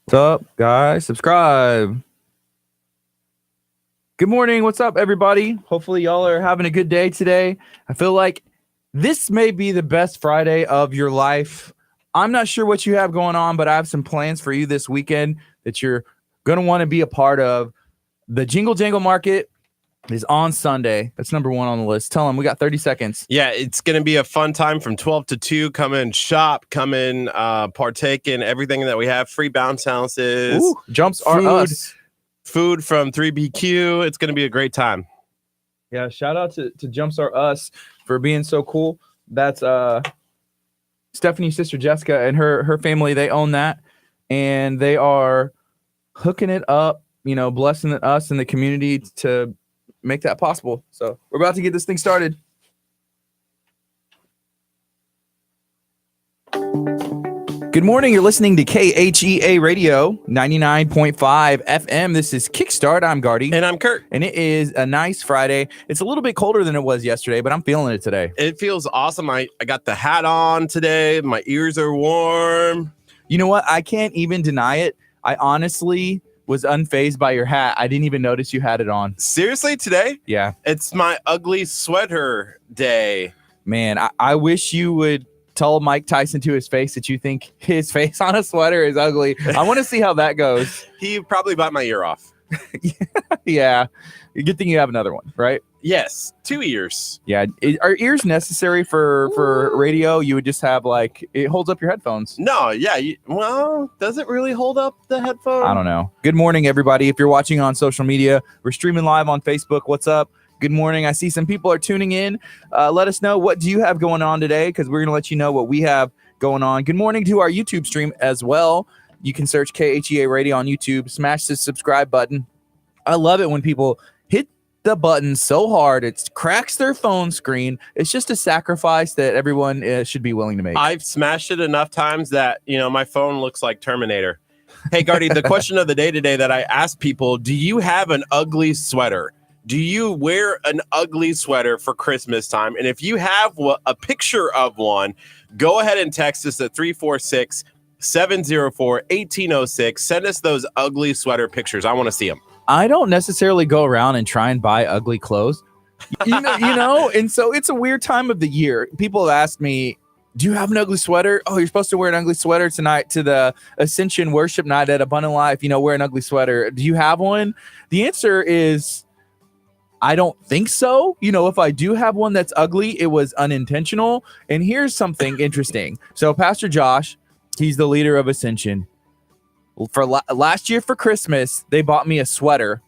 What's up, guys? Subscribe. Good morning. What's up, everybody? Hopefully, y'all are having a good day today. I feel like this may be the best Friday of your life. I'm not sure what you have going on, but I have some plans for you this weekend that you're going to want to be a part of. The Jingle Jangle Market is on Sunday. That's number one on the list. Tell them we got 30 seconds. Yeah, it's going to be a fun time from 12 to 2. Come in, shop, come in, partake in everything that we have. Free bounce houses. Ooh, jumps are us. Food from 3BQ. It's going to be a great time. Yeah, shout out to Jumps Are Us for being so cool. That's Stephanie's sister Jessica and her family. They own that, and they are hooking it up, blessing us and the community to make that possible. So we're about to get this thing started. Good morning. You're listening to KHEA Radio 99.5 FM. This is Kickstart. I'm Gardy. And I'm Curt. And it is a nice Friday. It's a little bit colder than it was yesterday, but I'm feeling it today. It feels awesome. I got the hat on today. My ears are warm. You know what? I can't even deny it. I honestly was unfazed by your hat. I didn't even notice you had it on. Seriously, today? Yeah. It's my ugly sweater day. Man, I wish you would tell Mike Tyson to his face that you think his face on a sweater is ugly. I want to see how that goes. He probably bite my ear off. Yeah. Good thing you have another one, right? Yes. 2 ears. Yeah. Are ears necessary for radio? You would just have it holds up your headphones. No. Yeah. Well, does it really hold up the headphone? I don't know. Good morning, everybody. If you're watching on social media, we're streaming live on Facebook. What's up? Good morning. I see some people are tuning in. Let us know, what do you have going on today? Because we're going to let you know what we have going on. Good morning to our YouTube stream as well. You can search KHEA Radio on YouTube. Smash the subscribe button. I love it when people hit the button so hard it cracks their phone screen. It's just a sacrifice that everyone should be willing to make. I've smashed it enough times that, my phone looks like Terminator. Hey, Gardy, the question of the day today that I ask people, do you have an ugly sweater? Do you wear an ugly sweater for Christmas time? And if you have a picture of one, go ahead and text us at 346-704-1806. Send us those ugly sweater pictures. I want to see them. I don't necessarily go around and try and buy ugly clothes, and so it's a weird time of the year. People ask me, do you have an ugly sweater? Oh, you're supposed to wear an ugly sweater tonight to the Ascension worship night at Abundant Life. Wear an ugly sweater. Do you have one? The answer is, I don't think so. If I do have one that's ugly, it was unintentional. And here's something interesting. So Pastor Josh, he's the leader of Ascension. For last year for Christmas, they bought me a sweater.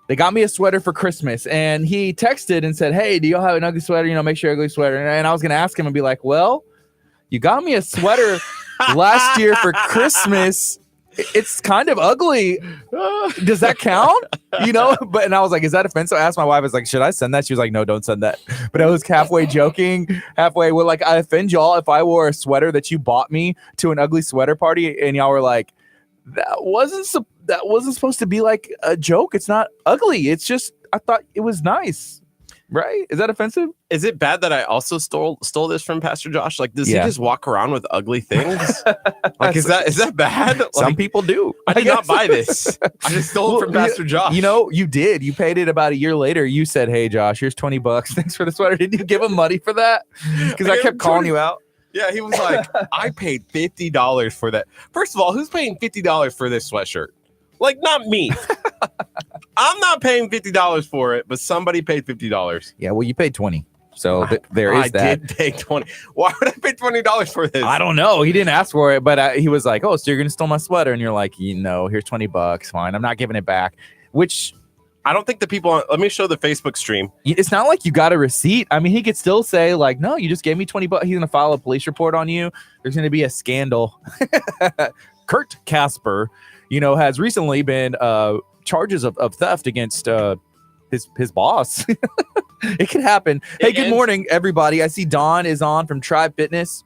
They got me a sweater for Christmas. And he texted and said, hey, do y'all have an ugly sweater? Make sure ugly sweater. And I was going to ask him and be like, well, you got me a sweater last year for Christmas. It's kind of ugly. Does that count? And I was like, is that offensive? I asked my wife, I was like, should I send that? She was like, no, don't send that. But I was halfway joking, halfway. Well, I offend y'all if I wore a sweater that you bought me to an ugly sweater party, and y'all were like, that wasn't supposed to be like a joke. It's not ugly. It's just, I thought it was nice. Right? Is that offensive? Is it bad that I also stole this from Pastor Josh? Does he just walk around with ugly things? Is that bad? Some people do. I did not buy this. I just stole it from Pastor Josh. You did. You paid it about a year later. You said, hey, Josh, here's $20. Thanks for the sweater. Didn't you give him money for that? Because I kept calling you out. Yeah, he was like, I paid $50 for that. First of all, who's paying $50 for this sweatshirt? Not me. I'm not paying $50 for it, but somebody paid $50. Yeah, well, you paid $20. So there is that. I did pay $20. Why would I pay $20 for this? I don't know. He didn't ask for it, but he was like, oh, so you're going to steal my sweater? And you're like, here's $20. Fine. I'm not giving it back. Which I don't think the people let me show the Facebook stream. It's not like you got a receipt. I mean, he could still say no, you just gave me $20. He's going to file a police report on you. There's going to be a scandal. Curt Casper, has recently been charges of theft against his boss. It could happen. Hey, good morning, everybody. I see Dawn is on from Tribe Fitness.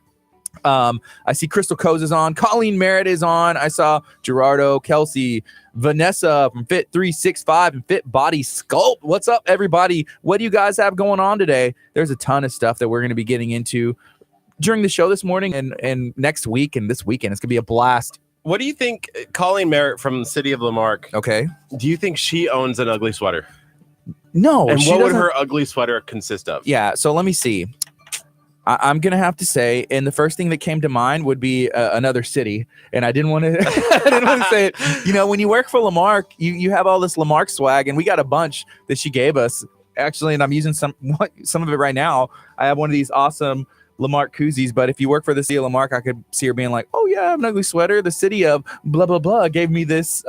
I see Crystal Coase is on. Colleen Merritt is on. I saw Gerardo, Kelsey, Vanessa from Fit 365 and Fit Body Sculpt. What's up, everybody? What do you guys have going on today? There's a ton of stuff that we're going to be getting into during the show this morning and next week and this weekend. It's going to be a blast. What do you think, Colleen Merritt from the city of Lamarck? Okay. Do you think she owns an ugly sweater? No. And what would her ugly sweater consist of? Yeah. So let me see. I'm gonna have to say, and the first thing that came to mind would be another city, and I didn't want to. I didn't want to say it. You know, when you work for Lamarck, you have all this Lamarck swag, and we got a bunch that she gave us actually, and I'm using some of it right now. I have one of these awesome Lamarck koozies, but if you work for the city of Lamarck, I could see her being like, "Oh yeah, I have an ugly sweater. The city of blah blah blah gave me this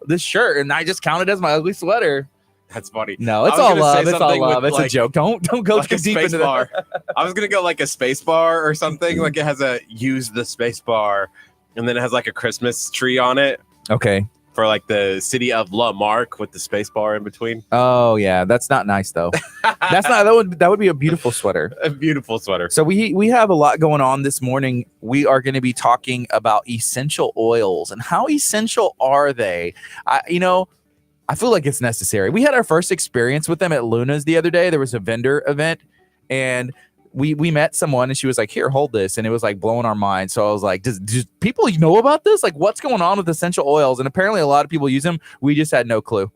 this shirt, and I just counted as my ugly sweater." That's funny. No, it's all love. It's all love. It's a joke. Don't go like deep into that. that. I was gonna go like a space bar or something. Like it has a use the space bar, and then it has like a Christmas tree on it. Okay. For like the city of Lamarck with the space bar in between. Oh yeah, that's not nice though. That would be a beautiful sweater. A beautiful sweater. So we have a lot going on this morning. We are going to be talking about essential oils and how essential are they? I feel like it's necessary. We had our first experience with them at Luna's the other day. There was a vendor event, and we met someone, and she was like, "Here, hold this," and it was like blowing our mind. So I was like, "Does people know about this? Like, what's going on with essential oils?" And apparently, a lot of people use them. We just had no clue.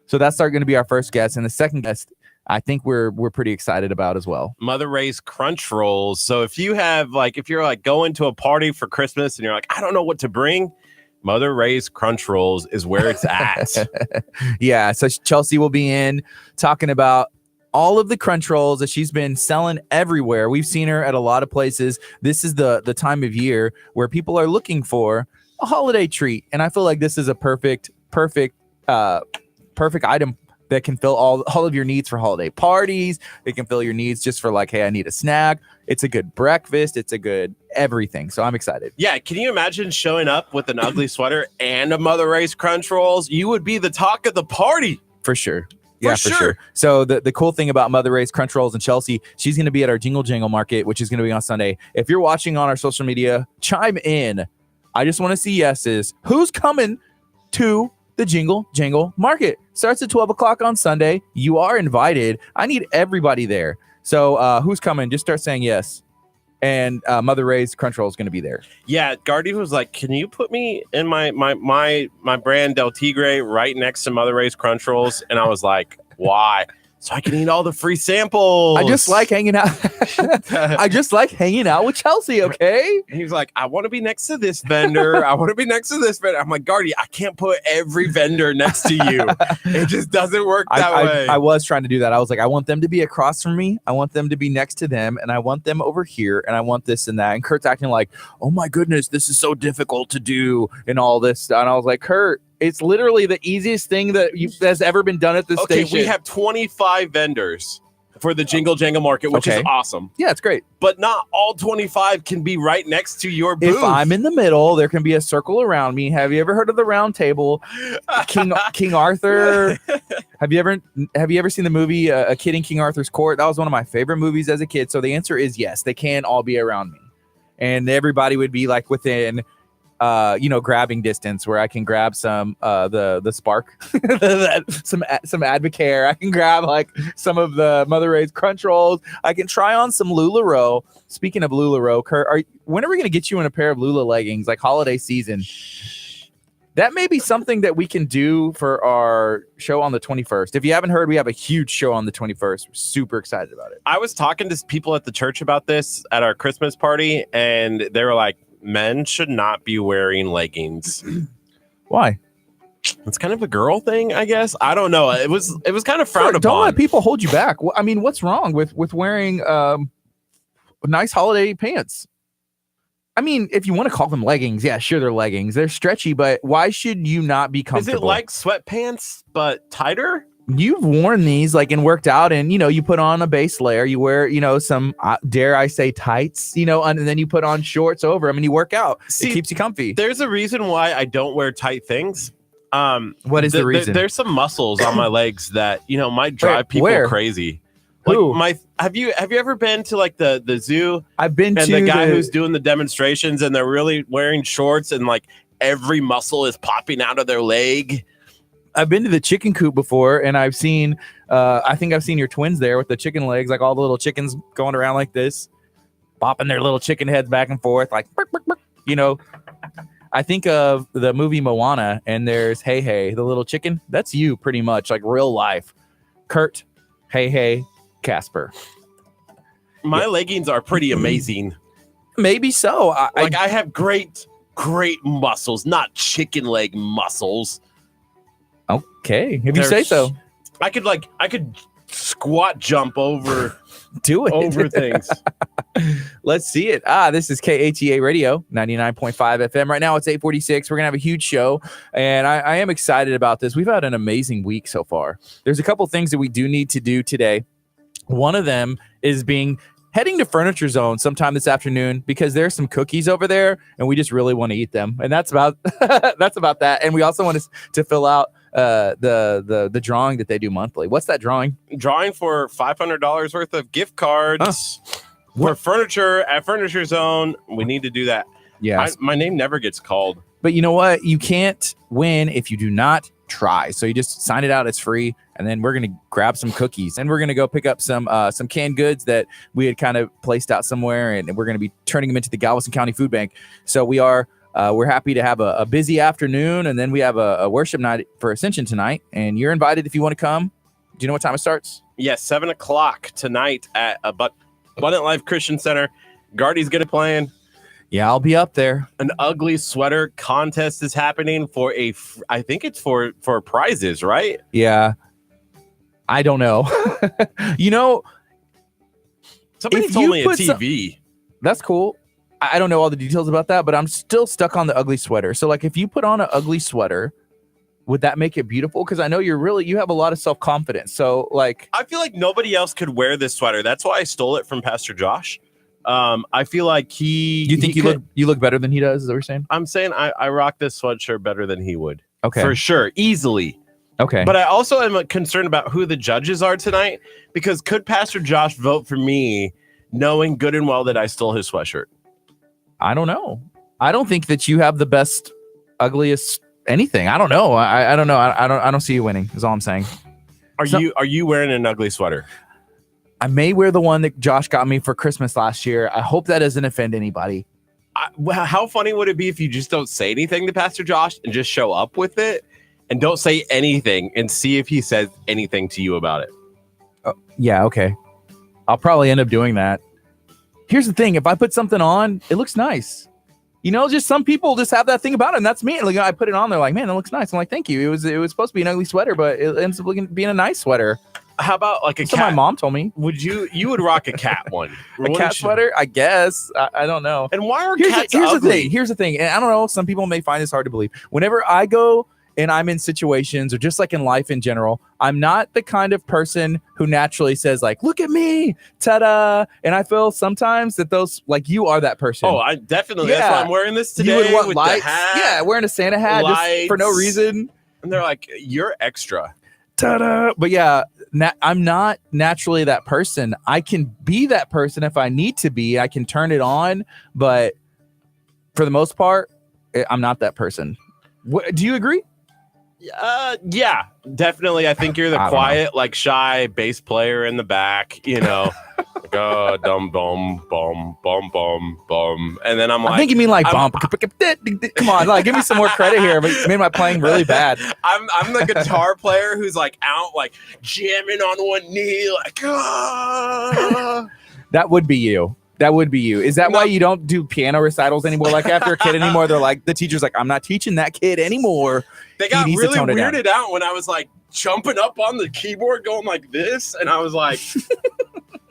So that's going to be our first guest, and the second guest, I think we're pretty excited about as well. Mother Ray's Crunch Rolls. So if you're going to a party for Christmas and you're like, I don't know what to bring, Mother Ray's Crunch Rolls is where it's at. Yeah, so Chelsea will be in talking about all of the crunch rolls that she's been selling everywhere. We've seen her at a lot of places. This is the time of year where people are looking for a holiday treat, and I feel like this is a perfect item that can fill all of your needs for holiday parties. It can fill your needs just for like, hey, I need a snack. It's a good breakfast. It's a good everything. So I'm excited. Yeah. Can you imagine showing up with an ugly sweater and a Mother Ray's Crunch Rolls? You would be the talk of the party. For sure. Yeah, for sure. So the cool thing about Mother Ray's Crunch Rolls and Chelsea, she's going to be at our Jingle Jangle Market, which is going to be on Sunday. If you're watching on our social media, chime in. I just want to see yeses. Who's coming to the Jingle Jangle Market? Starts at 12 o'clock on Sunday. You are invited. I need everybody there. So who's coming? Just start saying yes. And Mother Ray's Crunch Roll is going to be there. Yeah, Gardy was like, can you put me in my brand Del Tigre right next to Mother Ray's Crunch Rolls? And I was like, why? So I can eat all the free samples. I just like hanging out. I just like hanging out with Chelsea, okay? And he was like, I want to be next to this vendor. I want to be next to this vendor. I'm like, Gardy, I can't put every vendor next to you. It just doesn't work that way. I was trying to do that. I was like, I want them to be across from me. I want them to be next to them. And I want them over here. And I want this and that. And Kurt's acting like, oh my goodness, this is so difficult to do and all this. And I was like, Kurt, it's literally the easiest thing that's ever been done at this station. We have 25 vendors for the Jingle Jangle Market, which is awesome. Yeah, it's great. But not all 25 can be right next to your booth. If I'm in the middle, there can be a circle around me. Have you ever heard of the Round Table? King Arthur. Have you ever seen the movie A Kid in King Arthur's Court? That was one of my favorite movies as a kid. So the answer is yes, they can all be around me. And everybody would be like within grabbing distance where I can grab some the Spark, some Advocare. I can grab like some of the Mother Ray's Crunch Rolls. I can try on some LuLaRoe. Speaking of LuLaRoe, Kurt, when are we going to get you in a pair of Lula leggings like holiday season? That may be something that we can do for our show on the 21st. If you haven't heard, we have a huge show on the 21st. We're super excited about it. I was talking to people at the church about this at our Christmas party, and they were like, men should not be wearing leggings. Why? It's kind of a girl thing, I guess. I don't know. It was kind of frowned upon. Don't let people hold you back. I mean, what's wrong with wearing nice holiday pants? I mean, if you want to call them leggings, yeah, sure, they're leggings. They're stretchy, but why should you not be comfortable? Is it like sweatpants, but tighter? You've worn these like and worked out, and you put on a base layer, you wear some dare I say tights, and then you put on shorts over them and you work out. It keeps you comfy. There's a reason why I don't wear tight things. What is the reason? There's some muscles on my legs that might drive people crazy. Who? Like have you ever been to like the zoo? I've been and to the guy who's doing the demonstrations, and they're really wearing shorts, and like every muscle is popping out of their leg. I've been to the chicken coop before, and I've seen, I think I've seen your twins there with the chicken legs, like all the little chickens going around like this, bopping their little chicken heads back and forth, like, burk, burk, burk, I think of the movie Moana, and there's Hey Hey, the little chicken. That's you, pretty much, like real life. Curt, Hey Hey, Casper. My leggings are pretty amazing. Maybe so. I have great muscles, not chicken leg muscles. Okay, if you say so. I could squat jump over Do it. over things. Let's see it. This is KATA Radio 99.5 FM. Right now it's 8:46. We're gonna have a huge show, and I am excited about this. We've had an amazing week so far. There's a couple things that we do need to do today. One of them is heading to Furniture Zone sometime this afternoon because there's some cookies over there, and we just really want to eat them. And that's about that. And we also want to fill out the drawing that they do monthly. What's that drawing? Drawing for $500 worth of gift cards for furniture at Furniture Zone. We need to do that. Yeah, my name never gets called. But you know what? You can't win if you do not try. So you just sign it out. It's free. And then we're going to grab some cookies, and we're going to go pick up some canned goods that we had kind of placed out somewhere, and we're going to be turning them into the Galveston County Food Bank. So we're happy to have a busy afternoon, and then we have a worship night for Ascension tonight, and you're invited if you want to come. Do you know what time it starts? Yes, 7 o'clock tonight at Abundant Life Christian Center. Gardy's going to play. Yeah, I'll be up there. An ugly sweater contest is happening for I think it's for prizes, right? Yeah. I don't know. Somebody told me a TV. That's cool. I don't know all the details about that, but I'm still stuck on the ugly sweater. So like if you put on an ugly sweater, would that make it beautiful? Because I know you have a lot of self-confidence. So like I feel like nobody else could wear this sweater. That's why I stole it from Pastor Josh. I feel like you look better than he does, is that what you're saying? I'm saying I rock this sweatshirt better than he would. Okay. For sure. Easily. Okay. But I also am concerned about who the judges are tonight, because could Pastor Josh vote for me knowing good and well that I stole his sweatshirt? I don't know. I don't think that you have the best, ugliest anything. I don't know. I don't know. I don't see you winning is all I'm saying. Are you wearing an ugly sweater? I may wear the one that Josh got me for Christmas last year. I hope that doesn't offend anybody. How funny would it be if you just don't say anything to Pastor Josh and just show up with it and don't say anything and see if he says anything to you about it? Yeah, okay. I'll probably end up doing that. Here's the thing. If I put something on, it looks nice. Just some people just have that thing about it, and that's me. Like I put it on, they're like, man, that looks nice. I'm like, thank you. It was supposed to be an ugly sweater, but it ends up being a nice sweater. How about like a cat? My mom told me. You would rock a cat one? A cat sweater? I guess. I don't know. And why are cats ugly? Here's the thing. And I don't know. Some people may find this hard to believe. Whenever I go and I'm in situations, or just like in life in general, I'm not the kind of person who naturally says like, look at me, ta-da. And I feel sometimes that those, like, you are that person. Oh, I definitely. Yeah. That's why I'm wearing this today. You would want with lights. The hat, yeah, wearing a Santa hat just for no reason. And they're like, you're extra. Ta-da. But yeah, I'm not naturally that person. I can be that person if I need to be. I can turn it on, but for the most part, I'm not that person. Do you agree? Yeah, definitely. I think you're the quiet, like shy bass player in the back, go dum bum bum bum bum bum, and then I'm like, I think you mean like bump. Come on, like give me some more credit here. But you made my playing really bad. I'm the guitar player who's like out, like jamming on one knee, like That would be you. That would be you. Is that why you don't do piano recitals anymore? Like after a kid anymore, they're like, the teacher's like, I'm not teaching that kid anymore. They got really weirded out when I was like jumping up on the keyboard going like this. And I was like,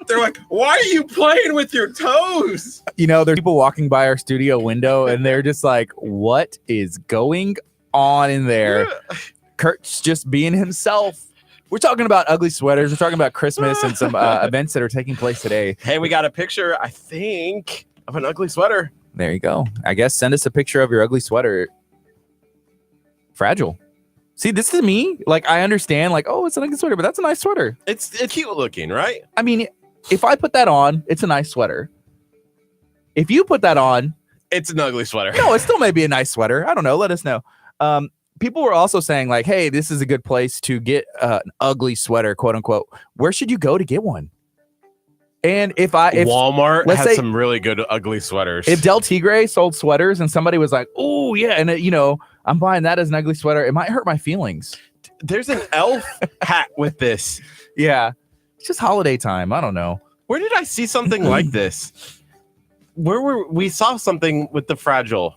they're like, why are you playing with your toes? There's people walking by our studio window and they're just like, what is going on in there? Yeah. Curt's just being himself. We're talking about ugly sweaters. We're talking about Christmas and some events that are taking place today. Hey, we got a picture, I think, of an ugly sweater. There you go. I guess send us a picture of your ugly sweater. Fragile. See, this is me. Like, I understand, like, oh, it's an ugly sweater, but that's a nice sweater. It's cute looking, right? I mean, if I put that on, it's a nice sweater. If you put that on, it's an ugly sweater. No, it still may be a nice sweater. I don't know. Let us know. People were also saying like, hey, this is a good place to get an ugly sweater, quote unquote. Where should you go to get one? And if Walmart let's has say- some really good ugly sweaters. if Del Tigre sold sweaters and somebody was like, oh yeah, and I'm buying that as an ugly sweater, it might hurt my feelings. There's an elf hat with this. Yeah, it's just holiday time. I don't know. Where did I see something like this? We saw something with the Fragile.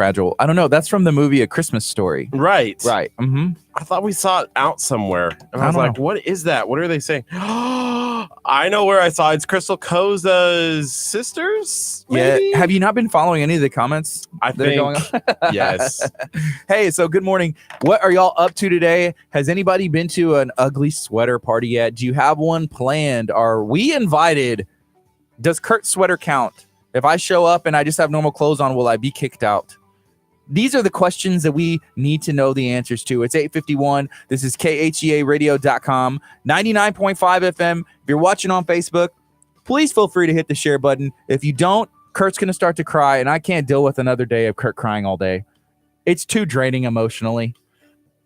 I don't know. That's from the movie A Christmas Story. Right. Mm-hmm. I thought we saw it out somewhere. And I was like, what is that? What are they saying? I know where I saw it. It's Crystal Koza's sisters? Maybe? Yeah. Have you not been following any of the comments I that are going think, on? yes. Hey, so good morning. What are y'all up to today? Has anybody been to an ugly sweater party yet? Do you have one planned? Are we invited? Does Curt's sweater count? If I show up and I just have normal clothes on, will I be kicked out? These are the questions that we need to know the answers to. It's 8:51. This is KHEAradio.com, 99.5 FM. If you're watching on Facebook, please feel free to hit the share button. If you don't, Kurt's going to start to cry, and I can't deal with another day of Kurt crying all day. It's too draining emotionally.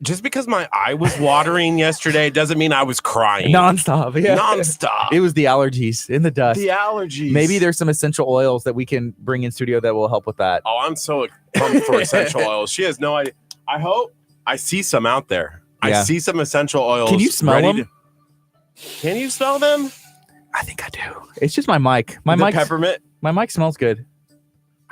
Just because my eye was watering yesterday doesn't mean I was crying. Nonstop. Yeah. Nonstop. It was the allergies in the dust. The allergies. Maybe there's some essential oils that we can bring in studio that will help with that. Oh, I'm so pumped for essential oils. She has no idea. I hope I see some out there. Yeah. I see some essential oils. Can you smell them? Can you smell them? I think I do. It's just my mic. My peppermint. My mic smells good.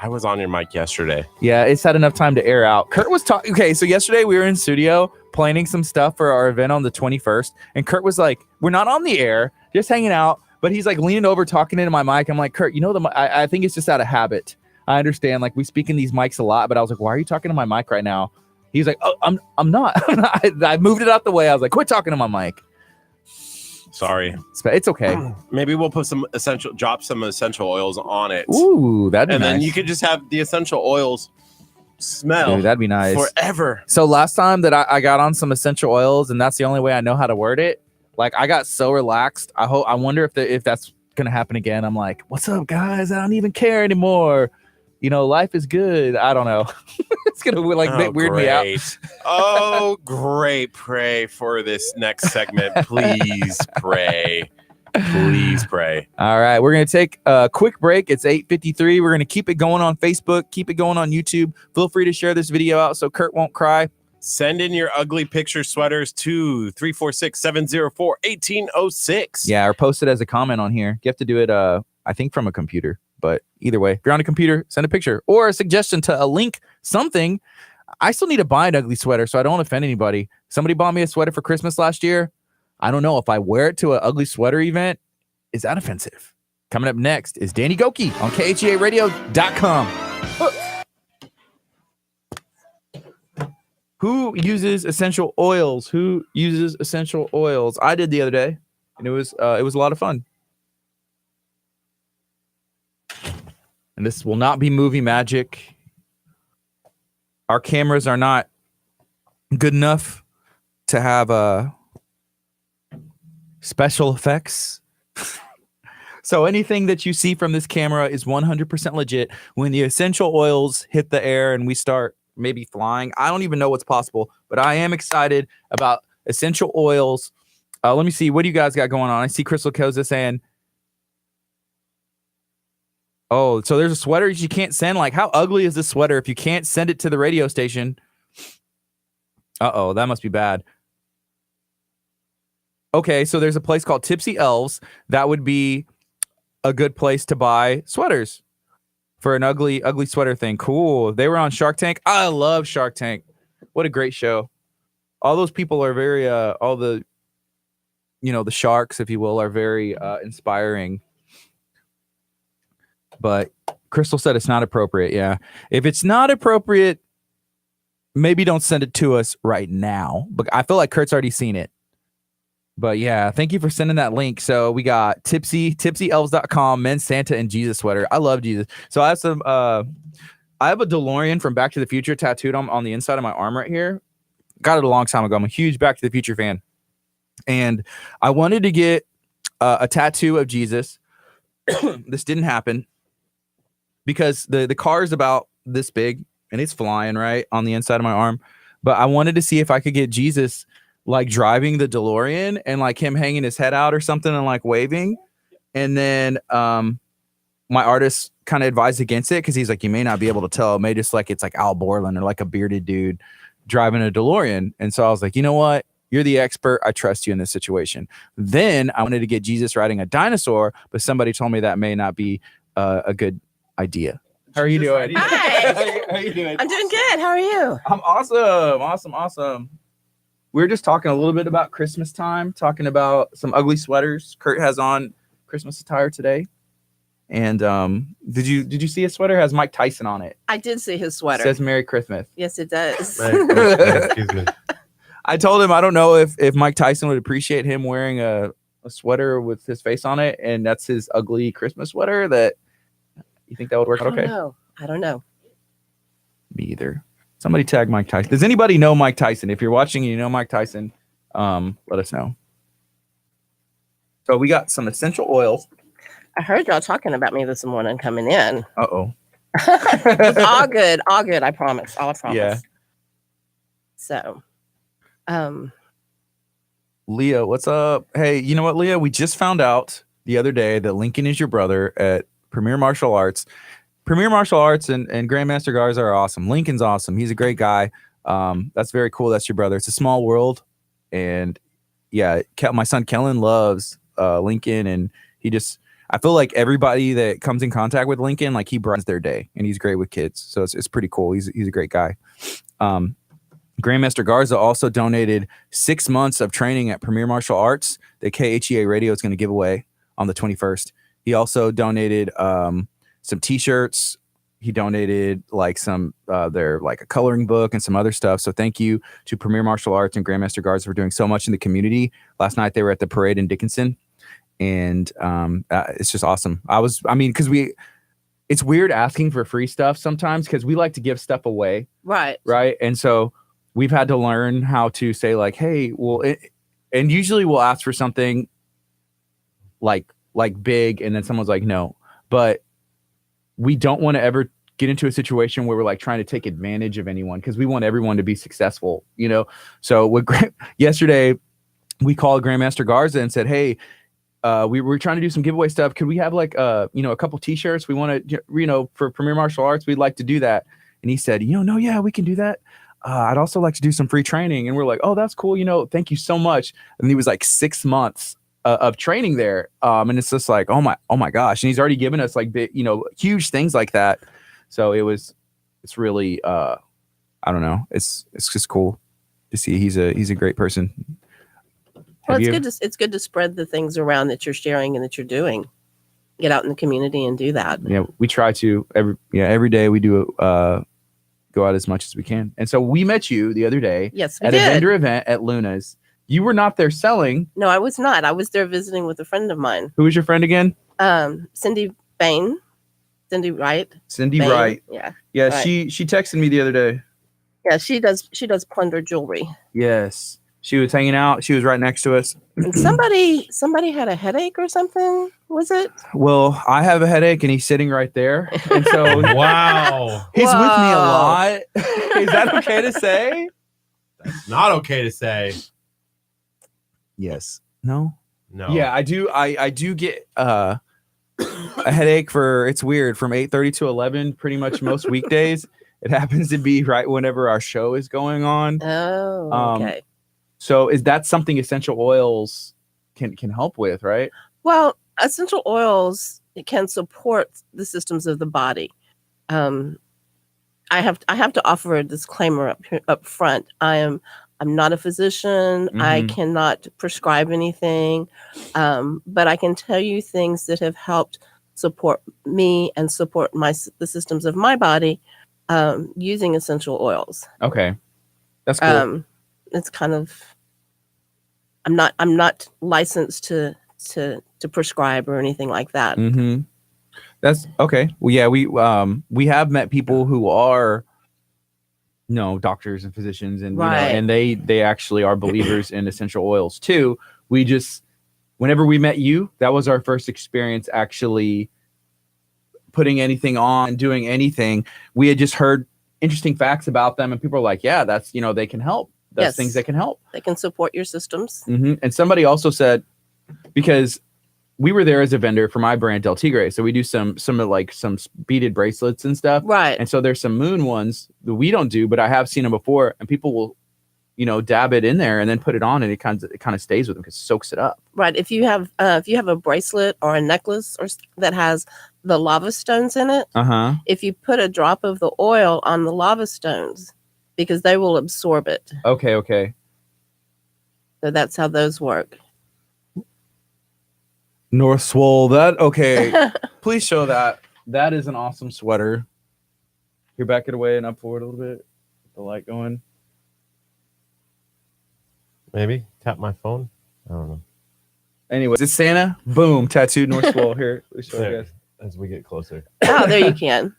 I was on your mic yesterday. Yeah, it's had enough time to air out. Kurt was talking. Okay, so yesterday we were in studio planning some stuff for our event on the 21st, and Kurt was like, "We're not on the air, just hanging out." But he's like leaning over, talking into my mic. I'm like, "Kurt, I think it's just out of habit. I understand. Like we speak in these mics a lot, but I was like, why are you talking to my mic right now?" He's like, "Oh, I'm not." I moved it out the way. I was like, "Quit talking to my mic." Sorry. It's okay. Maybe we'll put drop some essential oils on it. Ooh, that'd be nice. And then you could just have the essential oils smell. Dude, that'd be nice. Forever. So last time that I got on some essential oils, and that's the only way I know how to word it. Like I got so relaxed. I wonder if that's gonna happen again. I'm like, "What's up, guys? I don't even care anymore. Life is good." I don't know. It's gonna weird me out. Oh, great. Pray for this next segment. Please pray. Please pray. All right. We're going to take a quick break. It's 8:53. We're going to keep it going on Facebook. Keep it going on YouTube. Feel free to share this video out so Kurt won't cry. Send in your ugly picture sweaters to 346-704-1806. Yeah, or post it as a comment on here. You have to do it, I think, from a computer. But either way, if you're on a computer, send a picture or a suggestion to a link, something. I still need to buy an ugly sweater so I don't offend anybody. Somebody bought me a sweater for Christmas last year. I don't know if I wear it to an ugly sweater event. Is that offensive? Coming up next is Danny Goki on KHEAradio.com. Who uses essential oils? Who uses essential oils? I did the other day, and it was a lot of fun. And this will not be movie magic. Our cameras are not good enough to have special effects. So anything that you see from this camera is 100% legit. When the essential oils hit the air and we start maybe flying, I don't even know what's possible, but I am excited about essential oils. Let me see. What do you guys got going on? I see Crystal Koza saying, "Oh, so there's a sweater you can't send. Like, how ugly is this sweater if you can't send it to the radio station?" Uh-oh, that must be bad. Okay, so there's a place called Tipsy Elves. That would be a good place to buy sweaters for an ugly sweater thing. Cool. They were on Shark Tank. I love Shark Tank. What a great show. All those people are very, all the, the sharks, if you will, are very inspiring. But Crystal said it's not appropriate. Yeah. If it's not appropriate, maybe don't send it to us right now. But I feel like Kurt's already seen it. But yeah, thank you for sending that link. So we got tipsyelves.com, men's Santa and Jesus sweater. I love Jesus. So I have some, I have a DeLorean from Back to the Future tattooed on the inside of my arm right here. Got it a long time ago. I'm a huge Back to the Future fan. And I wanted to get a tattoo of Jesus. This didn't happen because the car is about this big and it's flying right on the inside of my arm. But I wanted to see if I could get Jesus like driving the DeLorean and like him hanging his head out or something and like waving. And then my artist kind of advised against it because he's like, you may not be able to tell. It may just like it's like Al Borland or like a bearded dude driving a DeLorean. And so I was like, you know what? You're the expert. I trust you in this situation. Then I wanted to get Jesus riding a dinosaur, but somebody told me that may not be a good idea. How are you doing? Hi. How are you doing? I'm doing good. How are you? I'm awesome. We were just talking a little bit about Christmas time, talking about some ugly sweaters. Curt has on Christmas attire today. And did you see his sweater? It has Mike Tyson on it. I did see his It sweater. says Merry Christmas. Yes, it does. Excuse me. I told him I don't know if Mike Tyson would appreciate him wearing a sweater with his face on it, and that's his ugly Christmas sweater. That you think that would work out okay? I don't know. Me either. Somebody tag Mike Tyson. Does anybody know Mike Tyson? If you're watching and you know Mike Tyson, let us know. So we got some essential oils. I heard y'all talking about me this morning coming in. Uh-oh. It's all good. All good. I promise. I promise. Yeah. So, Leah, what's up? Hey, you know what, Leah? We just found out the other day that Lincoln is your brother at Premier Martial Arts. Premier Martial Arts and Grandmaster Garza are awesome. Lincoln's awesome. He's a great guy. That's very cool. That's your brother. It's a small world. And yeah, my son Kellen loves Lincoln, and I feel like everybody that comes in contact with Lincoln, like he brightens their day, and he's great with kids. So it's pretty cool. He's a great guy. Grandmaster Garza also donated 6 months of training at Premier Martial Arts that KHEA Radio is going to give away on the 21st. He also donated some T-shirts. He donated like some their like a coloring book and some other stuff. So thank you to Premier Martial Arts and Grandmaster Garza for doing so much in the community. Last night they were at the parade in Dickinson, and it's just awesome. Because it's weird asking for free stuff sometimes because we like to give stuff away. right. And so we've had to learn how to say like, hey, and usually we'll ask for something like big, and then someone's like, no, but we don't want to ever get into a situation where we're like trying to take advantage of anyone, because we want everyone to be successful, So yesterday we called Grandmaster Garza and said, hey, we were trying to do some giveaway stuff. Could we have like a couple T-shirts? We want to, for Premier Martial Arts, we'd like to do that. And he said, no, yeah, we can do that. I'd also like to do some free training. And we're like, oh, that's cool. Thank you so much. And he was like 6 months of training there. And it's just like, oh my gosh. And he's already given us like big, huge things like that. So it's really, I don't know. It's just cool to see. He's a great person. Well, it's good to spread the things around that you're sharing and that you're doing. Get out in the community and do that. Yeah, we try to every day we do go out as much as we can. And so we met you the other day. Yes, we at did. A vendor event at Luna's. You were not there selling. No, I was not. I was there visiting with a friend of mine. Who was your friend again? Cindy Bain. Cindy Wright. Cindy Bain. Wright. Yeah. Yeah, right. she texted me the other day. Yeah, she does plunder jewelry. Yes. She was hanging out. She was right next to us. And somebody had a headache or something, was it? Well, I have a headache and he's sitting right there. And so Wow. he's with me a Whoa. lot. Is that okay to say? That's not okay to say. Yes. No? No. Yeah, I do. I do get a headache it's weird, from 8:30 to 11, pretty much most weekdays. It happens to be right whenever our show is going on. Oh, okay. So is that something essential oils can help with, right? Well, essential oils can support the systems of the body. I have to offer a disclaimer up front. I'm not a physician. Mm-hmm. I cannot prescribe anything, but I can tell you things that have helped support me and support the systems of my body using essential oils. Okay, that's cool. It's kind of, I'm not licensed to prescribe or anything like that. Mm-hmm. That's okay. Well, yeah, we have met people who are, doctors and physicians, and Right. and they actually are believers in essential oils too. We just, whenever we met you, that was our first experience actually putting anything on, doing anything. We had just heard interesting facts about them, and people are like, yeah, that's, they can help. That's Yes. things that can help. They can support your systems. Mm-hmm. And somebody also said, because we were there as a vendor for my brand Del Tigre. So we do some beaded bracelets and stuff. Right. And so there's some moon ones that we don't do, but I have seen them before, and people will, dab it in there and then put it on, and it kind of stays with them because it soaks it up. Right. If you have a bracelet or a necklace that has the lava stones in it, if you put a drop of the oil on the lava stones, because they will absorb it. Okay. So that's how those work. North Swole. That okay. Please show that. That is an awesome sweater. Here, back it away and up forward a little bit. The light going. Maybe tap my phone. I don't know. Anyways, it's Santa. Boom, tattooed North Swole. Here, we show you guys as we get closer. Oh, there you can.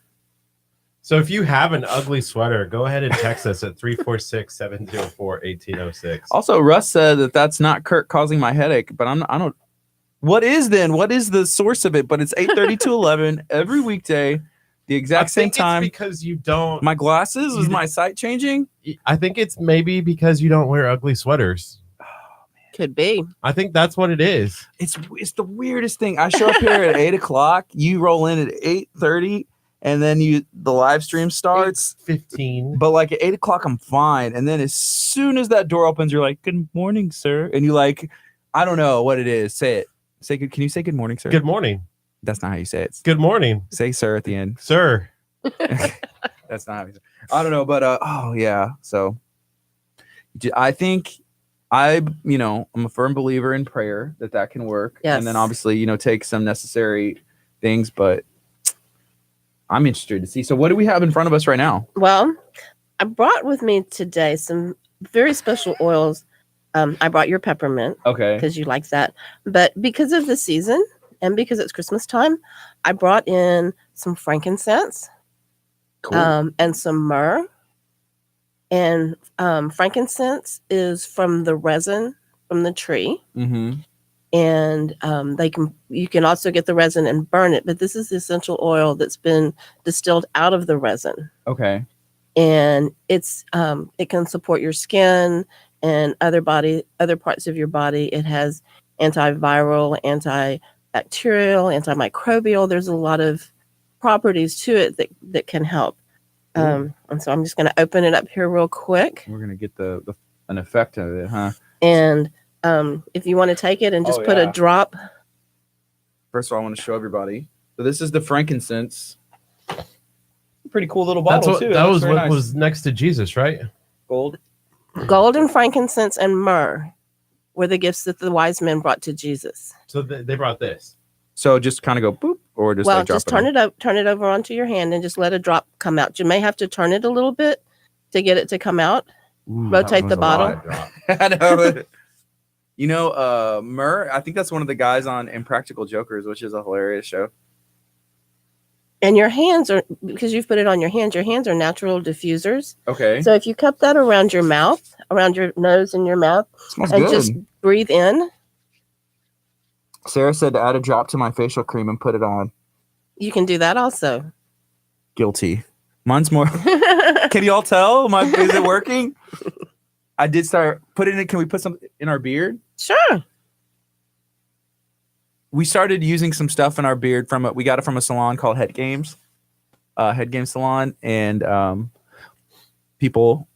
So if you have an ugly sweater, go ahead and text us at 346-704-1806. Also, Russ said that's not Curt causing my headache, but I don't. What is the source of it? But it's 8:30 to 11 every weekday, the exact same time. It's because you don't. My glasses? Is my sight changing? I think it's maybe because you don't wear ugly sweaters. Could be. I think that's what it is. It's the weirdest thing. I show up here at 8:00. You roll in at 8:30. And then the live stream starts 15. But like at 8:00, I'm fine. And then as soon as that door opens, you're like, "Good morning, sir." And you like, I don't know what it is. Say it. Can you say good morning, sir? Good morning. That's not how you say it. Good morning. Say sir at the end. Sir. That's not how you say it. I don't know, but oh yeah. So I think I'm a firm believer in prayer that can work. Yes. And then obviously, take some necessary things, but I'm interested to see. So what do we have in front of us right now? Well, I brought with me today some very special oils. I brought your peppermint. Okay. Because you like that. But because of the season and because it's Christmas time, I brought in some frankincense. Cool. And some myrrh. And frankincense is from the resin from the tree. Mm-hmm. And you can also get the resin and burn it, but this is the essential oil that's been distilled out of the resin. Okay. And it can support your skin and other parts of your body. It has antiviral, antibacterial, antimicrobial. There's a lot of properties to it that can help. And so I'm just going to open it up here real quick. We're going to get an effect of it, huh? And if you want to take it and just put a drop. First of all, I want to show everybody. So this is the frankincense. Pretty cool little bottle too. That was what nice. Was next to Jesus, right? Gold and frankincense and myrrh were the gifts that the wise men brought to Jesus. So they brought this. So just kind of go boop, or just drop just turn it over onto your hand and just let a drop come out. You may have to turn it a little bit to get it to come out. Ooh, rotate the bottle. I know. Myrrh, I think that's one of the guys on Impractical Jokers, which is a hilarious show. And your hands are, because you've put it on your hands are natural diffusers. Okay. So if you cup that around your mouth, around your nose and your mouth, smells and good. Just breathe in. Sarah said to add a drop to my facial cream and put it on. You can do that also. Guilty. Mine's more. Can you all tell? Is it working? I did start putting it. Can we put some in our beard? Sure. We started using some stuff in our beard we got it from a salon called Head Games Salon, and people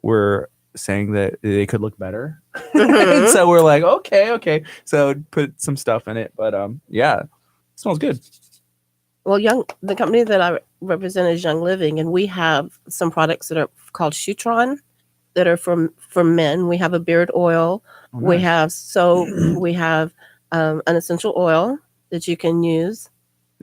were saying that they could look better. And so we're like, okay. So put some stuff in it, but it smells good. Well, the company that I represent is Young Living, and we have some products that are called Shutron that are for men. We have a beard oil. Oh, nice. We have soap. We have an essential oil that you can use.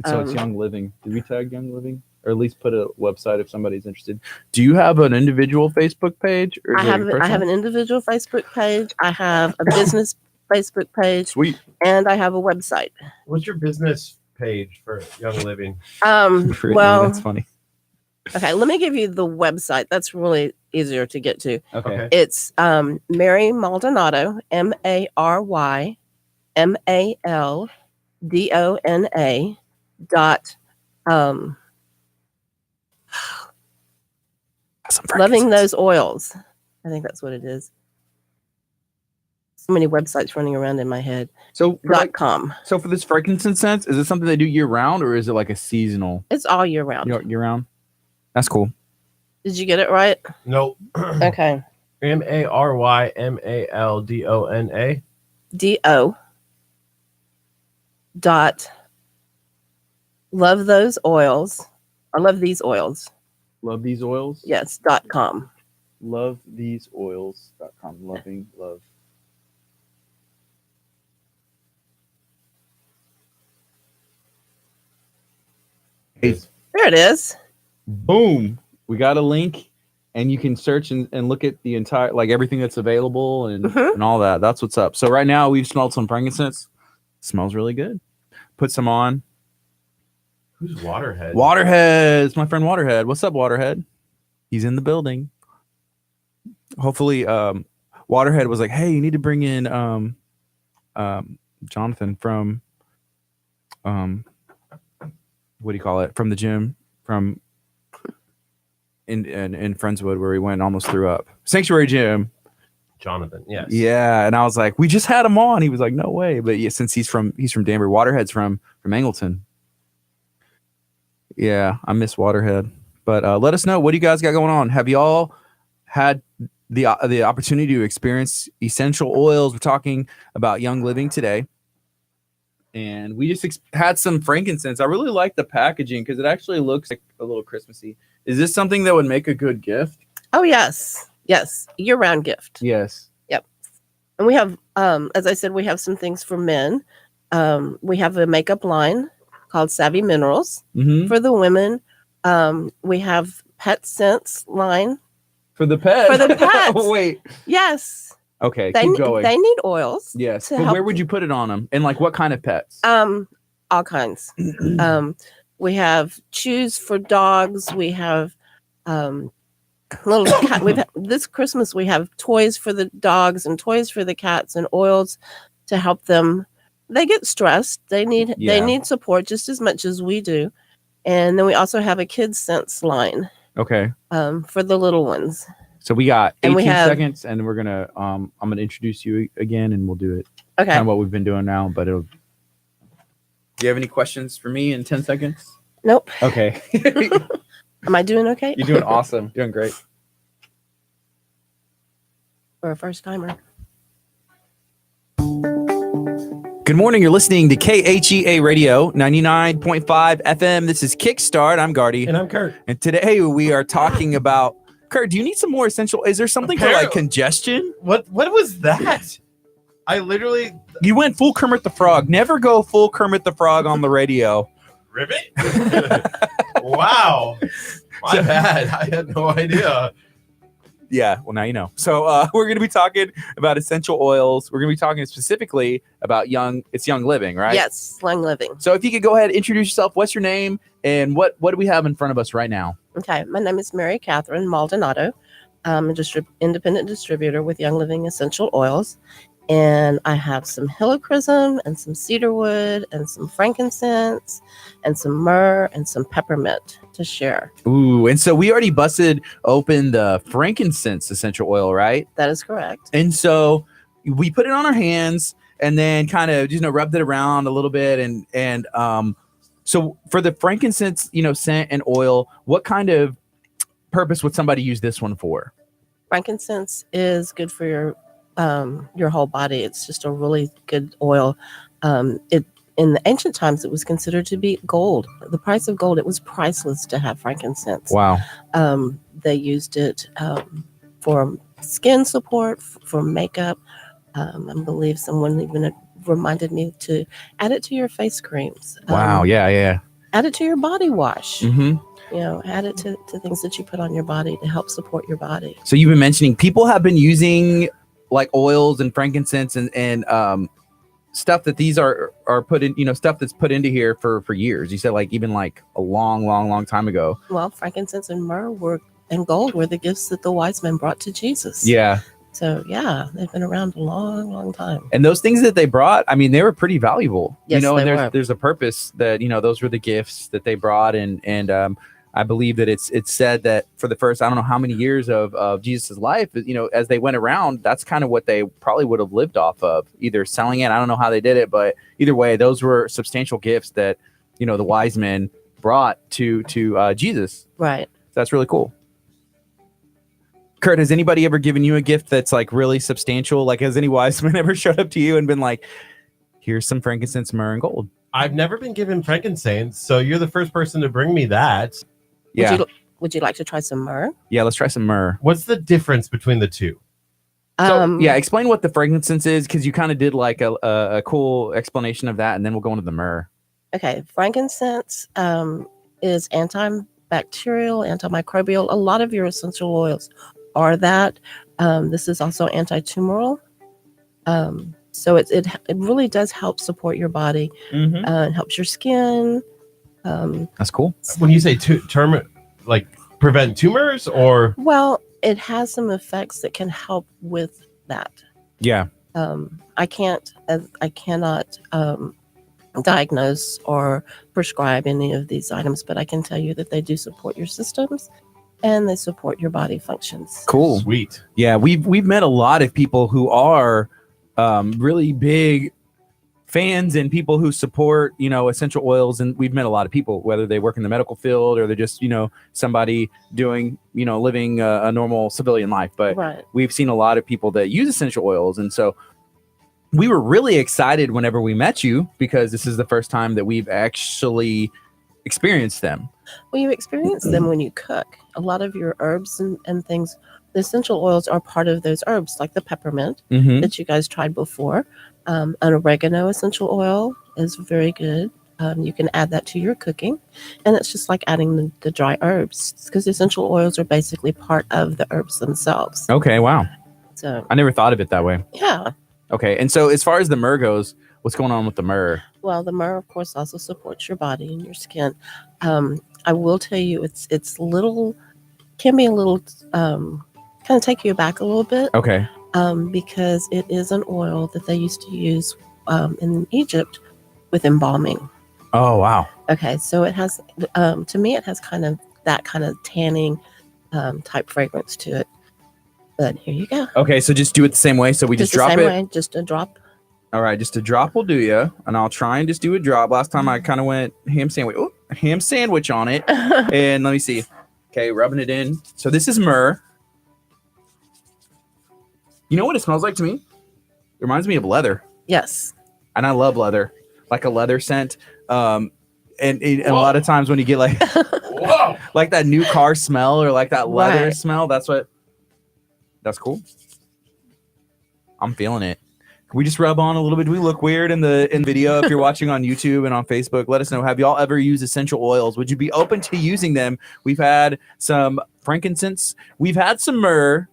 So it's Young Living. Did we tag Young Living? Or at least put a website if somebody's interested. Do you have an individual Facebook page? Or I have an individual Facebook page. I have a business Facebook page. Sweet. And I have a website. What's your business page for Young Living? Well, that's funny. Okay, let me give you the website. That's really easier to get to. Okay. It's Mary Maldonado, MaryMaldona .loving those oils. I think that's what it is. So many websites running around in my head. So for .com. So for this frankincense scent, is it something they do year round, or is it like a seasonal? It's all year round. Year round. That's cool. Did you get it right? Nope. Okay. MARYMALDONA. DO. Love those oils. I love these oils. Love these oils. Yes. .com. Love these oils.com. Loving love. Hey, There it is. boom. We got a link, and you can search and look at the entire, like everything that's available and all that. That's what's up. So right now we've smelled some frankincense. Smells really good. Put some on. Who's Waterhead? Waterhead. It's my friend Waterhead. What's up, Waterhead? He's in the building. Hopefully, Waterhead was like, hey, you need to bring in Jonathan from what do you call it? From the gym, from in Friendswood, where he went and almost threw up. Sanctuary Gym. Jonathan, yes. Yeah, and I was like, we just had him on. He was like, no way. But yeah, since he's from Danbury, Waterhead's from Angleton. Yeah, I miss Waterhead. But let us know, what do you guys got going on? Have y'all had the opportunity to experience essential oils? We're talking about Young Living today. And we just had some frankincense. I really like the packaging because it actually looks like a little Christmassy. Is this something that would make a good gift? Oh, yes. Yes. Year-round gift. Yes. Yep. And we have, as I said, we have some things for men. We have a makeup line called Savvy Minerals. Mm-hmm. For the women. We have Pet Scents line. For the pets? For the pets. Wait. Yes. Okay, keep going. They need oils. Yes. But where would you put it on them? And like what kind of pets? All kinds. We have chews for dogs. We have little cat. This Christmas we have toys for the dogs and toys for the cats and oils to help them. They get stressed. They need support just as much as we do. And then we also have a kids scents line. Okay. For the little ones. So we got 18 seconds, and we're gonna I'm gonna introduce you again, and we'll do it. Okay. Kind of what we've been doing now, but it'll. Do you have any questions for me in 10 seconds? Nope. Okay. Am I doing okay? You're doing awesome. Doing great. For a first timer. Good morning. You're listening to KHEA Radio 99.5 FM. This is Kickstart. I'm Gardy. And I'm Curt. And today we are talking about. Curt, do you need some more essential? Is there something for like congestion? What was that? I literally. You went full Kermit the Frog. Never go full Kermit the Frog on the radio. Ribbit? Wow. My bad. I had no idea. Yeah, well, now you know. So we're going to be talking about essential oils. We're going to be talking specifically about Young Living, right? Yes, Young Living. So if you could go ahead, introduce yourself. What's your name, and what do we have in front of us right now? Okay, my name is Mary Catherine Maldonado. I'm an independent distributor with Young Living Essential Oils. And I have some helichrysum and some cedarwood and some frankincense and some myrrh and some peppermint to share. Ooh, and so we already busted open the frankincense essential oil, right? That is correct. And so we put it on our hands and then kind of, rubbed it around a little bit. And so for the frankincense, scent and oil, what kind of purpose would somebody use this one for? Frankincense is good for your whole body. It's just a really good oil. In the ancient times, it was considered to be gold. The price of gold, it was priceless to have frankincense. Wow. They used it for skin support, for makeup. I believe someone even reminded me to add it to your face creams. Wow. Yeah. Add it to your body wash. Mm-hmm. Add it to things that you put on your body to help support your body. So you've been mentioning people have been using like oils and frankincense and stuff that these are put in, stuff that's put into here for years. You said like even like a long time ago. Well, frankincense and myrrh and gold were the gifts that the wise men brought to Jesus. Yeah. So yeah, they've been around a long time. And those things that they brought, I mean, they were pretty valuable. Yes, and they were. there's a purpose that, those were the gifts that they brought. And I believe that it's said that for the first, I don't know how many years of Jesus's life, as they went around, that's kind of what they probably would have lived off of, either selling it. I don't know how they did it, but either way, those were substantial gifts that, the wise men brought to Jesus. Right. So that's really cool. Curt, has anybody ever given you a gift that's like really substantial? Like, has any wise man ever showed up to you and been like, here's some frankincense, myrrh, and gold? I've never been given frankincense, so you're the first person to bring me that. Yeah. Would you like to try some myrrh? Yeah, let's try some myrrh. What's the difference between the two? So, explain what the frankincense is, because you kind of did like a cool explanation of that, and then we'll go into the myrrh. Okay, frankincense is antibacterial, antimicrobial. A lot of your essential oils are that. This is also anti-tumoral. So it really does help support your body. It helps your skin. That's cool. When you say like prevent tumors, or Well, it has some effects that can help with that. Yeah. I cannot diagnose or prescribe any of these items, but I can tell you that they do support your systems and they support your body functions. Cool. Sweet. Yeah, we've met a lot of people who are really big fans and people who support, essential oils. And we've met a lot of people, whether they work in the medical field or they're just, somebody doing, living a normal civilian life. But Right. we've seen a lot of people that use essential oils. And so we were really excited whenever we met you, because this is the first time that we've actually experienced them. Well, you experience them when you cook. A lot of your herbs and things, the essential oils are part of those herbs, like the peppermint that you guys tried before. An oregano essential oil is very good. You can add that to your cooking, and it's just like adding the dry herbs, because essential oils are basically part of the herbs themselves. Okay, wow. So I never thought of it that way. yeah. Okay, and so as far as the myrrh goes, what's going on with the myrrh? Well, the myrrh, of course, also supports your body and your skin. I will tell you, can be a little kind of take you back a little bit. Okay. Because it is an oil that they used to use in Egypt with embalming. Oh, wow. Okay, so it has, to me, it has kind of that kind of tanning type fragrance to it. But here you go. Okay, so just do it the same way. So we just drop it. Way, just a drop. All right, just a drop will do you. And I'll try and just do a drop. Last time I kind of went ham sandwich on it. And let me see. Okay, rubbing it in. So this is myrrh. You know what it smells like to me? It reminds me of leather. Yes. And I love leather, like a leather scent. And a lot of times when you get like like that new car smell or like that leather smell, that's cool. I'm feeling it. Can we just rub on a little bit? Do we look weird in video? If you're watching on YouTube and on Facebook, let us know. Have y'all ever used essential oils? Would you be open to using them? We've had some frankincense. We've had some myrrh.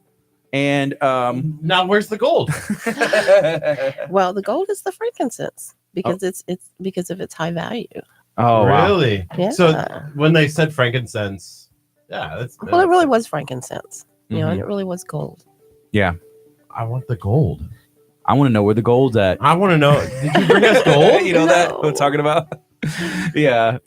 And now where's the gold? Well, the gold is the frankincense because it's because of its high value. Oh, really? Wow. Yeah. So when they said frankincense, it really was frankincense. And it really was gold. Yeah. I want the gold. I want to know where the gold's at. I want to know. Did you bring us gold? You know that what I'm talking about? Yeah.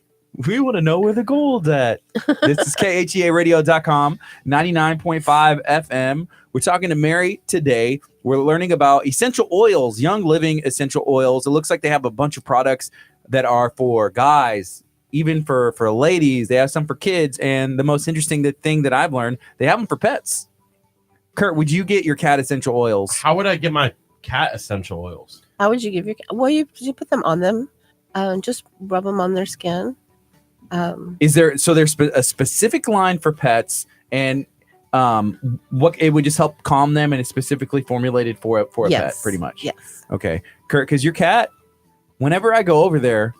We want to know where the gold's at. This is KHEAradio.com, 99.5 FM. We're talking to Mary today. We're learning about essential oils, Young Living essential oils. It looks like they have a bunch of products that are for guys, even for ladies. They have some for kids. And the most interesting thing that I've learned, they have them for pets. Curt, would you get your cat essential oils? How would I get my cat essential oils? How would you give your cat? Well, you put them on them. Just rub them on their skin. Is there there's a specific line for pets, and what it would just help calm them, and it's specifically formulated for a pet, pretty much? Yes. Okay, Curt, because your cat, whenever I go over there,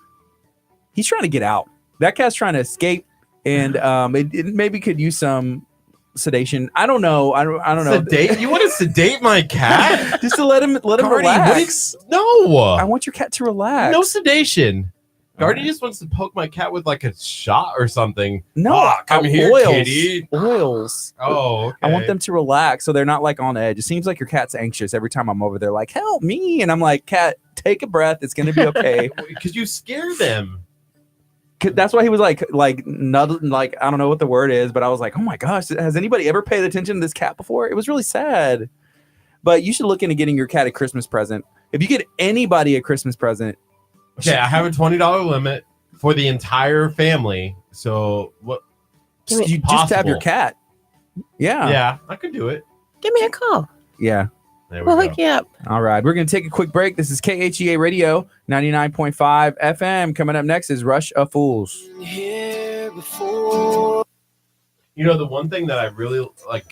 he's trying to get out. That cat's trying to escape, and it maybe could use some sedation. I don't know. I don't know. Sedate? You want to sedate my cat? Just to let him Gardy, relax. No. I want your cat to relax. No sedation. Gardy just wants to poke my cat with like a shot or something. No, come here, oils. kitty. Oils. Oh, okay. I want them to relax so they're not like on edge. It seems like your cat's anxious every time I'm over there, like, help me. And I'm like, cat, take a breath. It's going to be okay. Because you scare them. That's why he was like not like I don't know what the word is, but I was like, oh my gosh, has anybody ever paid attention to this cat before? It was really sad. But you should look into getting your cat a Christmas present. If you get anybody a Christmas present, Okay, I have a $20 limit for the entire family. So what? you just have your cat. Yeah. Yeah, I could do it. Give me a call. Yeah. There we We'll go. hook you up. All right. We're going to take a quick break. This is KHEA Radio 99.5 FM. Coming up next is Rush of Fools. You know, the one thing that I really like,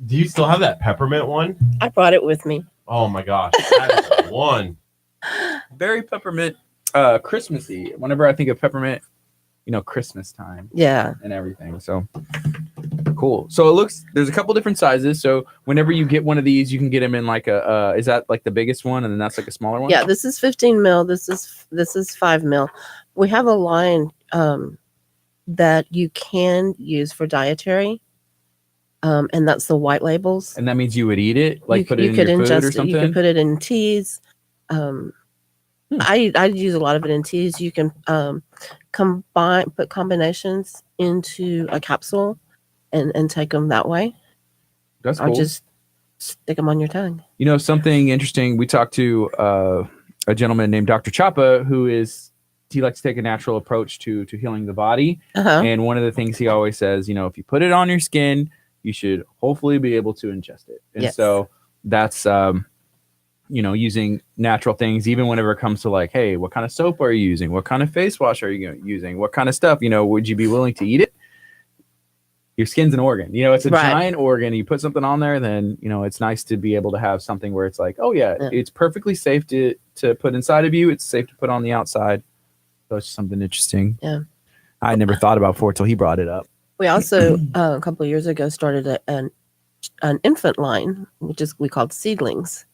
do you still have that peppermint one? I brought it with me. Oh my gosh, that is the one. Very peppermint Christmassy. Whenever I think of peppermint, Christmas time. Yeah. And everything. So cool. So there's a couple different sizes. So whenever you get one of these, you can get them in like is that like the biggest one? And then that's like a smaller one? Yeah, this is 15 mil. This is 5 mil. We have a line that you can use for dietary. And that's the white labels. And that means you would eat it? Like put it in your food or something? You can put it in teas. I use a lot of it in teas. You can put combinations into a capsule and take them that way. That's or cool. just stick them on your tongue. Something interesting. We talked to a gentleman named Dr. Chapa, he likes to take a natural approach to healing the body. Uh-huh. And one of the things he always says, if you put it on your skin, you should hopefully be able to ingest it. And Yes. so that's, using natural things, even whenever it comes to like, hey, what kind of soap are you using? What kind of face wash are you using? What kind of stuff, would you be willing to eat it? Your skin's an organ, it's a Right. giant organ. You put something on there, then, it's nice to be able to have something where it's like, oh yeah, it's perfectly safe to put inside of you. It's safe to put on the outside. So it's something interesting. Yeah. I never thought about before until he brought it up. We also a couple of years ago started an infant line, which is we called Seedlings,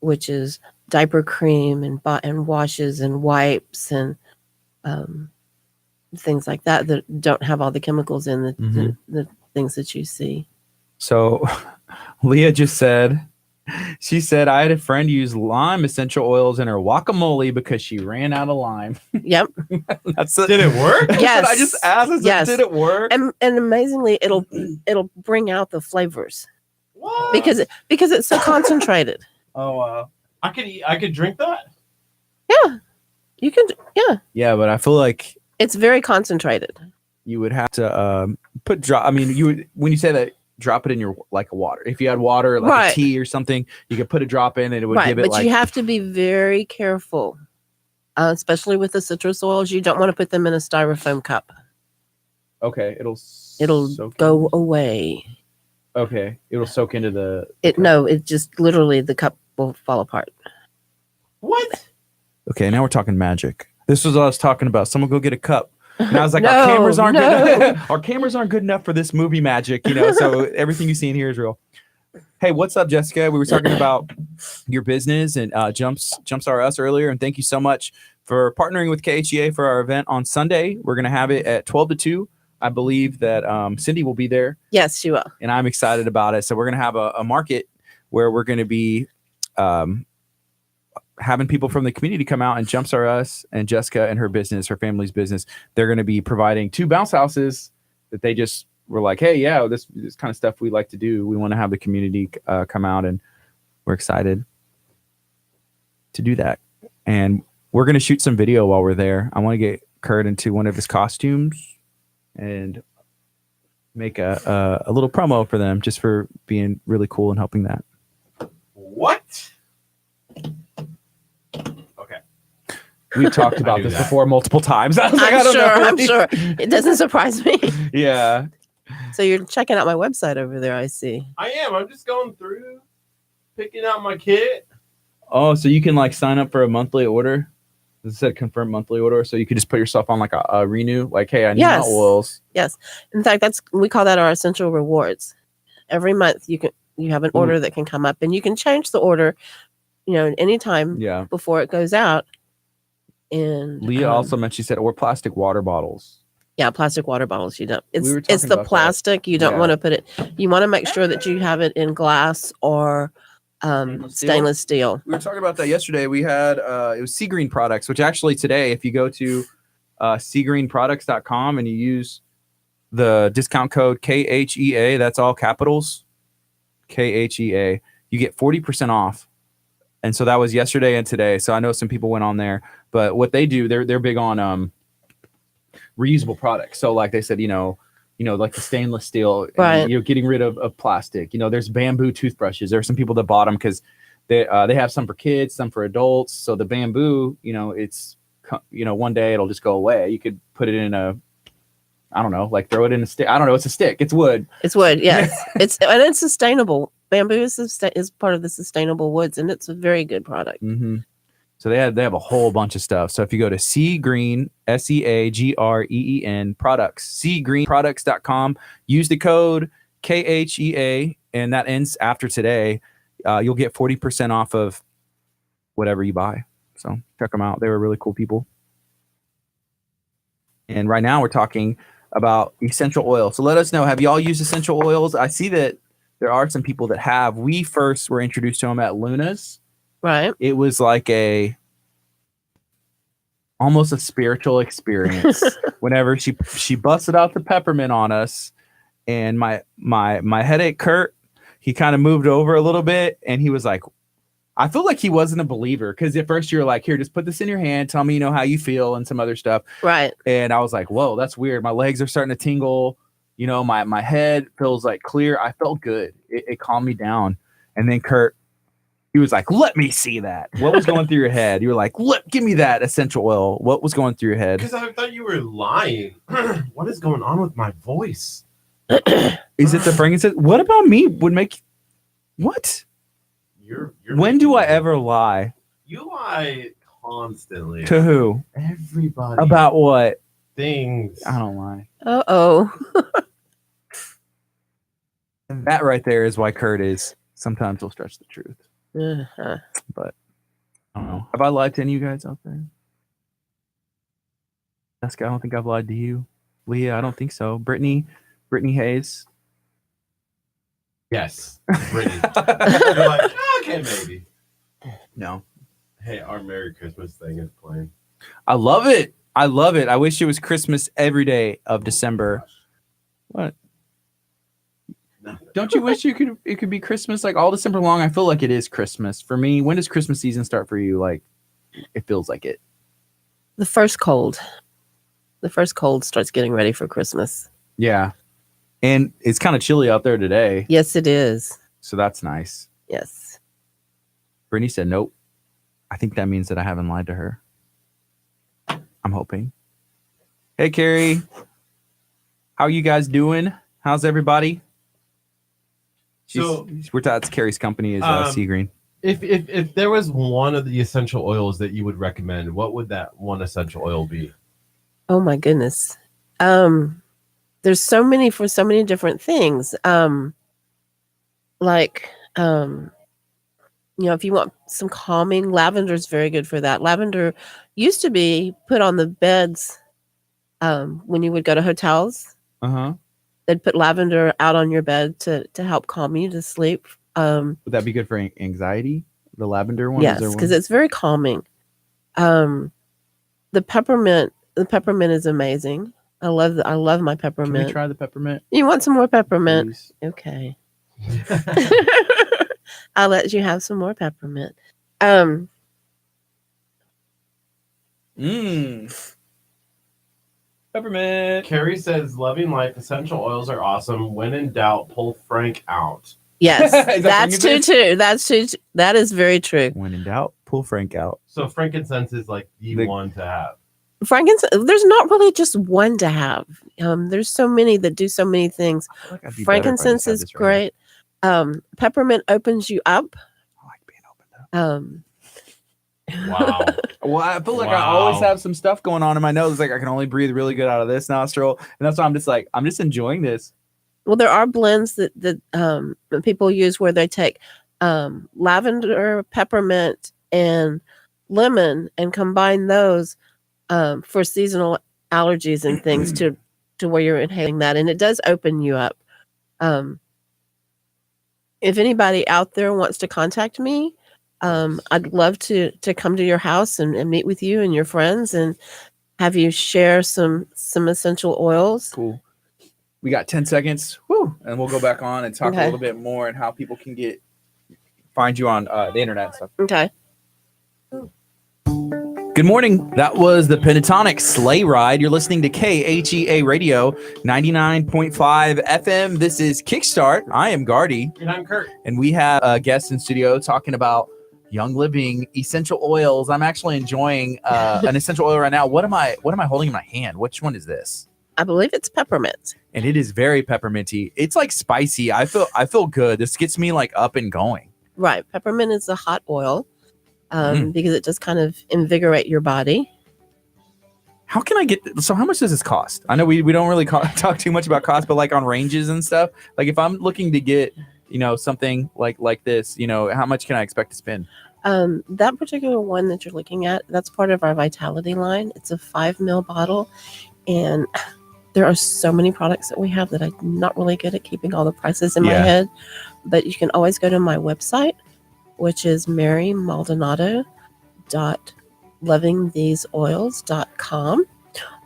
which is diaper cream and washes and wipes and things like that don't have all the chemicals in the things that you see. So Leah just said, she said, I had a friend use lime essential oils in her guacamole because she ran out of lime. Yep. Did it work? Yes. I just asked, Yes. Did it work? And amazingly, it'll bring out the flavors What? because it's so concentrated. Oh, wow. I could drink that. Yeah, you can. Yeah, Yeah, but I feel like it's very concentrated. you would have to you would, when you say that, drop it in your like a water. If you had water, like Right. a tea or something, you could put a drop in and it would Right, give it but like. you have to be very careful, especially with the citrus oils. You don't want to put them in a styrofoam cup. Okay, it'll soak Go away. Okay, it'll soak into the. It just literally the cup will fall apart. What? Okay, now we're talking magic. This was what I was talking about. Someone go get a cup. And I was like, No, our cameras aren't no. good. Our cameras aren't good enough for this movie magic, so everything you see in here is real. Hey, what's up, Jessica? We were talking about your business and Jumps Are Us earlier, and thank you so much for partnering with KHEA for our event on Sunday. We're going to have it at 12 to 2. I believe that Cindy will be there, Yes, she will. and I'm excited about it. So we're going to have a market where we're going to be having people from the community come out, and Jumps Are Us and Jessica and her business, her family's business, they're going to be providing 2 bounce houses that they just were like, hey, yeah, this kind of stuff we like to do. We want to have the community come out, and we're excited to do that. And we're going to shoot some video while we're there. I want to get Curt into one of his costumes and make a little promo for them just for being really cool and helping that. What? Okay. We've talked about knew this that. before multiple times. I was like, I I'm don't sure. know. I'm sure. It doesn't surprise me. Yeah. So you're checking out my website over there, I see. I am. I'm just going through, picking out my kit. Oh, so you can like sign up for a monthly order. It said confirm monthly order, so you could just put yourself on like a renew. Like, hey, I need Yes. my oils. Yes. In fact, we call that our essential rewards. Every month you have an order that can come up, and you can change the order, anytime Yeah. before it goes out. And Leah also mentioned, she said, or plastic water bottles. yeah, plastic water bottles. You don't. We were It's talking the about that. plastic. You don't Yeah. want to put it. You want to make sure that you have it in glass or stainless steel. We were talking about that yesterday. We had it was Sea Green products, which actually today, if you go to seagreenproducts.com and you use the discount code KHEA, that's all capitals, KHEA, you get 40% off. And so that was yesterday and today. So I know some people went on there, but what they do, they're big on reusable products. So like they said, like the stainless steel, Right. Getting rid of plastic. There's bamboo toothbrushes. There are some people that bought them because they have some for kids, some for adults. So the bamboo, it's one day it'll just go away. You could put it in I don't know, like throw it in a stick. I don't know. It's a stick. It's wood. It's wood. Yes. It's sustainable. Bamboo is part of the sustainable woods, and it's a very good product. Mm-hmm. So they have a whole bunch of stuff. So if you go to Seagreen, SEAGREEN products, seagreenproducts.com, use the code KHEA, and that ends after today. You'll get 40% off of whatever you buy. So check them out. They were really cool people. And right now we're talking about essential oil. So let us know, have y'all used essential oils? I see that there are some people that have. We first were introduced to them at Luna's. Right. It was like almost a spiritual experience. Whenever she busted out the peppermint on us, and my headache, Kurt, he kind of moved over a little bit, and he was like, I feel like he wasn't a believer because at first you're like, here, just put this in your hand, tell me how you feel, and some other stuff. Right. And I was like, whoa, that's weird. My legs are starting to tingle. My head feels like clear. I felt good. It calmed me down. And then Kurt, he was like, let me see that. What was going through your head? You were like, give me that essential oil. What was going through your head? Because I thought you were lying. What is going on with my voice? Is it the frankincense? What about me would make what? You're when do I ever lie? You lie constantly. To who? Everybody. About what? Things. I don't lie. Uh-oh. And that right there is why Kurt is sometimes he'll stretch the truth. Uh-huh. But I don't know. Have I lied to any of you guys out there? Jessica, I don't think I've lied to you. Leah, I don't think so. Brittany Hayes. Yes. Brittany. You're like, okay, maybe. No. Hey, our Merry Christmas thing is playing. I love it. I wish it was Christmas every day of December. What? Nothing. Don't you wish it could be Christmas like all December long? I feel like it is Christmas. For me, when does Christmas season start for you? Like it feels like it. The first cold. The first cold starts getting ready for Christmas. Yeah. And it's kind of chilly out there today. Yes, it is. So that's nice. Yes. Brittany said, nope. I think that means that I haven't lied to her. I'm hoping. Hey, Carrie. How are you guys doing? How's everybody? That's Carrie's company is Seagreen. If there was one of the essential oils that you would recommend, what would that one essential oil be? Oh my goodness. There's so many for so many different things. If you want some calming, lavender is very good for that. Lavender used to be put on the beds when you would go to hotels. Uh-huh. They'd put lavender out on your bed to help calm you to sleep. Would that be good for anxiety? The lavender one? Yes, because it's very calming. The peppermint is amazing. I love my peppermint. Can we try the peppermint? You want some more peppermint? Please. Okay. I'll let you have some more peppermint. Peppermint. Carrie says, loving life, essential oils are awesome. When in doubt, pull Frank out. Yes, Is that that's true too. That's true. That is very true. When in doubt, pull Frank out. So frankincense is like the one to have. Frankincense, there's not really just one to have. There's so many that do so many things. Like I'd be Frankincense better if I is just had this right great. Peppermint opens you up. now. I like being opened up. Wow. Well, I feel like I always have some stuff going on in my nose. Like I can only breathe really good out of this nostril, and that's why I'm just enjoying this. Well, there are blends that people use where they take lavender, peppermint, and lemon and combine those for seasonal allergies and things to where you're inhaling that, and it does open you up. If anybody out there wants to contact me, I'd love to come to your house and meet with you and your friends and have you share some essential oils. Cool. We got 10 seconds. Woo. And we'll go back on and talk a Okay. little bit more and how people can find you on the internet and stuff. Okay. Good morning. That was the Pentatonic Sleigh Ride. You're listening to KHEA Radio 99.5 FM. This is Kickstart. I am Gardy. And I'm Curt. And we have a guest in studio talking about Young Living essential oils. I'm actually enjoying an essential oil right now. What am I holding in my hand? Which one is this? I believe it's peppermint. And it is very pepperminty. It's like spicy. I feel good. This gets me like up and going. Right. Peppermint is a hot oil because it just kind of invigorate your body. How can I get so how much does this cost? I know we don't really talk too much about cost, but like on ranges and stuff, like if I'm looking to get, something like this, how much can I expect to spend? That particular one that you're looking at, that's part of our Vitality line. It's a 5 ml bottle, and there are so many products that we have that I'm not really good at keeping all the prices in my head, but you can always go to my website, which is marymaldonado.lovingtheseoils.com,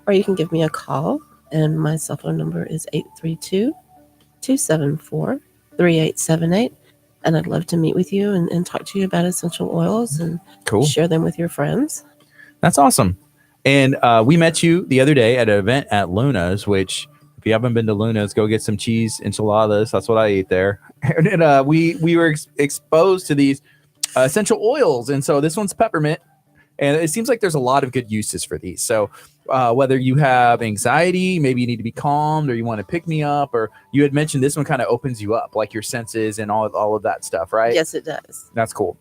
or you can give me a call, and my cell phone number is 832-274-3878, and I'd love to meet with you and talk to you about essential oils and share them with your friends. That's awesome. And we met you the other day at an event at Luna's, which if you haven't been to Luna's, go get some cheese enchiladas. That's what I eat there. And we were exposed to these essential oils. And so this one's peppermint. And it seems like there's a lot of good uses for these. So whether you have anxiety, maybe you need to be calmed, or you want to pick me up, or you had mentioned this one kind of opens you up, like your senses and all of that stuff, right? Yes, it does. That's cool.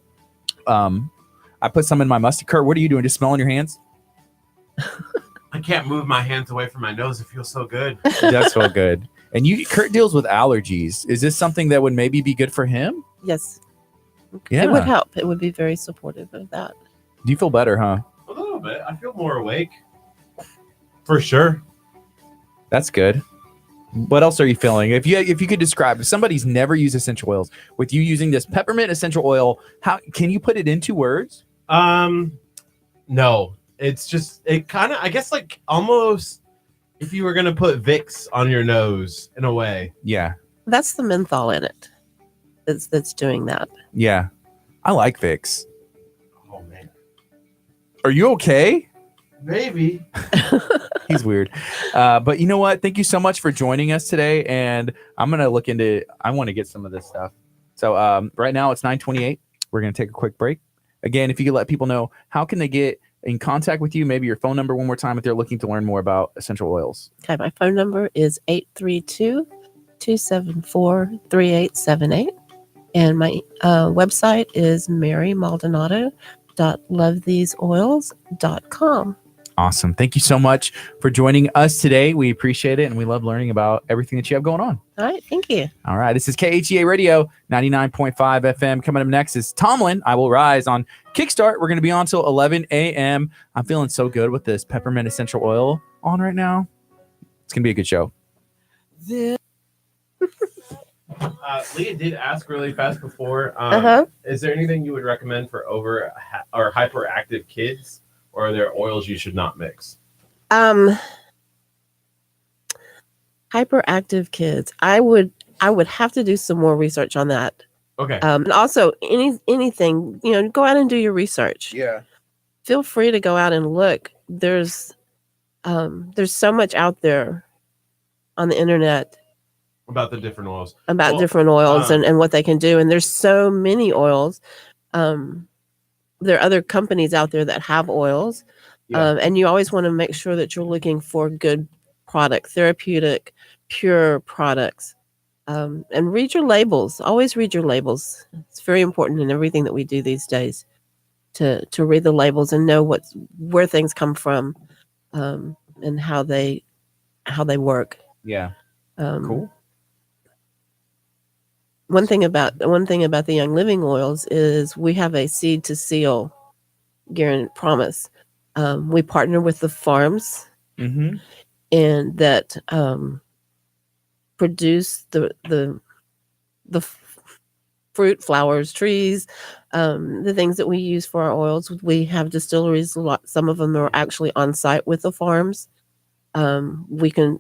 I put some in my mustard. Kurt, what are you doing? Just smelling your hands? I can't move my hands away from my nose. It feels so good. That's so good. And Kurt deals with allergies. Is this something that would maybe be good for him? Yes. Yeah. It would help. It would be very supportive of that. Do you feel better, huh? A little bit. I feel more awake. For sure. That's good. What else are you feeling? If you could describe, if somebody's never used essential oils, with you using this peppermint essential oil, how can you put it into words? No. It's just, it kind of, I guess, like almost if you were going to put Vicks on your nose in a way. Yeah. That's the menthol in it that's doing that. Yeah. I like Vicks. Oh, man. Are you okay? Maybe. He's weird. But you know what? Thank you so much for joining us today. And I'm going to look into, I want to get some of this stuff. So right now it's 9:28. We're going to take a quick break. Again, if you could let people know, how can they get in contact with you, maybe your phone number one more time if they're looking to learn more about essential oils. Okay, my phone number is 832-274-3878. And my website is marymaldonado.lovetheseoils.com. Awesome. Thank you so much for joining us today. We appreciate it, and we love learning about everything that you have going on. All right, thank you. All right, this is KHEA Radio 99.5 FM. Coming up next is Tomlin, I Will Rise on Kickstart. We're going to be on till 11 a.m. I'm feeling so good with this peppermint essential oil on right now. It's going to be a good show. Leah did ask really fast before. Is there anything you would recommend for over or hyperactive kids? Or are there oils you should not mix? Hyperactive kids. I would have to do some more research on that. Okay. And also anything, go out and do your research. Yeah. Feel free to go out and look. There's so much out there on the internet about the different oils. Different oils and what they can do. And there's so many oils. There are other companies out there that have oils, and you always want to make sure that you're looking for good product, therapeutic, pure products, and read your labels. Always read your labels. It's very important in everything that we do these days to read the labels and know where things come from, and how they work. Yeah. Cool. One thing about the Young Living oils is we have a seed to seal guarantee promise. We partner with the farms, and that produce the fruit, flowers, trees, the things that we use for our oils. We have distilleries. Some of them are actually on site with the farms. We're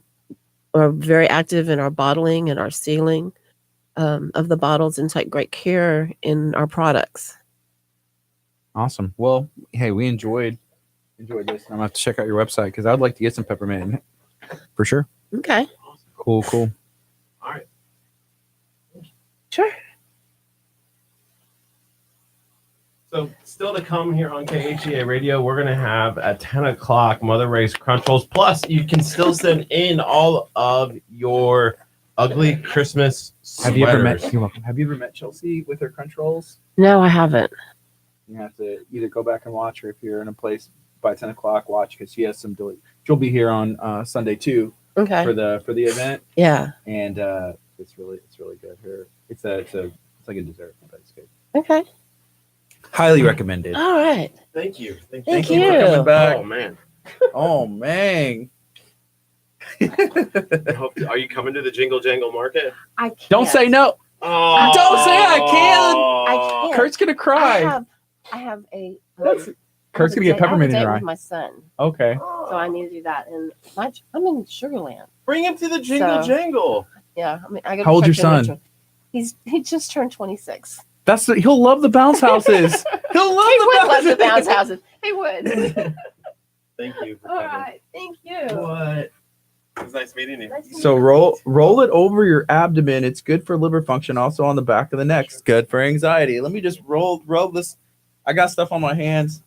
very active in our bottling and our sealing of the bottles and take great care in our products. Awesome. Well, hey, we enjoyed this. I'm gonna have to check out your website because I'd like to get some peppermint in it for sure. Okay. Cool. All right. Sure. So still to come here on KHEA Radio, we're going to have at 10 o'clock Mother Race Crunch Rolls. Plus, you can still send in all of your ugly Christmas sweaters. You're welcome. Have you ever met Chelsea with her crunch rolls? No, I haven't. You have to either go back and watch, or if you're in a place by 10 o'clock, watch because she has some. She'll be here on Sunday too Okay. for the event, Yeah. and it's really good. It's like a dessert, but it's good. Okay. Highly recommended. All right. Thank you. Thank you for you. coming back. Oh, man. Oh man! Are you coming to the Jingle Jangle Market? I can't. Don't say no. Oh. Don't say I can. I can't. Kurt's gonna cry. I have a. Kurt's gonna get peppermint in I her have a date eye. with my son, Okay. so I need to do that. And I'm in Sugarland. Bring him to the Jingle So- Jangle. Yeah, I mean, I got. How old's your son? He just turned 26. He'll love the bounce houses. He'll love He the would bounce love the bounce houses. He would. Thank you for All coming. right. Thank you. What? It was nice meeting you. Nice to So meet you. roll it over your abdomen. It's good for liver function. Also on the back of the neck. It's good for anxiety. Let me just roll this. I got stuff on my hands.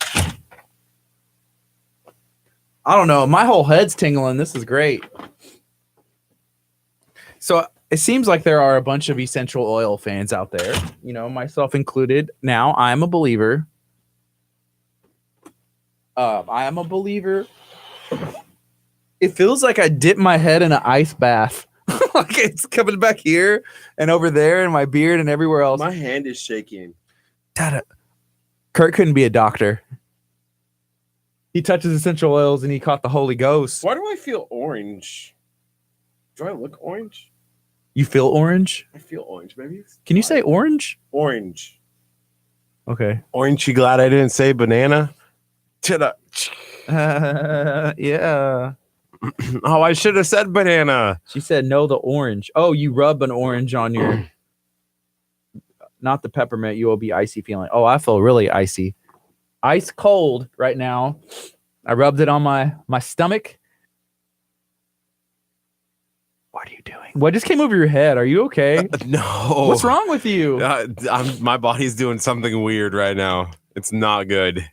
I don't know. My whole head's tingling. This is great. So it seems like there are a bunch of essential oil fans out there, myself included. Now I'm a believer. I am a believer. It feels like I dipped my head in an ice bath. Like it's coming back here and over there in my beard and everywhere else. My hand is shaking. Dada. Curt couldn't be a doctor. He touches essential oils and he caught the Holy Ghost. Why do I feel orange? Do I look orange? You feel orange? I feel orange. Maybe it's Can you say orange? orange? Okay. Orange, you glad I didn't say banana? Ta-da. Yeah. Oh, I should have said banana. She said no, the orange. Oh, you rub an orange on your, not the peppermint. You will be icy feeling. Oh, I feel really icy. Ice cold right now. I rubbed it on my stomach. What are you doing? What just came over your head? Are you okay? No. What's wrong with you? My body's doing something weird right now. It's not good.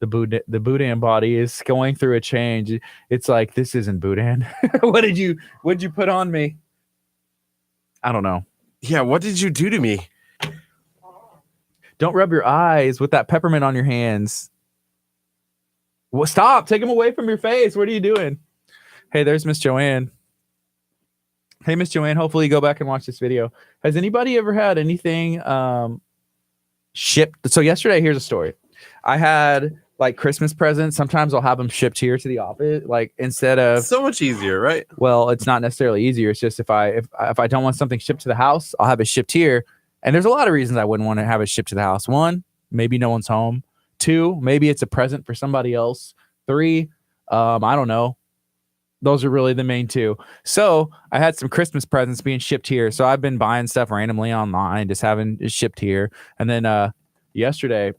The Boudin body is going through a change. It's like, this isn't Boudin. What'd you put on me? I don't know. Yeah, what did you do to me? Don't rub your eyes with that peppermint on your hands. Well, stop. Take them away from your face. What are you doing? Hey, there's Miss Joanne. Hey, Miss Joanne. Hopefully you go back and watch this video. Has anybody ever had anything shipped? So yesterday, here's a story. I had like Christmas presents. Sometimes I'll have them shipped here to the office. Like instead of So much easier, right? well, it's not necessarily easier. It's just if I don't want something shipped to the house, I'll have it shipped here. And there's a lot of reasons I wouldn't want to have it shipped to the house. One, maybe no one's home. Two, maybe it's a present for somebody else. Three, I don't know. Those are really the main two. So I had some Christmas presents being shipped here. So I've been buying stuff randomly online, just having it shipped here. And then yesterday,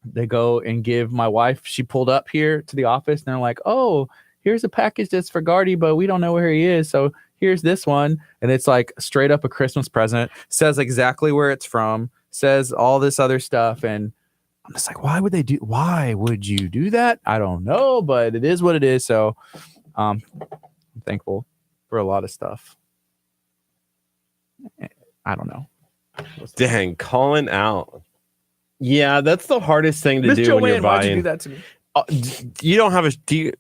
they go and give my wife, she pulled up here to the office and they're like, oh, here's a package that's for Gardy, but we don't know where he is. So here's this one. And it's like straight up a Christmas present, says exactly where it's from, says all this other stuff. And I'm just like, why would you do that? I don't know, but it is what it is. So I'm thankful for a lot of stuff. I don't know. Dang, calling out. Yeah, that's the hardest thing to Miss do Joanne, when you're why'd you buying. do that to me? You don't have a. This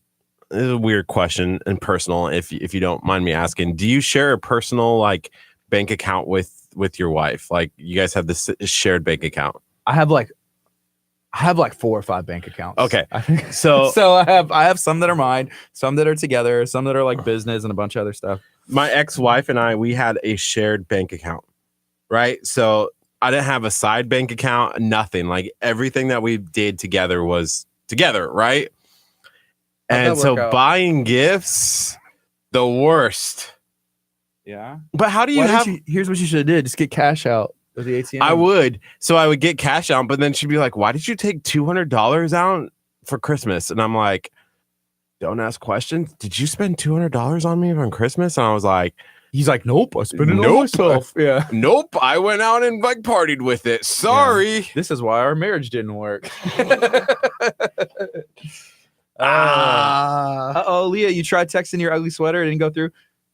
is a weird question and personal. If you don't mind me asking, do you share a personal like bank account with your wife? Like you guys have this shared bank account. I have like 4 or 5 bank accounts. Okay, I think so so I have some that are mine, some that are together, some that are like business and a bunch of other stuff. my ex-wife and I, we had a shared bank account. right? So I didn't have a side bank account, nothing. Like everything that we did together was together, right? How'd And that so work out? buying gifts, the worst. Yeah. But how do you have? Here's what you should have did. Just get cash out of the ATM. I would. So I would get cash out, but then she'd be like, "Why did you take $200 out for Christmas?" And I'm like, "Don't ask questions. Did you spend $200 on me on Christmas?" And I was like, He's like, nope, I spent it on Nope. myself. Yeah. "Nope, I went out and like partied with it. Sorry." This is why our marriage didn't work. Uh-oh, Leah, you tried texting your ugly sweater. It didn't go through.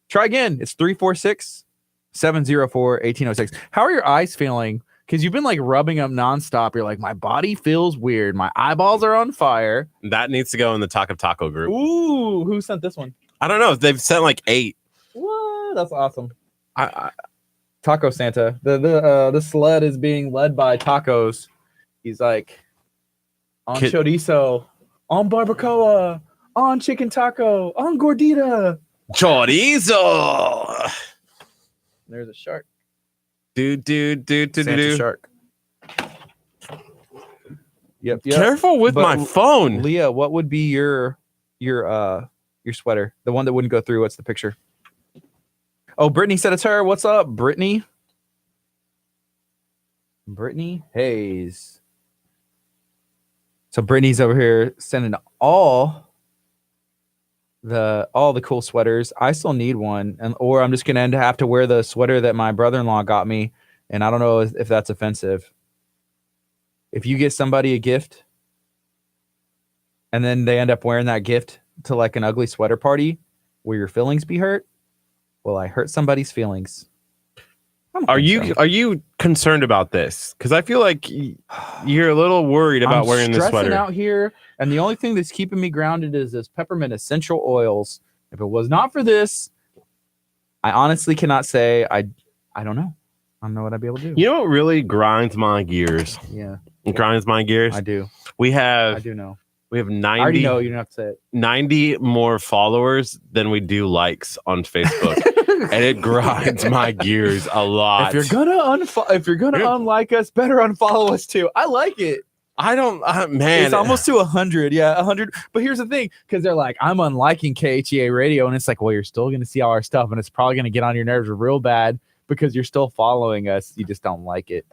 Try again. It's 346-704-1806. How are your eyes feeling? Because you've been like rubbing them nonstop. You're like, my body feels weird. My eyeballs are on fire. That needs to go in the Talk of Taco group. Ooh, who sent this one? I don't know. They've sent like 8. What? That's awesome. Taco Santa. The sled is being led by tacos. He's like on chorizo, on barbacoa, on chicken taco, on gordita. Chorizo. There's a shark. Do. Shark. Yep. Careful with But my phone. Leah, what would be your sweater? The one that wouldn't go through. What's the picture? Oh, Brittany said it's her. What's up, Brittany? Brittany Hayes. So Brittany's over here sending all the cool sweaters. I still need one, or I'm just gonna have to wear the sweater that my brother-in-law got me, and I don't know if that's offensive. If you get somebody a gift and then they end up wearing that gift to like an ugly sweater party, will your feelings be hurt? Will I hurt somebody's feelings? Are you concerned about this? Because I feel like you're a little worried about wearing this sweater. I'm stressing out here, and the only thing that's keeping me grounded is this peppermint essential oils. If it was not for this, I honestly cannot say. I don't know. I don't know what I'd be able to do. You know what really grinds my gears? Yeah, it grinds my gears. I do. I do know. We have 90. I already know. You don't have to say it. 90 more followers than we do likes on Facebook. And it grinds my gears a lot. If you're gonna unlike us, better unfollow us too. I like it. I don't, man. It's almost to 100. Yeah, 100. But here's the thing, because they're like, I'm unliking KHEA radio, and it's like, well, you're still gonna see all our stuff, and it's probably gonna get on your nerves real bad because you're still following us. You just don't like it.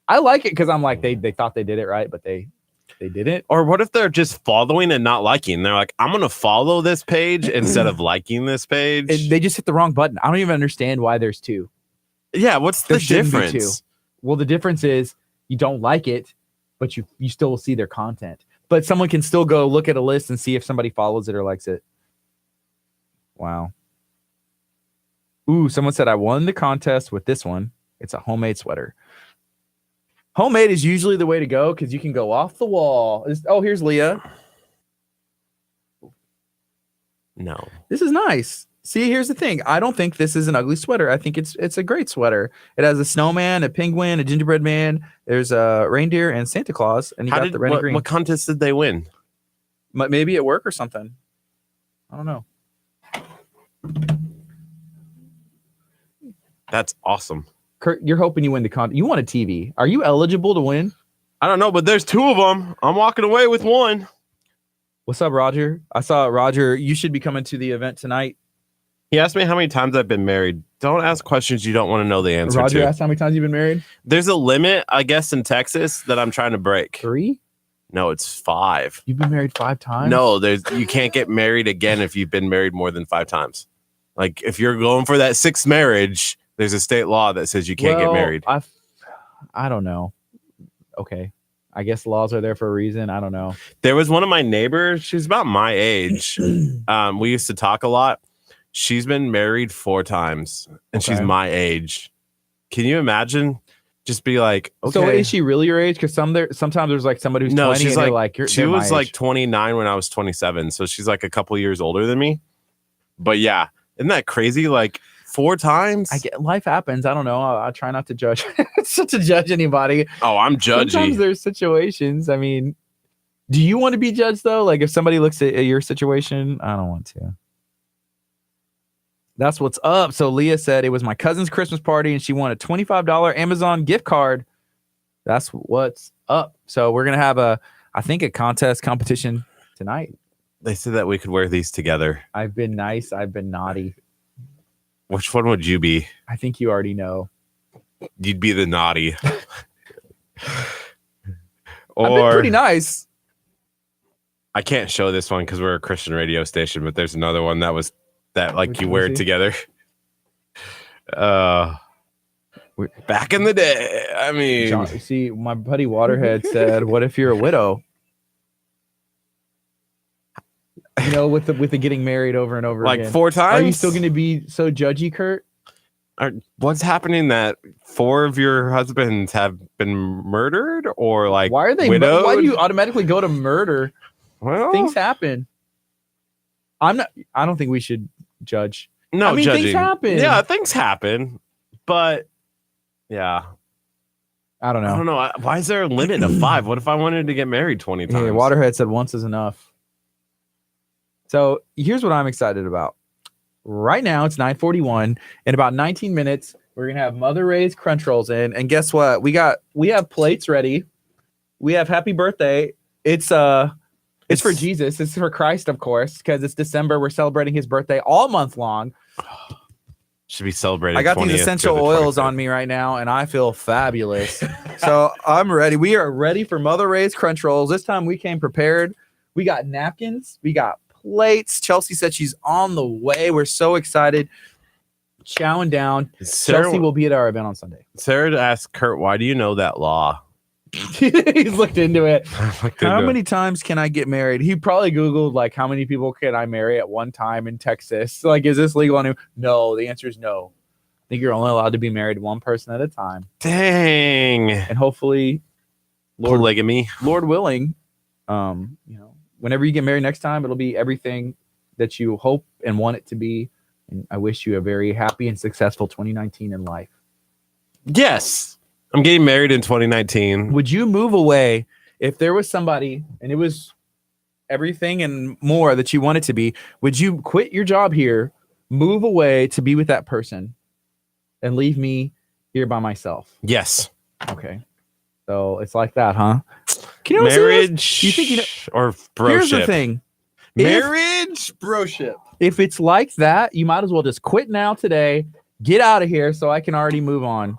I like it because I'm like, they thought they did it right, but they didn't. Or what if they're just following and not liking? They're like, I'm gonna follow this page instead of liking this page. And they just hit the wrong button. I don't even understand why there's 2. Yeah, what's the difference? 2. Well, the difference is you don't like it, but you still will see their content. But someone can still go look at a list and see if somebody follows it or likes it. Wow. Ooh, someone said I won the contest with this one. It's a homemade sweater. Homemade is usually the way to go because you can go off the wall. Here's Leah. No. This is nice. See, here's the thing. I don't think this is an ugly sweater. I think it's a great sweater. It has a snowman, a penguin, a gingerbread man. There's a reindeer and Santa Claus. And you got the red and green. What contest did they win? Maybe at work or something. I don't know. That's awesome. Curt, you're hoping you win the contest. You want a TV. Are you eligible to win? I don't know, but there's 2 of them. I'm walking away with one. What's up, Roger? I saw Roger. You should be coming to the event tonight. He asked me how many times I've been married. Don't ask questions you don't want to know the answer to. Roger asked how many times you've been married? There's a limit, I guess, in Texas that I'm trying to break. 3? No, it's 5. You've been married 5 times? No, you can't get married again if you've been married more than 5 times. Like if you're going for that 6th marriage, there's a state law that says you can't get married. I don't know. Okay. I guess laws are there for a reason. I don't know. There was one of my neighbors. She's about my age. We used to talk a lot. She's been married 4 times and she's my age. Can you imagine? Just be like, okay. So is she really your age? Because sometimes there's like somebody who's 20 she's and like, she was like 29 when I was 27. So she's like a couple years older than me. But yeah, isn't that crazy? Like 4 times. I get life happens. I don't know. I try not to judge. To judge anybody. Oh, I'm judgy. Sometimes there's situations. I mean, do you want to be judged though? Like if somebody looks at your situation, I don't want to. That's what's up. So Leah said it was my cousin's Christmas party and she won a $25 Amazon gift card. That's what's up. So we're going to have a competition tonight. They said that we could wear these together. I've been nice. I've been naughty. Which one would you be? I think you already know. You'd be the naughty. I've been pretty nice. I can't show this one because we're a Christian radio station, but there's another one that like Which you one wear is it he? together. Back in the day. I mean, See, my buddy Waterhead said, "What if you're a widow?" You know, with the getting married over and over like again. 4 times. Are you still going to be so judgy, Kurt? What's happening that 4 of your husbands have been murdered or like Why are they? widowed? Why do you automatically go to murder? Well, Things happen. I don't think we should judge. no, I mean, judging. things happen. Yeah, things happen. But yeah, I don't I don't know. know. Why is there a limit of 5? What if I wanted to get married 20 times? Yeah, Waterhead said once is enough. So here's what I'm excited about. Right now it's 9:41. In about 19 minutes, we're gonna have Mother Ray's Crunch Rolls in, and guess what? We have plates ready. We have Happy Birthday. It's for Jesus. It's for Christ, of course, because it's December. We're celebrating his birthday all month long. Should be celebrated. I got these 20th essential through the oils 25th. on me right now, and I feel fabulous. So I'm ready. We are ready for Mother Ray's Crunch Rolls. This time we came prepared. We got napkins. We got plates. Chelsea said she's on the way. We're so excited. Chowing down. Chelsea will be at our event on Sunday. Sarah asked Kurt, "Why do you know that law?" He's looked into it. Looked How into it. many times can I get married? He probably Googled like how many people can I marry at one time in Texas? Like, is this legal? No, the answer is no. I think you're only allowed to be married one person at a time. Dang. And hopefully, Polygamy. Lord willing, whenever you get married next time, it'll be everything that you hope and want it to be. And I wish you a very happy and successful 2019 in life. Yes. I'm getting married in 2019. Would you move away if there was somebody and it was everything and more that you wanted to be? Would you quit your job here, move away to be with that person, and leave me here by myself? Yes. Okay. So it's like that, huh? Can you Marriage You think you know- or broship? Here's the thing. Marriage broship. If it's like that, you might as well just quit now today. Get out of here so I can already move on.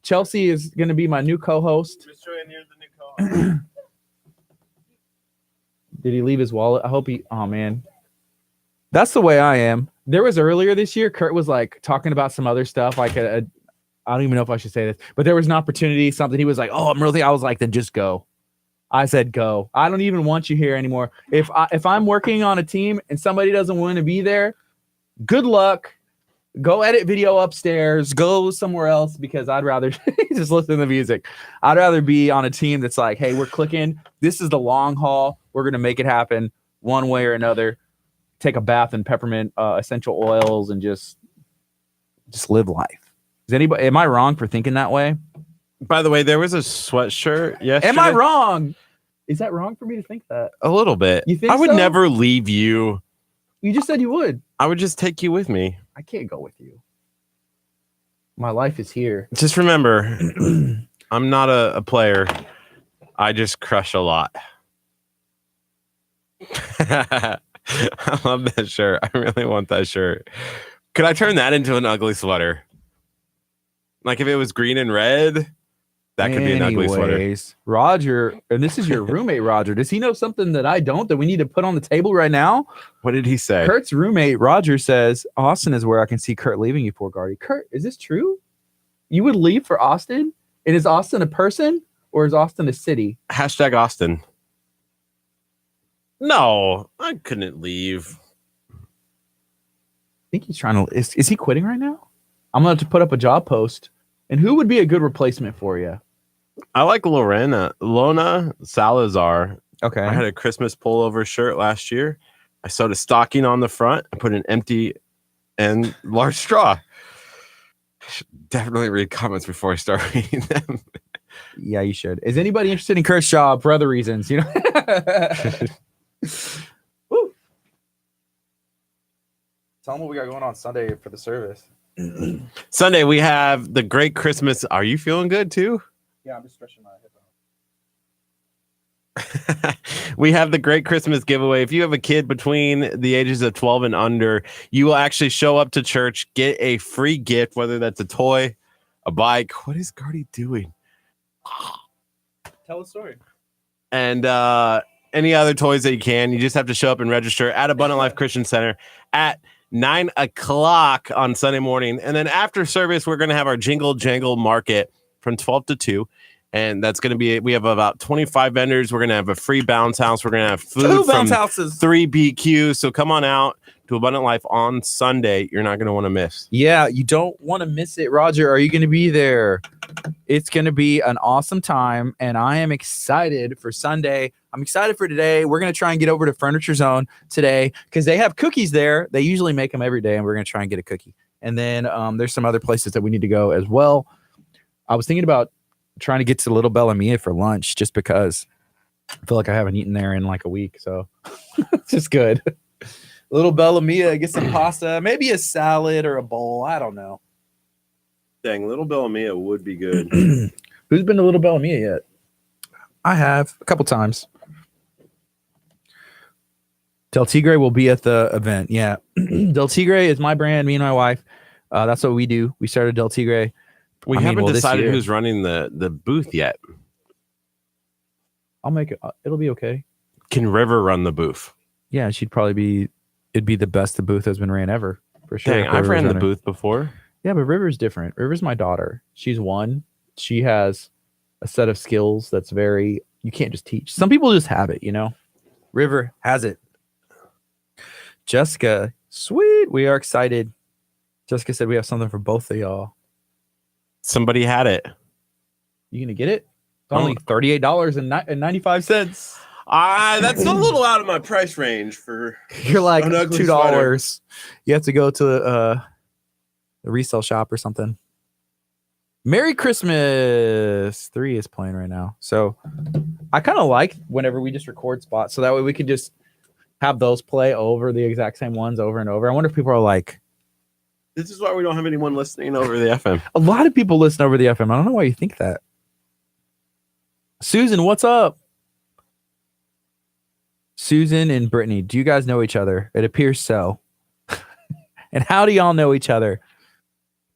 Chelsea is going to be my new co-host. Did he leave his wallet? I hope he... Oh, man. That's the way I am. There was earlier this year, Kurt was like talking about some other stuff. Like I don't even know if I should say this, but there was an opportunity, something. He was like, oh, I'm really... I was like, then just go. I said, go. I don't even want you here anymore. If I'm working on a team and somebody doesn't want to be there, good luck. Go edit video upstairs. Go somewhere else because I'd rather just listen to music. I'd rather be on a team that's like, hey, we're clicking. This is the long haul. We're going to make it happen one way or another. Take a bath in peppermint essential oils and just live life. Am I wrong for thinking that way? By the way, there was a sweatshirt yesterday. Am I wrong? Is that wrong for me to think that? A little bit. You think I would so? never leave you. You just said you would. I would just take you with me. I can't go with you. My life is here. Just remember, I'm not a player. I just crush a lot. I love that shirt. I really want that shirt. Could I turn that into an ugly sweater? Like if it was green and red, that could be an ugly sweater. Anyways, Roger, and this is your roommate, Roger. Does he know something that I don't that we need to put on the table right now? What did he say? Kurt's roommate, Roger, says, Austin is where I can see Kurt leaving you for, Gardy. Kurt, is this true? You would leave for Austin? And is Austin a person or is Austin a city? Hashtag Austin. No, I couldn't leave. I think he's trying to... Is he quitting right now? I'm going to have to put up a job post. And who would be a good replacement for you? I like Lona Salazar. Okay. I had a Christmas pullover shirt last year. I sewed a stocking on the front. I put an empty and large straw. I should definitely read comments before I start reading them. Yeah, you should. Is anybody interested in Kurt's job for other reasons? You know. Woo. Tell them what we got going on Sunday for the service. Sunday, we have the Great Christmas. Are you feeling good too? Yeah, I'm just stretching my hip out. We have the Great Christmas giveaway. If you have a kid between the ages of 12 and under, you will actually show up to church, get a free gift, whether that's a toy, a bike. What is Gardy doing? Tell a story. And any other toys that you can. You just have to show up and register at Abundant Life Christian Center at 9 o'clock on Sunday morning. And then after service, we're going to have our Jingle Jangle Market from 12 to 2. And that's going to be, we have about 25 vendors. We're going to have a free bounce house. We're going to have food 2 from bounce houses. 3 BQ. So come on out to Abundant Life on Sunday. You're not going to want to miss. Yeah, you don't want to miss it. Roger, are you going to be there? It's going to be an awesome time, and I am excited for Sunday. I'm excited for today. We're going to try and get over to Furniture Zone today because they have cookies there. They usually make them every day, and we're going to try and get a cookie. And then there's some other places that we need to go as well. I was thinking about trying to get to Little Bella Mia for lunch just because I feel like I haven't eaten there in like a week. So it's just good. Little Bella Mia, get some pasta, maybe a salad or a bowl. I don't know. Dang, Little Bella Mia would be good. Who's been to Little Bella Mia yet? I have a couple times. Del Tigre will be at the event. Yeah. Del Tigre is my brand, me and my wife. That's what we do. We started Del Tigre. We haven't decided who's running the booth yet. I'll make it. It'll be okay. Can River run the booth? Yeah, it'd be the best the booth has been ran ever. For sure. Dang, I've ran the booth before. Yeah, but River's different. River's my daughter. She's one. She has a set of skills that's very, you can't just teach. Some people just have it, you know? River has it. Jessica, sweet. We are excited. Jessica said we have something for both of y'all. Somebody had it. You gonna get it? It's only $38.95. That's a little out of my price range for. You're like an ugly $2. You have to go to the resale shop or something. Merry Christmas 3 is playing right now. So I kind of like whenever we just record spots so that way we can just have those play over the exact same ones over and over. I wonder if people are like, this is why we don't have anyone listening over the FM. a lot of people listen over the FM. I don't know why you think that. Susan, what's up? Susan and Brittany, do you guys know each other? It appears so. And how do y'all know each other?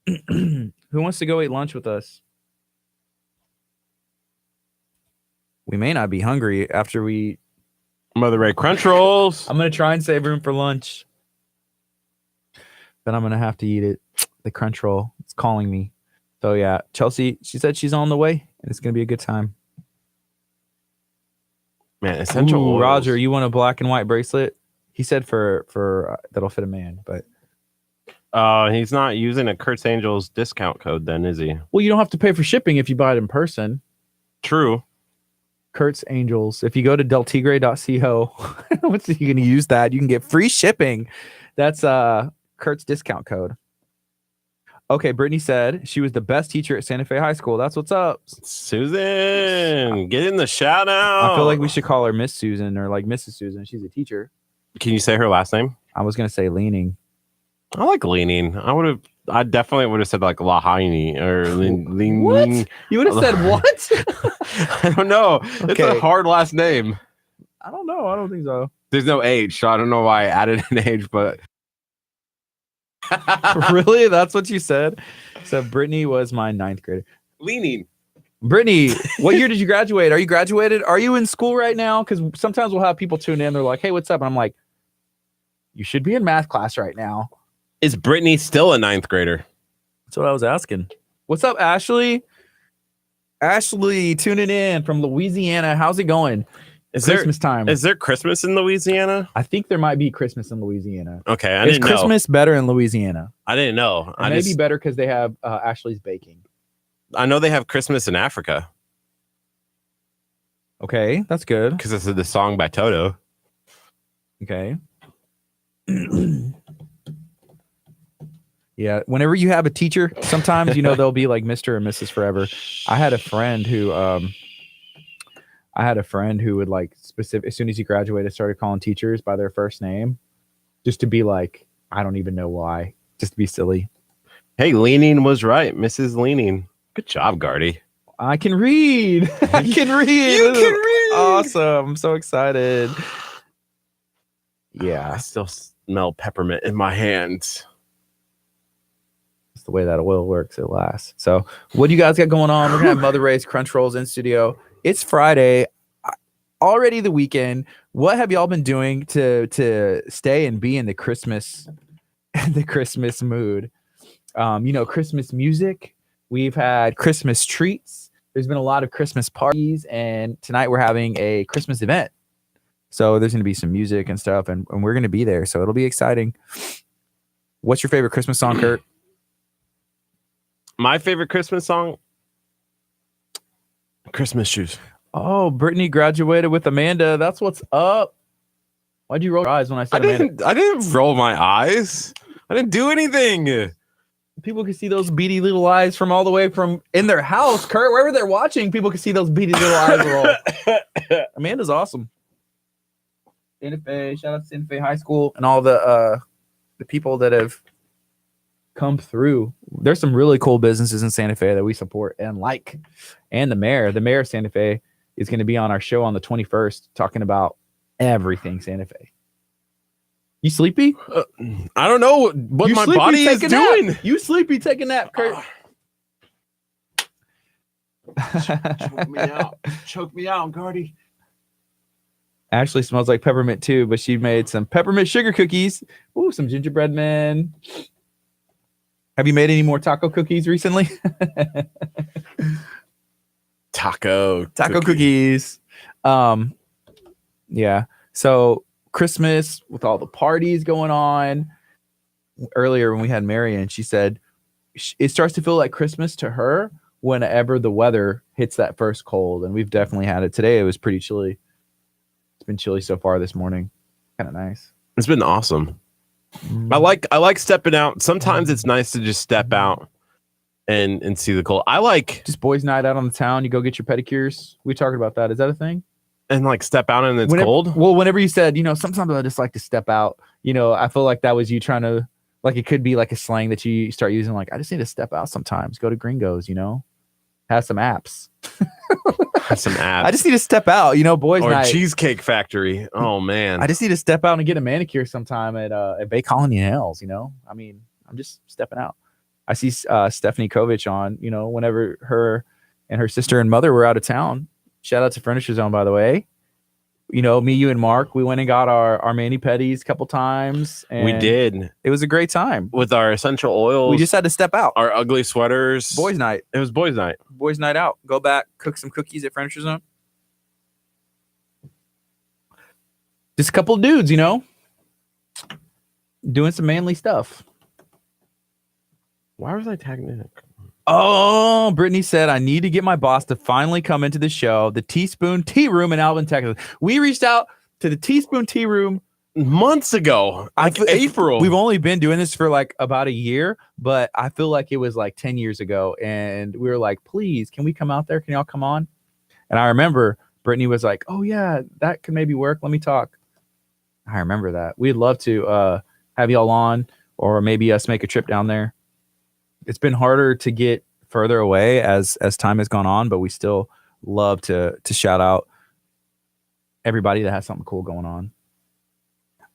Who wants to go eat lunch with us? We may not be hungry after we... Mother Ray Crunch Rolls. I'm going to try and save room for lunch. But I'm going to have to eat it. The Crunch Roll. It's calling me. So yeah, Chelsea, she said she's on the way and it's going to be a good time. Man, essential oils. Roger, you want a black and white bracelet? He said for that'll fit a man, but he's not using a Kurt's Angels discount code then, is he? well, you don't have to pay for shipping if you buy it in person. True. Kurt's Angels. If you go to deltigre.co, what's you going to use that? You can get free shipping. That's Kurt's discount code. Okay, Brittany said she was the best teacher at Santa Fe High School. That's what's up. Susan, get in the shout out. I feel like we should call her Miss Susan or like Mrs. Susan. She's a teacher. Can you say her last name? I was going to say Leaning. I like Leaning. I definitely would have said like Lahaini or Leaning. What? You would have said what? I don't know. Okay. It's a hard last name. I don't know. I don't think so. There's no H, so I don't know why I added an H, but Really? That's what you said? So Brittany was my 9th grader. Leaning. Brittany, what year did you graduate? Are you graduated? Are you in school right now? Because sometimes we'll have people tune in. They're like, hey, what's up? And I'm like, you should be in math class right now. Is Brittany still a 9th grader? That's what I was asking. What's up, Ashley? Ashley, tuning in from Louisiana. How's it going? Is Christmas time. Is there Christmas in Louisiana? I think there might be Christmas in Louisiana. Okay, I Is didn't know. Christmas better in Louisiana? I didn't know. It may be better because they have Ashley's baking. I know they have Christmas in Africa Okay, that's good. because it's the song by Toto. Okay. Yeah, whenever you have a teacher, sometimes they'll be like Mr. or Mrs. Forever. I had a friend who would like specific as soon as he graduated started calling teachers by their first name just to be like I don't even know why. Just to be silly. Hey, Leaning was right. Mrs. Leaning. Good job, Gardy. I can read. I can read. You can read. Awesome. I'm so excited. I Yeah. still smell peppermint in my hands. That's the way that oil works. It lasts. So what do you guys got going on? We're going to have Mother Ray's Crunch Rolls in studio. It's Friday. Already the weekend. What have y'all been doing to stay and be in the Christmas mood? Christmas music. We've had Christmas treats. There's been a lot of Christmas parties, and tonight we're having a Christmas event. So there's going to be some music and stuff, and we're going to be there. So it'll be exciting. What's your favorite Christmas song, Kurt? My favorite Christmas song? Christmas Shoes. Oh, Brittany graduated with Amanda. That's what's up. Why'd you roll your eyes when I said Amanda? I didn't roll my eyes. I didn't do anything. People can see those beady little eyes from all the way from in their house, Kurt. Wherever they're watching, people can see those beady little eyes roll. Amanda's awesome. Santa Fe, shout out to Santa Fe High School and all the people that have come through. There's some really cool businesses in Santa Fe that we support and like. And the mayor of Santa Fe is going to be on our show on the 21st talking about everything Santa Fe. You sleepy? I don't know what You my sleepy, body is take a nap. doing. You sleepy, take a nap, Kurt. Choke me out, Gardy. Ashley smells like peppermint too, but she made some peppermint sugar cookies. Ooh, some gingerbread men. Have you made any more taco cookies recently? Taco cookies. Yeah. So Christmas with all the parties going on. Earlier when we had Marion, she said it starts to feel like Christmas to her whenever the weather hits that first cold, and we've definitely had it. Today it was pretty chilly. It's been chilly so far this morning. Kind of nice. It's been awesome. I like stepping out. Sometimes it's nice to just step out and see the cold. I like just boys' night out on the town. You go get your pedicures. We talking about that. Is that a thing? and like step out and it's whenever, cold. Well, whenever you said, sometimes I just like to step out, I feel like that was you trying to, like, it could be like a slang that you start using. Like, I just need to step out sometimes, go to Gringos, have some apps. Have some apps. I just need to step out, boys' or night. Cheesecake Factory. Oh man. I just need to step out and get a manicure sometime at Bay Colony Nails, I mean, I'm just stepping out. I see Stephanie Kovich on, whenever her and her sister and mother were out of town. Shout out to Furniture Zone, by the way. Me, you, and Mark, we went and got our mani-pedis a couple times. And we did. It was a great time. With our essential oils. We just had to step out. Our ugly sweaters. Boys' night. It was boys' night. Boys' night out. Go back, cook some cookies at Furniture Zone. Just a couple of dudes, doing some manly stuff. Why was I tagging Nick? Oh, Brittany said, I need to get my boss to finally come into the show, the Teaspoon Tea Room in Alvin, Texas. We reached out to the Teaspoon Tea Room months ago, April. We've only been doing this for like about a year, but I feel like it was like 10 years ago. And we were like, please, can we come out there? Can y'all come on? And I remember Brittany was like, oh yeah, that could maybe work. Let me talk. I remember that. We'd love to have y'all on, or maybe us make a trip down there. It's been harder to get further away as time has gone on, but we still love to shout out everybody that has something cool going on.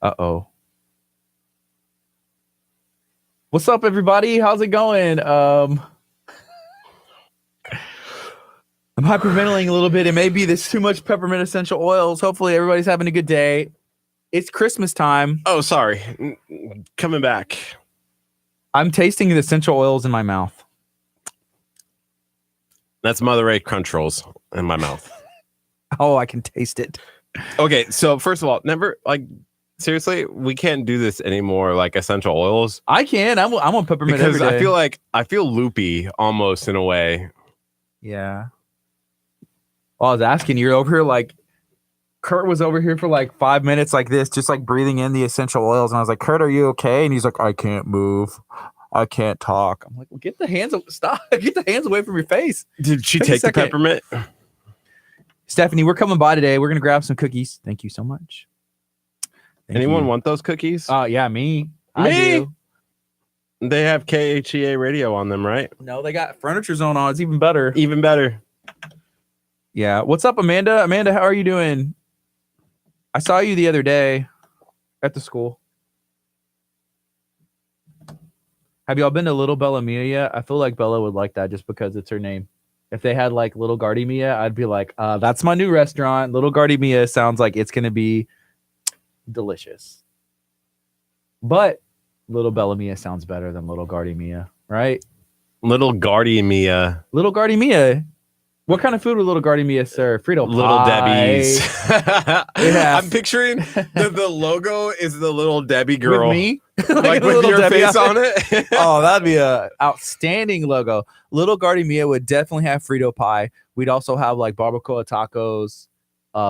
Uh-oh. What's up, everybody? How's it going? I'm hyperventilating a little bit. It may be this too much peppermint essential oils. Hopefully everybody's having a good day. It's Christmas time. Oh, sorry. Coming back. I'm tasting the essential oils in my mouth. That's Mother Ray Crunch Rolls in my mouth. Oh, I can taste it. Okay, so first of all, never, seriously, we can't do this anymore, like essential oils. I can. I'm on peppermint because every day. I feel loopy almost in a way. Yeah. Well, I was asking, you're over here like, Kurt was over here for like 5 minutes like this, just like breathing in the essential oils. And I was like, Kurt, are you okay? And he's like, I can't move. I can't talk. I'm like, well, get the hands away from your face. Did she take the peppermint? Stephanie, we're coming by today. We're going to grab some cookies. Thank you so much. Anyone want those cookies? Yeah, me. I Me? do. They have KHEA radio on them, right? No, they got Furniture Zone on. It's even better. Even better. Yeah. What's up, Amanda? Amanda, how are you doing? I saw you the other day at the school. Have y'all been to Little Bella Mia yet? I feel like Bella would like that just because it's her name. If they had like Little Gardy Mia, I'd be like, that's my new restaurant. Little Gardy Mia sounds like it's going to be delicious. But Little Bella Mia sounds better than Little Gardy Mia, right? Little Gardy Mia. Little Gardy Mia. What kind of food would Little Gardy Mia serve? Frito Little pie. Debbie's. Yeah. I'm picturing the logo is the Little Debbie girl. With me? Like the with Little your Debbie face on on it. Oh, that'd be a outstanding logo. Little Gardy Mia would definitely have Frito pie. We'd also have like barbacoa tacos.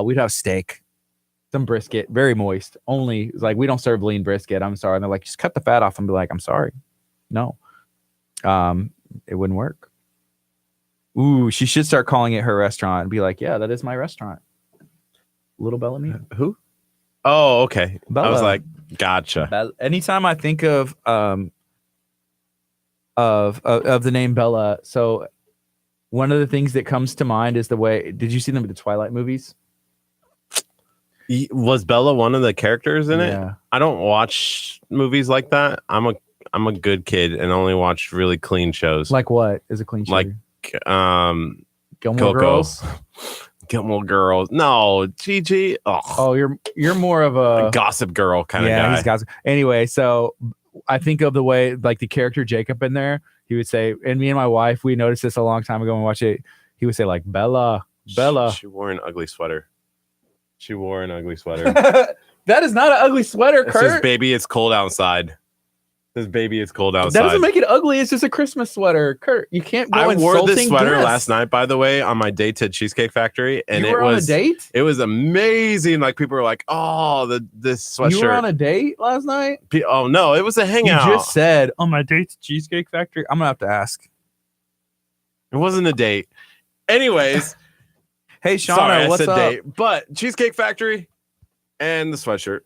We'd have steak, some brisket, very moist. Only like we don't serve lean brisket. I'm sorry. And they're like, just cut the fat off and be like, I'm sorry. No. It wouldn't work. Ooh, she should start calling it her restaurant and be like, yeah, that is my restaurant. Little Bella Mia. Who? Oh, okay. Bella. I was like, gotcha. Anytime I think of the name Bella, so one of the things that comes to mind is the way. Did you see them with the Twilight movies? Was Bella one of the characters in it? Yeah. I don't watch movies like that. I'm a good kid and only watch really clean shows. Like what is a clean show? Like Gilmore Coco. Girls. Gilmore Girls. No, Gigi. Oh, you're more of a Gossip Girl kind of yeah, guy. he's gossip. Anyway, so I think of the way like the character Jacob in there. He would say, and me and my wife, we noticed this a long time ago when we watched it. He would say like Bella. She wore an ugly sweater. That is not an ugly sweater, It says, Kurt. baby, it's cold outside. It says, baby, it's cold outside. That doesn't make it ugly. It's just a Christmas sweater, Kurt. You can't go I wore this insulting sweater guests. last night, by the way, on my date to Cheesecake Factory, and You were on a date? It was amazing. Like people were like, "Oh, this sweatshirt." You were on a date last night? Oh no, it was a hangout. You just said on my date to Cheesecake Factory. I'm gonna have to ask. It wasn't a date. Anyways, Hey, Shauna, sorry, what's I said up? date, but Cheesecake Factory and the sweatshirt.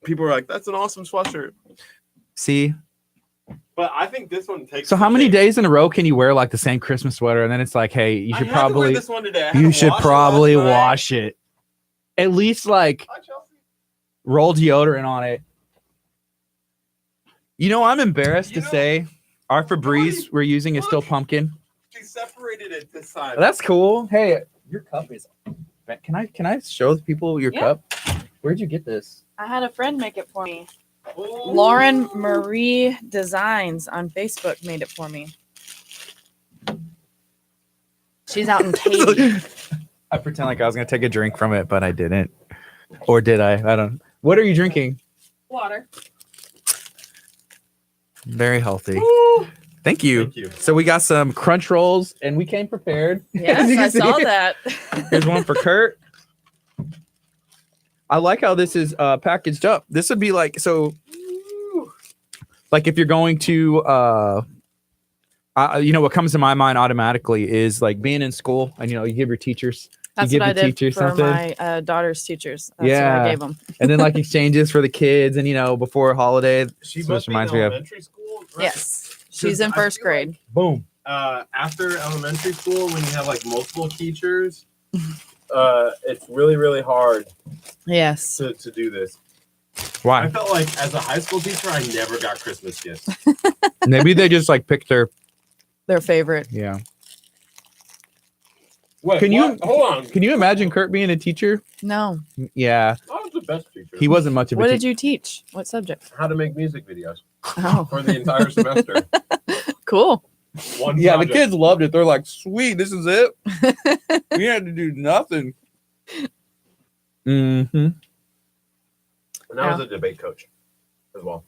People were like, "That's an awesome sweatshirt." See, But I think this one takes. so how many days in a row can you wear like the same Christmas sweater, and then it's like, hey, you should probably this one today. I had you to should wash it probably last night. wash it. At least like Hi, Chelsea. roll deodorant on it. You know, I'm embarrassed to say our Febreze we're using is still pumpkin. She separated it this time. That's cool. Hey, your cup is. Can I show the people your Yeah. cup? Where'd you get this? I had a friend make it for me. Ooh. Lauren Marie Designs on Facebook made it for me. She's out in Katy. I pretend like I was gonna take a drink from it, but I didn't. Or did I? I don't. What are you drinking? Water. Very healthy. Thank you. Thank you. So we got some crunch rolls, and we came prepared. As you Yes, can I saw see. that. Here's one for Kurt. I like how this is packaged up. This would be like so. Like if you're going to, you know, what comes to my mind automatically is like being in school, and you know, you give your teachers, That's give what I the did teachers for something. my daughter's teachers. That's Yeah. what I gave them. and then like exchanges for the kids, and you know, before a holiday. She So must this be reminds in me of elementary school. Right? Yes. She's in I first feel grade. boom. After elementary school, when you have like multiple teachers, it's really, really hard Yes. to do this. I Why? felt like as a high school teacher, I never got Christmas gifts. Maybe they just like picked their Their favorite. yeah. Wait, Can you- what? Hold on? Can you imagine Kurt being a teacher? No. Yeah, I was the best teacher. he wasn't much of a What teacher. did you teach? What subject? How to make music videos Oh, for the entire semester. cool. One Yeah, project. the kids loved it. They're like, "Sweet, this is it. We had to do nothing." Mm-hmm. And I was a debate coach as well.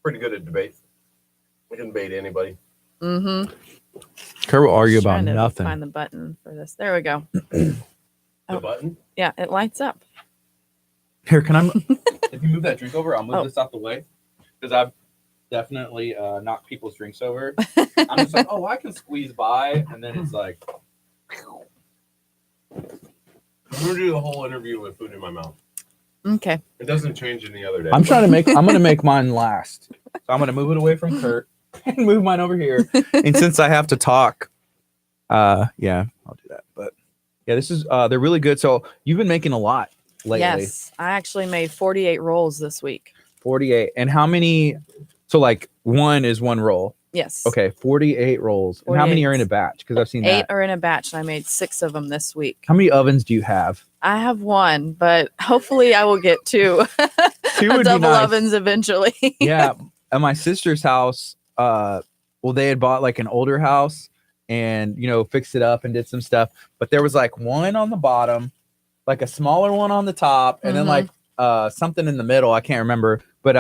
Pretty good at debate. I can debate anybody. Mm-hmm. Kurt will argue about Trying to nothing. Find the button for this. There we go. The Oh. button. Yeah, it lights up. Here, can I? If you move that drink over, I'll move Oh. this out the way because I've definitely knocked people's drinks over. I'm just like, oh, I can squeeze by, and then it's like, I'm gonna do the whole interview with food in my mouth. Okay. It doesn't change any other day. I'm gonna make mine last. So I'm gonna move it away from Kurt and move mine over here. And since I have to talk, yeah, I'll do that. But yeah, this is they're really good. So you've been making a lot lately. Yes, I actually made 48 rolls this week. 48. And how many? So like one is one roll. Yes. Okay, 48 rolls. And how many 48. are in a batch? Because I've seen 8 that. are in a batch, and I made 6 of them this week. How many ovens do you have? I have 1, but hopefully I will get 2. 2 would be Double nice. ovens eventually. Yeah, at my sister's house, well, they had bought like an older house and fixed it up and did some stuff, but there was like one on the bottom, like a smaller one on the top, and then like something in the middle. I can't remember, but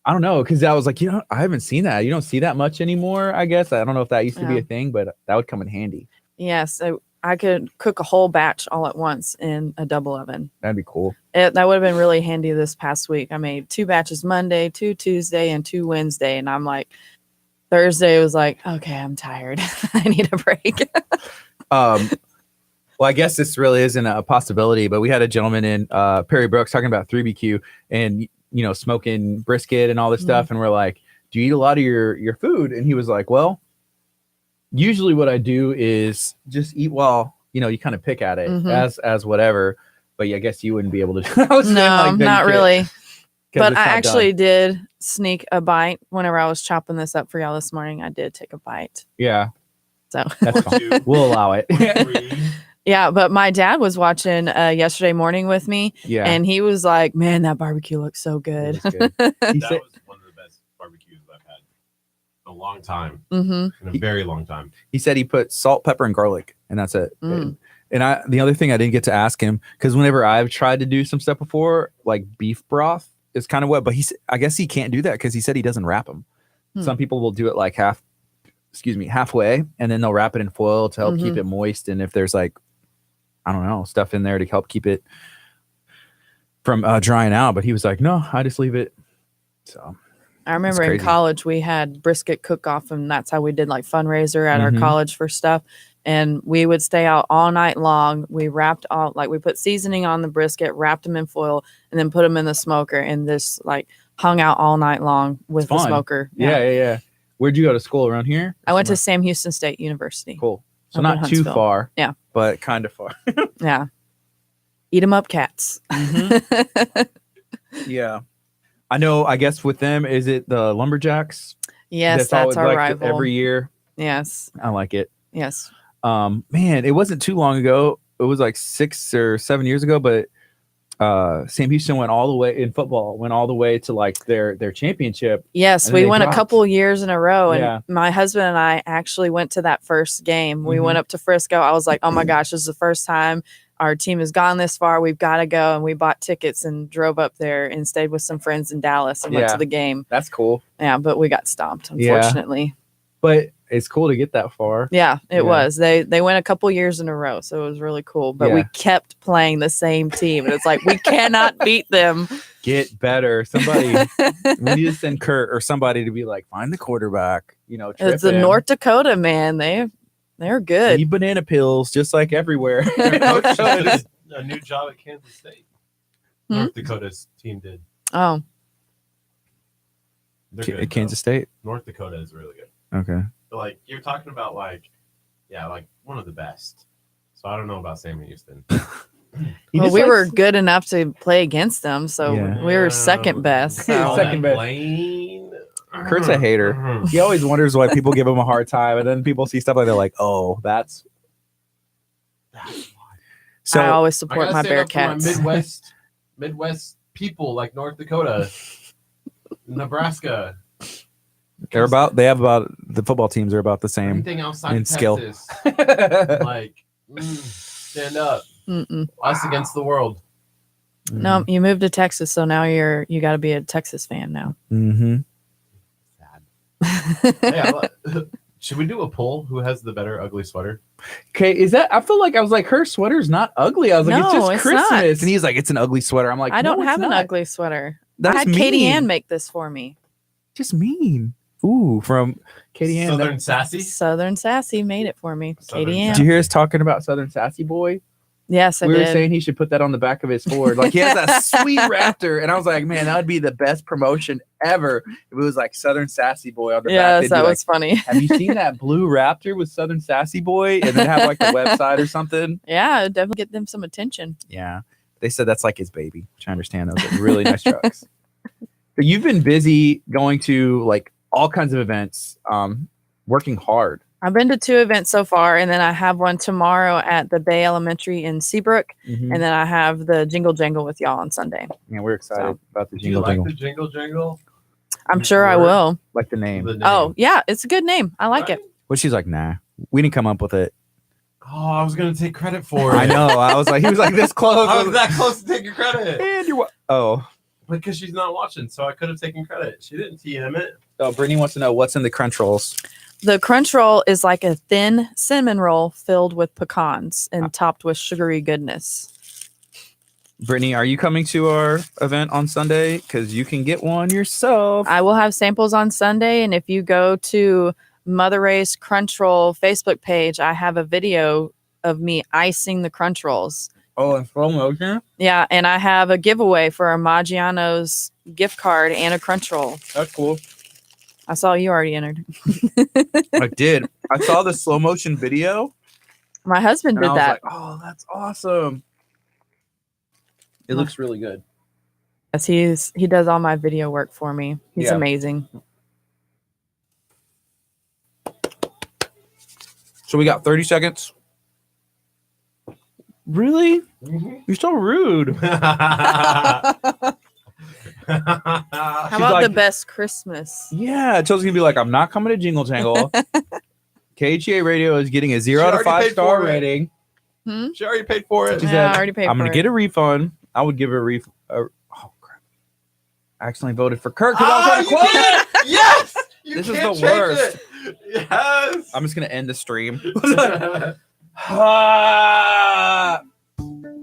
I don't know, because I was like, I haven't seen that. You don't see that much anymore, I guess. I don't know if that used to be a thing, but that would come in handy. Yes, I could cook a whole batch all at once in a double oven. That'd be cool. That would have been really handy this past week. I made 2 batches Monday, 2 Tuesday, and 2 Wednesday. And I'm like, Thursday was like, okay, I'm tired. I need a break. Well, I guess this really isn't a possibility, but we had a gentleman in Perry Brooks talking about 3BQ and, smoking brisket and all this stuff. And we're like, do you eat a lot of your food? And he was like, well, usually what I do is just eat while, you kind of pick at it as whatever. But yeah, I guess you wouldn't be able to. No, not really. But I actually done. did sneak a bite whenever I was chopping this up for y'all this morning. I did take a bite. Yeah. So that's fine. We'll allow it. Yeah, but my dad was watching yesterday morning with me. Yeah. And he was like, man, that barbecue looks so good. It was good. That was one of the best barbecues I've had in a long time. In a very long time. He said he put salt, pepper, and garlic, and that's it. And the other thing I didn't get to ask him, because whenever I've tried to do some stuff before, like beef broth is kind of what, but I guess he can't do that because he said he doesn't wrap them. Some people will do it like halfway, and then they'll wrap it in foil to help keep it moist. And if there's like, I don't know, stuff in there to help keep it from drying out. But he was like, no, I just leave it. So I remember in college we had brisket cook-off, and that's how we did like fundraiser at our college for stuff. And we would stay out all night long. We wrapped we put seasoning on the brisket, wrapped them in foil, and then put them in the smoker, and just like hung out all night long with the smoker. Yeah. Where'd you go to school? Around here? I went to Sam Houston State University. Cool. So up not in too Huntsville. far. Yeah. But kind of far. Yeah. Eat 'em up, cats. Yeah. I know. I guess with them, is it the Lumberjacks? Yes, that's our rival. Every year. Yes. I like it. Yes. Man, it wasn't too long ago. It was like 6 or 7 years ago, but Sam Houston went all the way to like their championship. Yes, we went a couple years in a row, and my husband and I actually went to that first game. We went up to Frisco. I was like, oh my gosh, this is the first time our team has gone this far. We've got to go. And we bought tickets and drove up there and stayed with some friends in Dallas and went to the game. That's cool. Yeah, but we got stomped, unfortunately. But it's cool to get that far. Yeah, it was. They went a couple years in a row, so it was really cool. But we kept playing the same team, and it's like we cannot beat them. Get better. Somebody, we need to send Kurt or somebody to be like, find the quarterback. It's the North Dakota, man. They're good. Eat banana pills just like everywhere. Coach did a new job at Kansas State. North Dakota's team did. Oh, They're good, at Kansas State. North Dakota is really good. Okay. But like you're talking about, like one of the best. So I don't know about Sam Houston. Well, we were good enough to play against them, so we were second best. So. Second best. Kurt's a hater. He always wonders why people give him a hard time, and then people see stuff like they're like, "Oh, that's why." So I always support my Bearcats. Midwest people like North Dakota, Nebraska. They have about the football teams are about the same. Everything outside in of skill. Texas, stand up. Us against the world. No, you moved to Texas, so now you got to be a Texas fan now. Sad. Should we do a poll? Who has the better ugly sweater? Okay, I feel like I was like, her sweater's not ugly. I was like, it's just Christmas, not. And he's like, it's an ugly sweater. I'm like, I don't no, have it's an not. ugly sweater. That's I had mean. Katie Ann make this for me. Just mean. Ooh, from Katie Ann. Southern Sassy. Southern Sassy made it for me. Southern Katie Ann. Did you hear us talking about Southern Sassy Boy? Yes, I We were did. saying he should put that on the back of his Ford. Like he has that sweet Raptor, and I was like, man, that would be the best promotion ever if it was like Southern Sassy Boy on the back. Yes, They'd that be was funny. have you seen that blue Raptor with Southern Sassy Boy, and then have like the website or something? Yeah, it'd definitely get them some attention. Yeah, they said that's like his baby, which I understand. Those are really nice trucks. But you've been busy going to like all kinds of events, working hard. I've been to 2 events so far, and then I have one tomorrow at the Bay Elementary in Seabrook, Mhm. and then I have the Jingle Jangle with y'all on Sunday. Yeah, we're excited So, about the Do you jingle like jingle, the jingle jangle? I'm sure I Word? will. like the name. The name. Oh, yeah, it's a good name. I like Right? it. But she's like, nah, we didn't come up with it. Oh, I was gonna take credit for it. I know. I was like, he was like this close. I was that close to taking credit And you're oh, because she's not watching, so I could have taken credit. She didn't TM it. oh, Brittany wants to know what's in the crunch rolls. The crunch roll is like a thin cinnamon roll filled with pecans and topped with sugary goodness. Brittany, are you coming to our event on Sunday? Because you can get one yourself. I will have samples on Sunday, and if you go to Mother Race Crunch Roll Facebook page, I have a video of me icing the crunch rolls. Oh, in slow motion? Yeah, and I have a giveaway for a Maggiano's gift card and a crunch roll. That's cool. I saw you already entered. I did. I saw the slow motion video. My husband And I did was that. like, oh, that's awesome. It looks really good. Yes, he does all my video work for me. He's Yeah. amazing. So we got 30 seconds. Really? You're so rude. How about like- the best Christmas? Yeah, Chelsea's gonna be like, I'm not coming to Jingle Jangle. KHA Radio is getting a 0 out of already 5 paid star for it. rating. She already paid for it. She Yeah, said, I already paid I'm for gonna it. get a refund. I would give her a refund. Oh crap! I accidentally voted for Kurt because I was you trying to quote did it. it! Yes! You This is can't the change worst. it. Yes! I'm just gonna end the stream. Ah!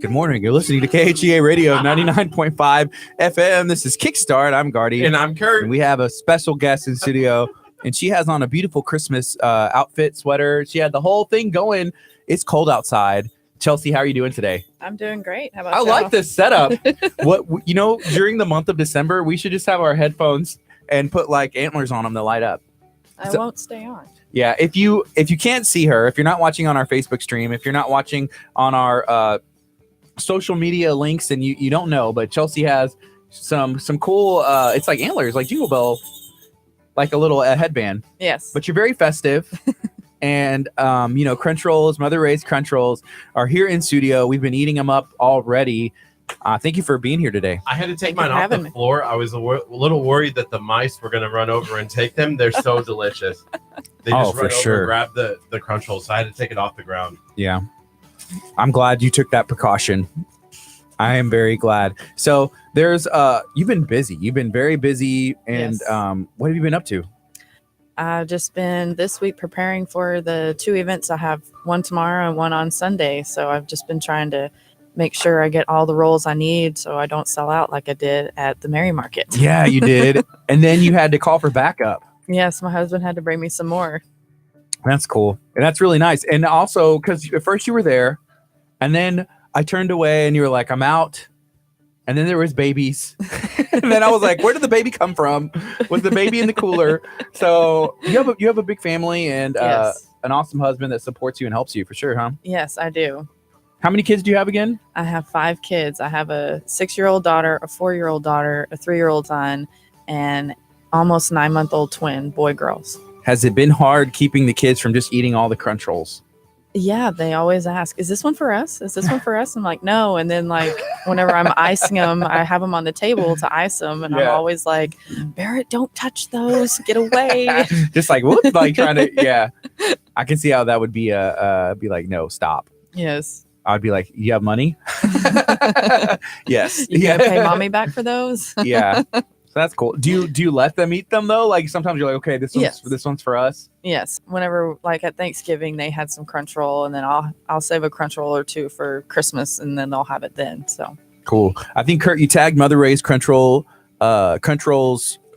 Good morning. You're listening to KHEA Radio 99.5 FM. This is Kickstart. I'm Gardy. And I'm Kurt. And we have a special guest in studio, and she has on a beautiful Christmas outfit, sweater. She had the whole thing going. It's cold outside. Chelsea, how are you doing today? I'm doing great. How about I y'all? like this setup. During the month of December, we should just have our headphones and put like antlers on them to light up. I So- won't stay on. Yeah, if you can't see her, if you're not watching on our Facebook stream, if you're not watching on our social media links, and you don't know, but Chelsea has some cool. It's like antlers, like Jingle Bell, like a little headband. Yes. But you're very festive. And crunch rolls, Mother Race crunch rolls are here in studio. We've been eating them up already. Thank you for being here today. I had to take Thank you mine for off having the me. floor. I was a little worried that the mice were going to run over and take them. They're so delicious. They Oh, just for run over sure. and grab the crunch roll, so I had to take it off the ground. Yeah. I'm glad you took that precaution. I am very glad. So there's you've been busy. You've been very busy. And Yes. What have you been up to? I've just been this week preparing for the 2 events. I have one tomorrow and one on Sunday. So I've just been trying to make sure I get all the rolls I need so I don't sell out like I did at the Merry Market. Yeah, you did. And then you had to call for backup. Yes, my husband had to bring me some more. That's cool. And that's really nice. And also, because at first you were there, and then I turned away and you were like, I'm out. And then there was babies. And then I was like, where did the baby come from? Was the baby in the cooler? So you have a big family and Yes. an awesome husband that supports you and helps you for sure, huh? Yes, I do. How many kids do you have again? I have 5 kids. I have a 6-year-old daughter, a 4-year-old daughter, a 3-year-old son, and almost 9-month-old twin, boy, girls. Has it been hard keeping the kids from just eating all the crunch rolls? Yeah, they always ask, is this one for us? Is this one for us? I'm like, no. And then like whenever I'm icing them, I have them on the table to ice them. And I'm Yeah. always like, Barrett, don't touch those. Get away. Just like, whoop, like trying to, yeah. I can see how that would be be like, no, stop. Yes. I'd be like, you have money? Yes. You gonna pay mommy back for those? Yeah. So that's cool. Do you let them eat them though? Like sometimes you're like, okay, Yes. this one's for us. Yes. Whenever like at Thanksgiving they had some crunch roll, and then I'll save a crunch roll or 2 for Christmas, and then they'll have it then. So Cool. I think Kurt, you tagged Mother Ray's Crunch Roll's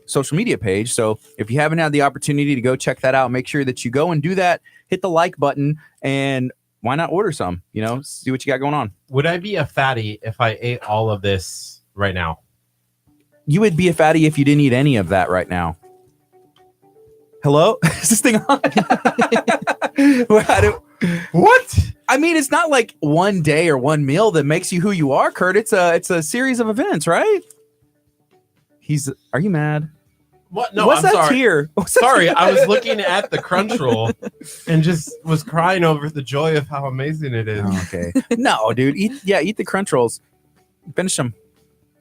social media page. So if you haven't had the opportunity to go check that out, make sure that you go and do that. Hit the like button and why not order some? You know, see what you got going on. Would I be a fatty if I ate all of this right now? You would be a fatty if you didn't eat any of that right now. Hello? Is this thing on? What? I mean, it's not like one day or one meal that makes you who you are, Kurt. It's a series of events, right? Are you mad? What? No, What's I'm that sorry. tear? What's that Sorry, tear? I was looking at the crunch roll and just was crying over the joy of how amazing it is. Oh, okay. No, dude. Eat the crunch rolls. Finish them.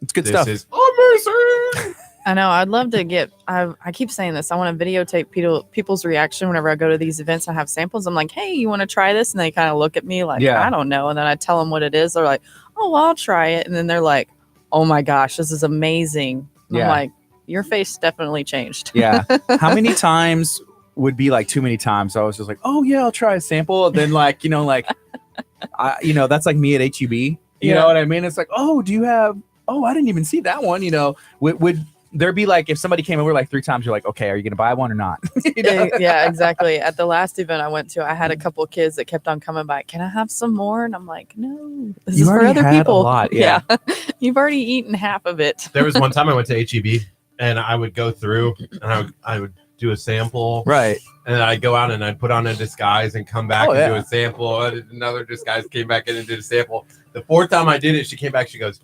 It's good This stuff. is amazing. I know. I'd love to get. I keep saying this. I want to videotape people's reaction whenever I go to these events. I have samples. I'm like, hey, you want to try this? And they kind of look at me like, Yeah. I don't know. And then I tell them what it is. They're like, oh, well, I'll try it. And then they're like, oh my gosh, this is amazing. And Yeah. I'm like, your face definitely changed. Yeah. How many times would be like too many times? I was just like, oh yeah, I'll try a sample. And then like, that's like me at HEB. You Yeah. know what I mean? It's like, oh, do you have? Oh, I didn't even see that one. You know, would there be like if somebody came over like 3 times, you're like, okay, are you gonna buy one or not? You know? Yeah, exactly. At the last event I went to, I had a couple of kids that kept on coming by. Can I have some more? And I'm like, no, this You is for already other had a people. lot, yeah. You've already eaten half of it. There was one time I went to HEB and I would go through and I would do a sample. Right. And then I'd go out and I'd put on a disguise and come back Oh, and do yeah. a sample. And another disguise came back in and did a sample. The 4th time I did it, she came back. She goes,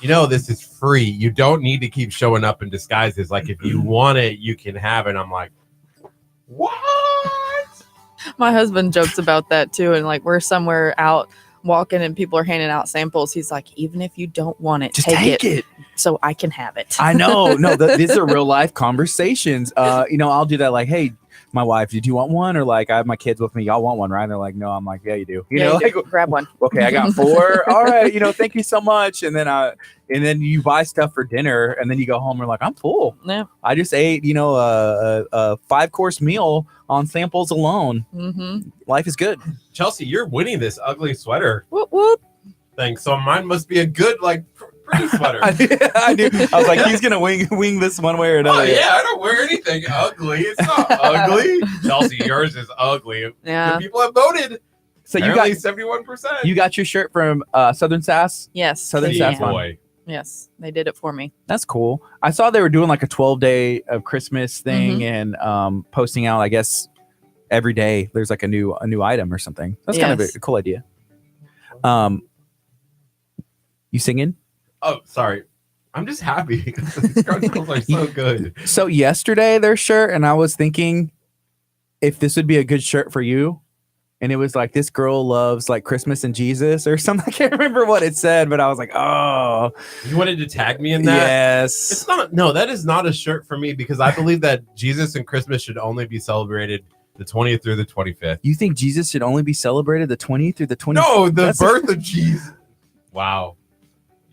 this is free. You don't need to keep showing up in disguises. Like, if you want it, you can have it. I'm like, what? My husband jokes about that too. And like, we're somewhere out walking and people are handing out samples. He's like, even if you don't want it, Just take take it. so I can have it. I know. No, these are real life conversations. I'll do that. Like, hey, my wife, did you want one? Or like, I have my kids with me. Y'all want one, right? And they're like, no. I'm like, yeah, you do. Yeah, you do. Grab one. Okay, I got 4. All right, thank you so much. And then you buy stuff for dinner, and then you go home. And you're like, I'm full. Yeah. I just ate, a 5-course meal on samples alone. Mm-hmm. Life is good. Chelsea, you're winning this ugly sweater Whoop, whoop. thing. So mine must be a good, like, pretty sweater. I knew. I was like, he's gonna wing this one way or another. Oh, yeah, I don't wear anything ugly. It's not ugly. Chelsea, yours is ugly. Yeah. The people have voted. So you Apparently got 71%. you got your shirt from Southern Sass. Yes. Southern they Sass did. one. boy. Yes. They did it for me. That's cool. I saw they were doing like a 12-day of Christmas thing and posting out, I guess, every day there's like a new item or something. That's kind of Yes. a cool idea. You singing? Oh, sorry. I'm just happy. These crunch rolls are so good. So yesterday their shirt, and I was thinking if this would be a good shirt for you. And it was like, this girl loves like Christmas and Jesus or something. I can't remember what it said, but I was like, oh, You wanted to tag me in that? yes. It's not. No, that is not a shirt for me because I believe that Jesus and Christmas should only be celebrated the 20th through the 25th. You think Jesus should only be celebrated the 20th through the 25th? No, the That's- birth of Jesus. Wow.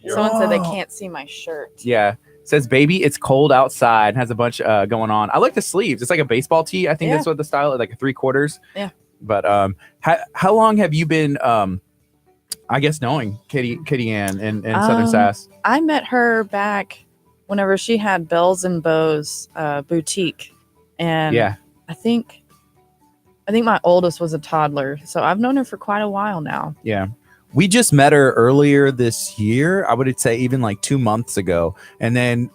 Someone said they Oh. can't see my shirt. Yeah. It says, baby, it's cold outside. And has a bunch going on. I like the sleeves. It's like a baseball tee. I think that's what the style is, like a 3/4. Yeah. But how long have you been, I guess, knowing Kitty Ann and Southern Sass? I met her back whenever she had Bells and Bows boutique. And Yeah. I think my oldest was a toddler. So I've known her for quite a while now. Yeah. We just met her earlier this year. I would say even like 2 months ago. And then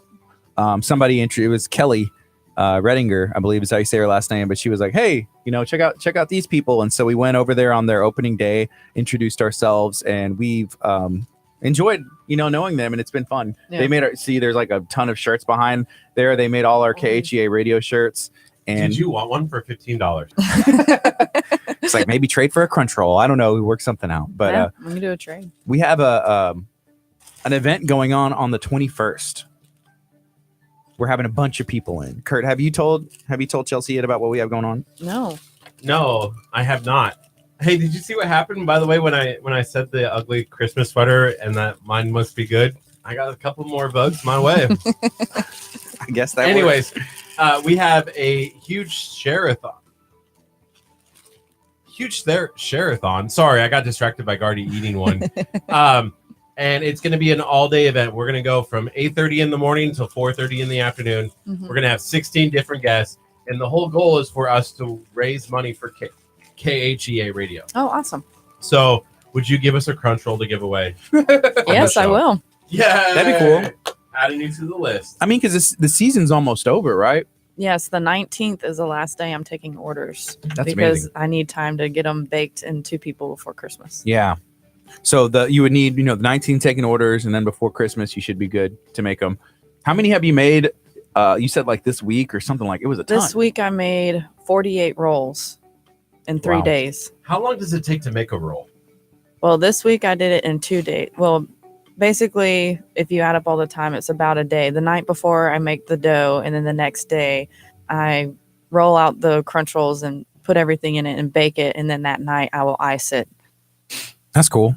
it was Kelly Redinger, I believe is how you say her last name. But she was like, hey, check out these people. And so we went over there on their opening day, introduced ourselves, and we've enjoyed, knowing them. And it's been fun. Yeah. They made there's like a ton of shirts behind there. They made all our KHEA radio shirts. And Did you want one for $15? it's like maybe trade for a crunch roll. I don't know. We work something out. But Yeah, let me do a trade. we have an event going on the 21st. We're having a bunch of people in. Kurt, have you told Chelsea yet about what we have going on? No. No, I have not. Hey, did you see what happened, by the way, when I said the ugly Christmas sweater and that mine must be good? I got a couple more votes my way. I guess that. Anyways, we have a huge share-a-thon. Share-a-thon. Sorry, I got distracted by Gardy eating one. And it's going to be an all-day event. We're going to go from 8:30 in the morning till 4:30 in the afternoon. Mhm. We're going to have 16 different guests. And the whole goal is for us to raise money for KHEA Radio. Oh, awesome. So, would you give us a crunch roll to give away? Yes, I will. Yeah, That'd be cool. Adding you to the list. I mean, because the season's almost over, right? Yes, the 19th is the last day I'm taking orders That's because amazing. I need time to get them baked and to people before Christmas. Yeah. So you would need, the 19 taking orders, and then before Christmas, you should be good to make them. How many have you made? You said like this week or something, like it was a ton. This week I made 48 rolls in 3 Wow. days. How long does it take to make a roll? Well, this week I did it in 2 days. Well, basically, if you add up all the time, it's about a day. The night before I make the dough, and then the next day I roll out the crunch rolls and put everything in it and bake it. And then that night I will ice it. That's cool.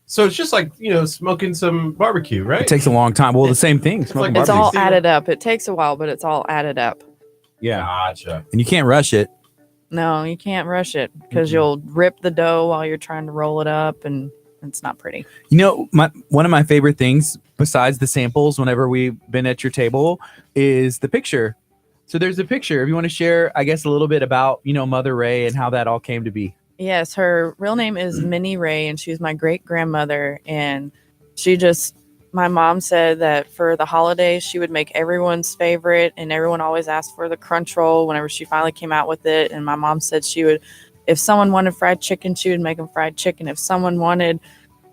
So it's just like, smoking some barbecue, right? It takes a long time. Well, the same thing. Smoking like- It's barbecue. all added up. It takes a while, but it's all added up. Yeah. Gotcha. And you can't rush it. No, you can't rush it because Mhm. you'll rip the dough while you're trying to roll it up, and it's not pretty. One of my favorite things besides the samples whenever we've been at your table is the picture. So there's a picture. If you want to share, I guess, a little bit about, Mother Ray and how that all came to be. Yes, her real name is Minnie Ray, and she was my great grandmother. And my mom said that for the holidays, she would make everyone's favorite, and everyone always asked for the crunch roll whenever she finally came out with it. And my mom said if someone wanted fried chicken, she would make them fried chicken. If someone wanted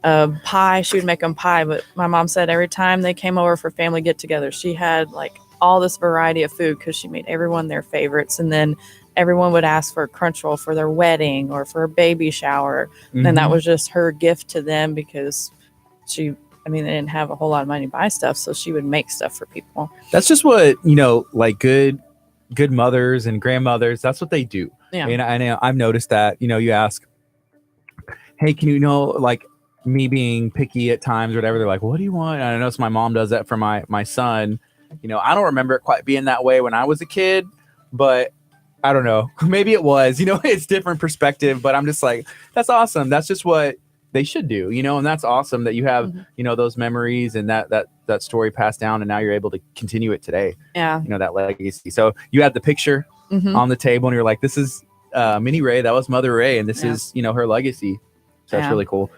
pie, she would make them pie. But my mom said every time they came over for family get-together, she had like all this variety of food because she made everyone their favorites. And then everyone would ask for a crunch roll for their wedding or for a baby shower. And that was just her gift to them because they didn't have a whole lot of money to buy stuff. So she would make stuff for people. That's just what, like good mothers and grandmothers, that's what they do. Yeah. And I know I've noticed that, you ask, hey, can like me being picky at times or whatever, they're like, what do you want? And I notice my mom does that for my son. I don't remember it quite being that way when I was a kid, but I don't know. Maybe it was, it's different perspective, but I'm just like, that's awesome. That's just what they should do, and that's awesome that you have, those memories and that story passed down, and now you're able to continue it today. Yeah. That legacy. So you had the picture on the table, and you're like, this is Minnie Ray. That was Mother Ray, and this is, her legacy. So that's really cool.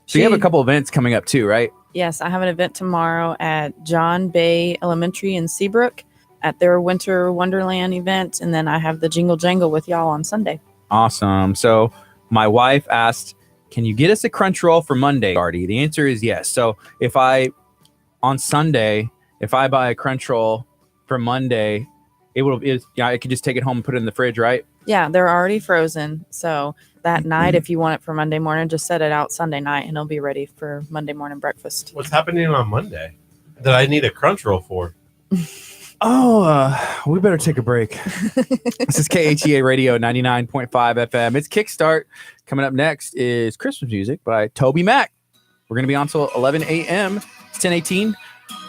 So you have a couple events coming up too, right? Yes, I have an event tomorrow at John Bay Elementary in Seabrook at their Winter Wonderland event. And then I have the Jingle Jangle with y'all on Sunday. Awesome. So my wife asked, can you get us a crunch roll for Monday, Gardy? The answer is yes. So on Sunday, if I buy a crunch roll for Monday, I could just take it home and put it in the fridge, right? Yeah, they're already frozen. So that night, if you want it for Monday morning, just set it out Sunday night and it'll be ready for Monday morning breakfast. What's happening on Monday that I need a crunch roll for? We better take a break. This is KHEA Radio 99.5 FM. It's Kickstart. Coming up next is Christmas music by Toby Mac. We're going to be on till 11 a.m. It's 10:18.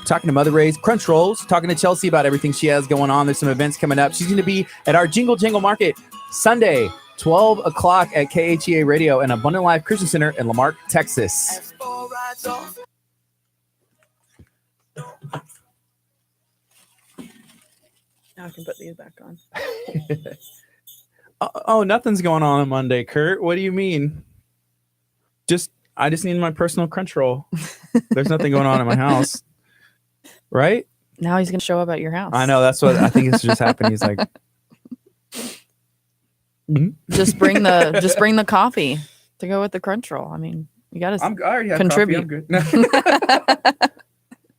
Talking to Mother Ray's Crunch Rolls. Talking to Chelsea about everything she has going on. There's some events coming up. She's going to be at our Jingle Jangle Market Sunday, 12 o'clock at KHEA Radio and Abundant Life Christian Center in Lamarck, Texas. Now I can put these back on. Oh, nothing's going on Monday, Kurt. What do you mean? I just need my personal crunch roll. There's nothing going on in my house. Right? Now he's going to show up at your house. I know. That's what I think is just happened. He's like, just bring the coffee to go with the crunch roll. I mean, you got to I already have contribute. Coffee. I'm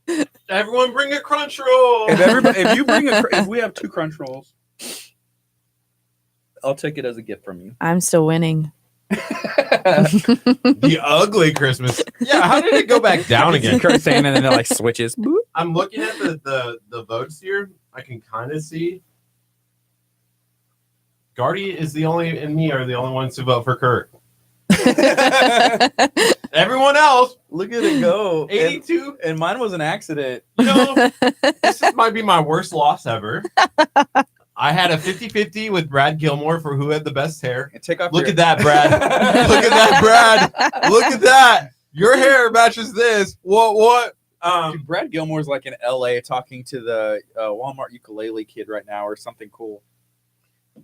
good. Everyone bring a crunch roll. If we have 2 crunch rolls, I'll take it as a gift from you. I'm still winning. The ugly Christmas. Yeah, how did it go back down again? Kurt saying, and then it like switches. Boop. I'm looking at the votes here. I can kind of see Gardy is and me are the only ones who vote for Kurt. Everyone else, Look at it go. 82. And mine was an accident. Might be my worst loss ever. I had a 50-50 with Brad Gilmore for who had the best hair. Look at that, Brad. Look at that, Brad. Look at that. Your hair matches this. What? Dude, Brad Gilmore's like in LA talking to the Walmart ukulele kid right now or something cool.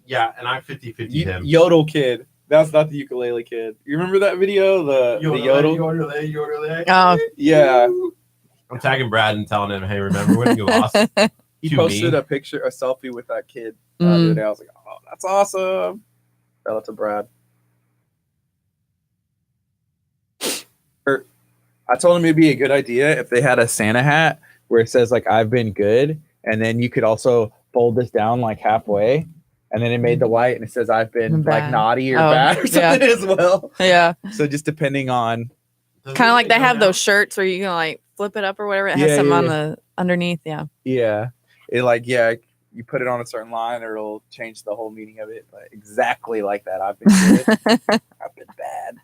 Yeah, and I'm 50-50 him. Yodel kid. That's not the ukulele kid. You remember that video? The yodel? Yodelay. Oh. Yeah. I'm tagging Brad and telling him, hey, remember when you lost? He To posted me? a selfie with that kid the other day. I was like, oh, that's awesome. Shout out to Brad. I told him it'd be a good idea if they had a Santa hat where it says like I've been good, and then you could also fold this down like halfway, and then it made the white and it says I've been like Bad. naughty or Oh, bad or something as well. Yeah. So just depending on Kind of like they have those shirts where you can like flip it up or whatever. It has something on the underneath. Yeah. it like you put it on a certain line or it'll change the whole meaning of it. But exactly like that. I've been good. I've been bad.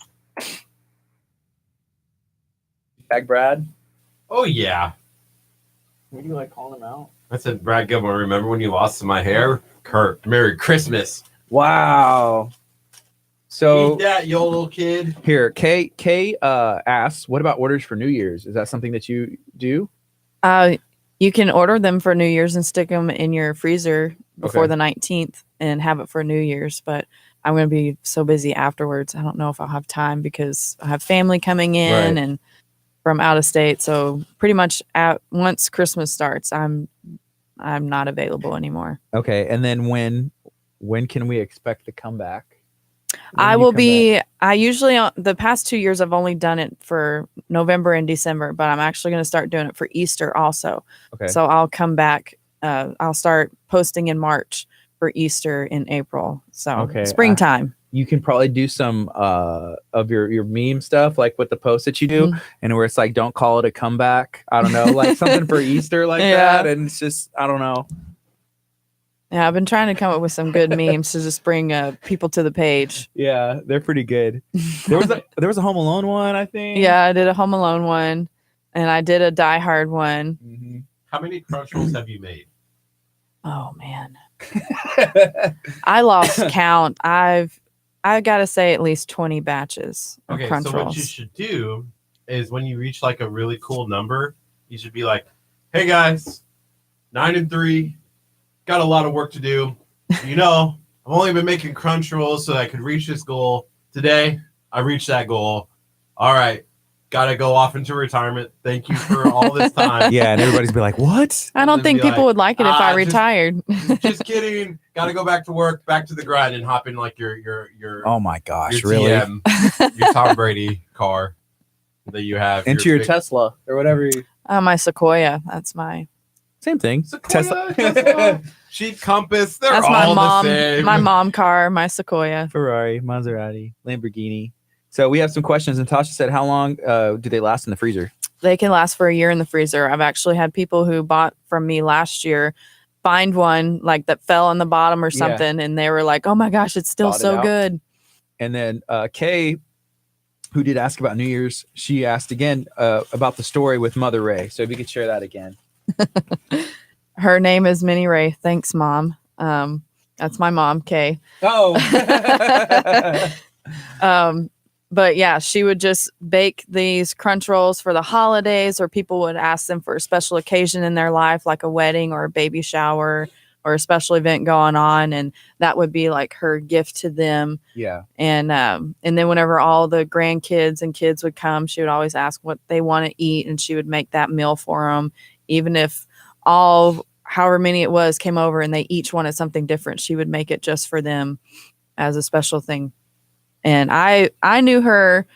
Tag Brad. Oh, yeah. What do you like calling him out? I said, Brad Gilmore, remember when you lost my hair? Curt, Merry Christmas. Wow. So Eat that, you little kid. here, Kay asks, what about orders for New Year's? Is that something that you do? You can order them for New Year's and stick them in your freezer before the 19th and have it for New Year's. But I'm going to be so busy afterwards. I don't know if I'll have time because I have family coming in and from out of state. So pretty much once Christmas starts, I'm not available anymore. Okay. And then when can we expect to come back? I will be. I usually the past 2 years I've only done it for November and December, but I'm actually going to start doing it for Easter also. Okay. So I'll come back. I'll start posting in March for Easter in April. So springtime. You can probably do some of your meme stuff, like with the posts that you do, and where it's like, don't call it a comeback. I don't know, like something for Easter like that. And it's just, I don't know. Yeah, I've been trying to come up with some good memes to just bring people to the page. Yeah, they're pretty good. There was a Home Alone one, I think. Yeah, I did a Home Alone one, and I did a Die Hard one. Mm-hmm. How many crunch rolls have you made? Oh man, I lost count. I got to say at least 20 batches of Okay, crunch so rolls. what you should do is when you reach like a really cool number, you should be like, hey guys, 9 and 3. Got a lot of work to do. You know, I've only been making crunch rolls so that I could reach this goal. Today, I reached that goal. All right. Got to go off into retirement. Thank you for all this time. Yeah, and everybody's be like, what? I don't think people would like it if I retired. Just kidding. Got to go back to work, back to the grind, and hop in like your oh my gosh, your really? TM, your Tom Brady car that you have. Into your Tesla or whatever. My Sequoia. That's my... Same thing. Tesla. Jeep Compass. They're That's all my mom. the same. My mom car. My Sequoia. Ferrari, Maserati, Lamborghini. So we have some questions. And Tasha said, how long do they last in the freezer? They can last for a year in the freezer. I've actually had people who bought from me last year find one like that fell on the bottom or something, and they were like, "Oh my gosh, it's still so good." And then Kay, who did ask about New Year's, she asked again about the story with Mother Ray. So if you could share that again. Her name is Minnie Ray. Thanks, Mom. That's my mom, Kay. Oh. But yeah, she would just bake these crunch rolls for the holidays, or people would ask them for a special occasion in their life, like a wedding or a baby shower or a special event going on. And that would be like her gift to them. Yeah. And then whenever all the grandkids and kids would come, she would always ask what they want to eat, and she would make that meal for them. Even if however many it was came over and they each wanted something different, she would make it just for them as a special thing. And I knew her.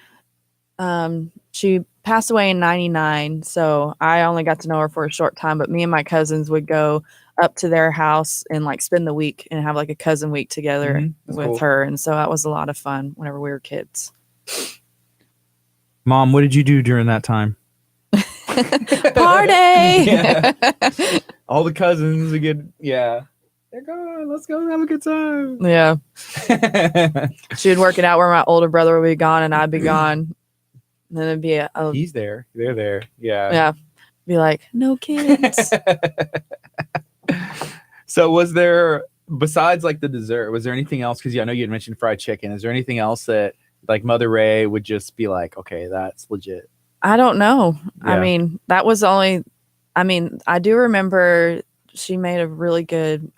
She passed away in 1999, so I only got to know her for a short time. But me and my cousins would go up to their house and like spend the week and have like a cousin week together with her. And so that was a lot of fun whenever we were kids. Mom, what did you do during that time? Party! All the cousins again. Yeah. They're gone. Let's go have a good time. Yeah. She would work it out where my older brother would be gone and I'd be gone. And then it'd be he's there. They're there. Yeah. Yeah. Be like, no kids. So was there, besides like the dessert, was there anything else? Because I know you had mentioned fried chicken. Is there anything else that like Mother Ray would just be like, okay, that's legit? I don't know. Yeah. I mean, that was only, I do remember she made a really good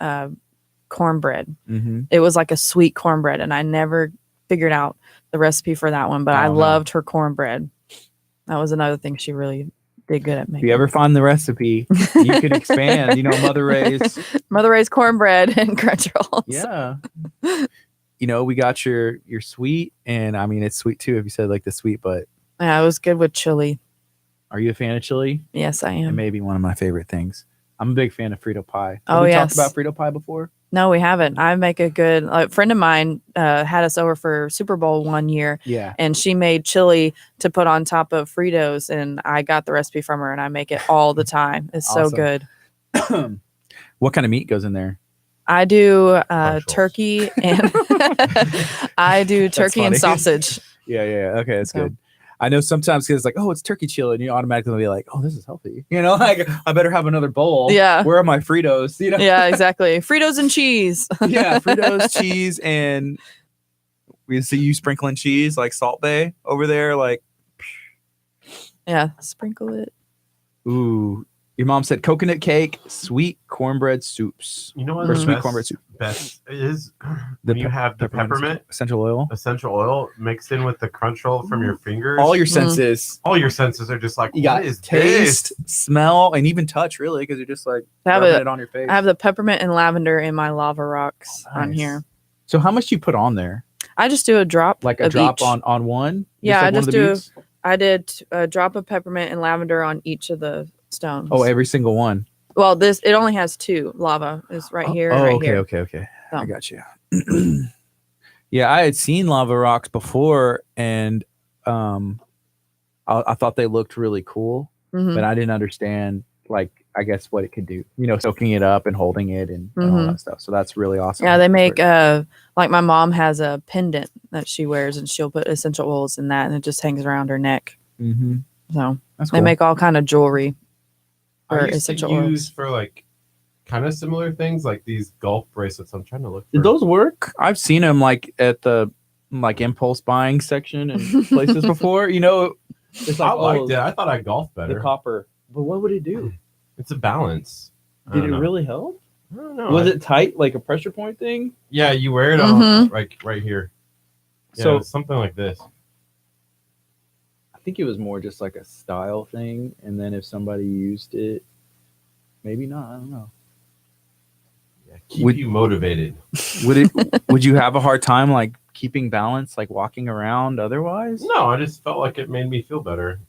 cornbread. Mm-hmm. It was like a sweet cornbread, and I never figured out the recipe for that one, but I Oh, no. loved her cornbread. That was another thing she really did good at If making. you ever find the recipe, you can expand. You know, Mother Ray's cornbread and crunch rolls. Yeah. You know, we got your sweet, and I mean it's sweet too if you said like the sweet, but Yeah, it was good with chili. are you a fan of chili? Yes, I It am. may be one of my favorite things. I'm a big fan of Frito pie. Oh, Have we yes. talked about Frito pie before? No, we haven't. I make a good a friend of mine had us over for Super Bowl one year, Yeah. and she made chili to put on top of Fritos, and I got the recipe from her, and I make it all the time. It's so Awesome. good. What kind of meat goes in there? I do Partials. turkey and I do turkey and funny. sausage. Yeah. Okay, that's So- good. I know sometimes kids like, oh, it's turkey chili, and you automatically be like, oh, this is healthy. You know, like I better have another bowl. Yeah. Where are my Fritos? You know. Yeah, exactly. Fritos and cheese. Yeah, Fritos, cheese, and we see you sprinkling cheese like Salt Bay over there. Like, Yeah, sprinkle it. ooh, your mom said coconut cake, sweet cornbread soups, You know what or the sweet best, cornbread soup. best is? The When you have the peppermint essential oil. essential oil mixed in with the crunch roll from your fingers. All your Mhm. senses. all your senses are just like, You got what is taste, this? smell, and even touch, really, because you're just like I have, rubbing a, it on your face. I have the peppermint and lavender in my lava rocks on Nice. here. So how much do you put on there? I just do a drop. Like a of drop each. on one? Yeah, like I one of just the do- beads? I did a drop of peppermint and lavender on each of the stones. Oh, every single one. Well, it only has two. Lava is right here. Oh, and right okay, here. okay. I So. got you. Yeah, I had seen lava rocks before, and I thought they looked really cool, Mhm. but I didn't understand, like, I guess what it could do. You know, soaking it up and holding it and all Mhm. that stuff. So that's really awesome. Yeah, they That's make great. like my mom has a pendant that she wears, and she'll put essential oils in that, and it just hangs around her neck. Mhm. So That's they cool. make all kind of jewelry for I used to essential use oils. for like kind of similar things like these golf bracelets. I'm trying to look for Did those work? I've seen them like at the like impulse buying section and places before. You know, it's I like liked it. I thought I golfed the better. copper. But what would it do? It's a balance. I Did don't it know. really help? I don't know. Was it tight, like a pressure point thing? Yeah, you wear it on Mhm. right here. Yeah, So- it's something like this. I think it was more just like a style thing, and then if somebody used it, maybe not. I don't know. Yeah, keep Would- you motivated. Would you have a hard time like keeping balance, like walking around otherwise? No, I just felt like it made me feel better.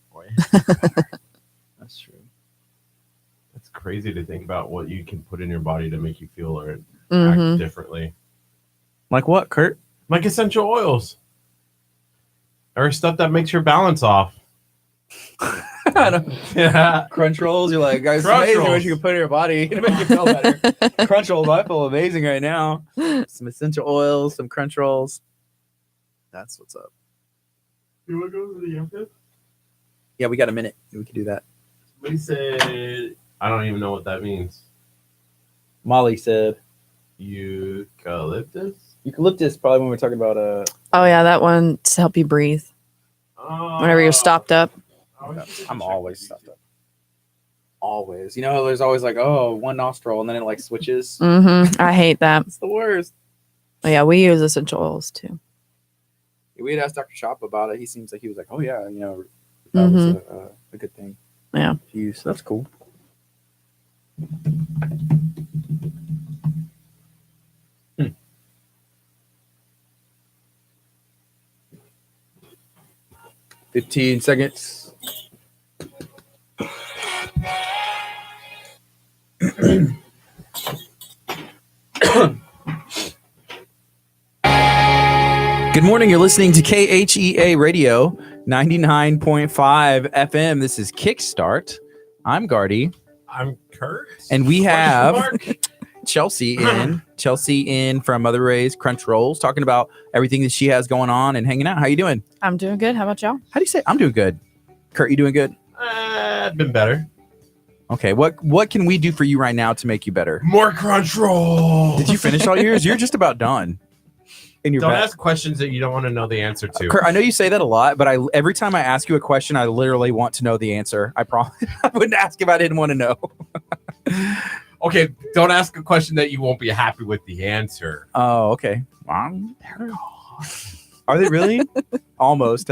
That's true. It's crazy to think about what you can put in your body to make you feel or act Mhm. differently. Like what, Kurt? Like essential oils. Or stuff that makes your balance off. I don't, Yeah. crunch rolls. You're like, guys, Crunch amazing what rolls. you can put in your body to make you feel better. Crunch rolls, I feel amazing right now. Some essential oils, some crunch rolls. That's what's up. You want to go to the Yum? Yeah, we got a minute. We can do that. Somebody said, I don't even know what that means. Molly said Eucalyptus? eucalyptus. Probably when we're talking about Oh yeah, that one to help you breathe whenever you're stopped up. I'm always stuffed up. Always. You know, there's always like, oh, one nostril, and then it like switches. I hate that. It's the worst. But yeah, we use essential oils too. We had asked Dr. Shop about it. He seems like he was like, oh yeah, you know, that was a good thing. Yeah. To use. That's cool. Hmm. "15 seconds. Good morning. You're listening to KHEA Radio 99.5 FM. This is Kickstart. I'm Gardy, I'm Curt. and we Question have mark? Chelsea in from Mother Ray's Crunch Rolls, talking about everything that she has going on and hanging out. How you doing? I'm doing good. How about y'all? How do you say? I'm doing good. Kurt, you doing good? I've been better. Okay. What can we do for you right now to make you better? More crunch roll. Did you finish all yours? You're just about done. In your Don't bag. ask questions that you don't want to know the answer to. Kurt, I know you say that a lot, but every time I ask you a question, I literally want to know the answer. I promise. I wouldn't ask if I didn't want to know. Okay, don't ask a question that you won't be happy with the answer. Oh, okay. Are Are they really? Almost.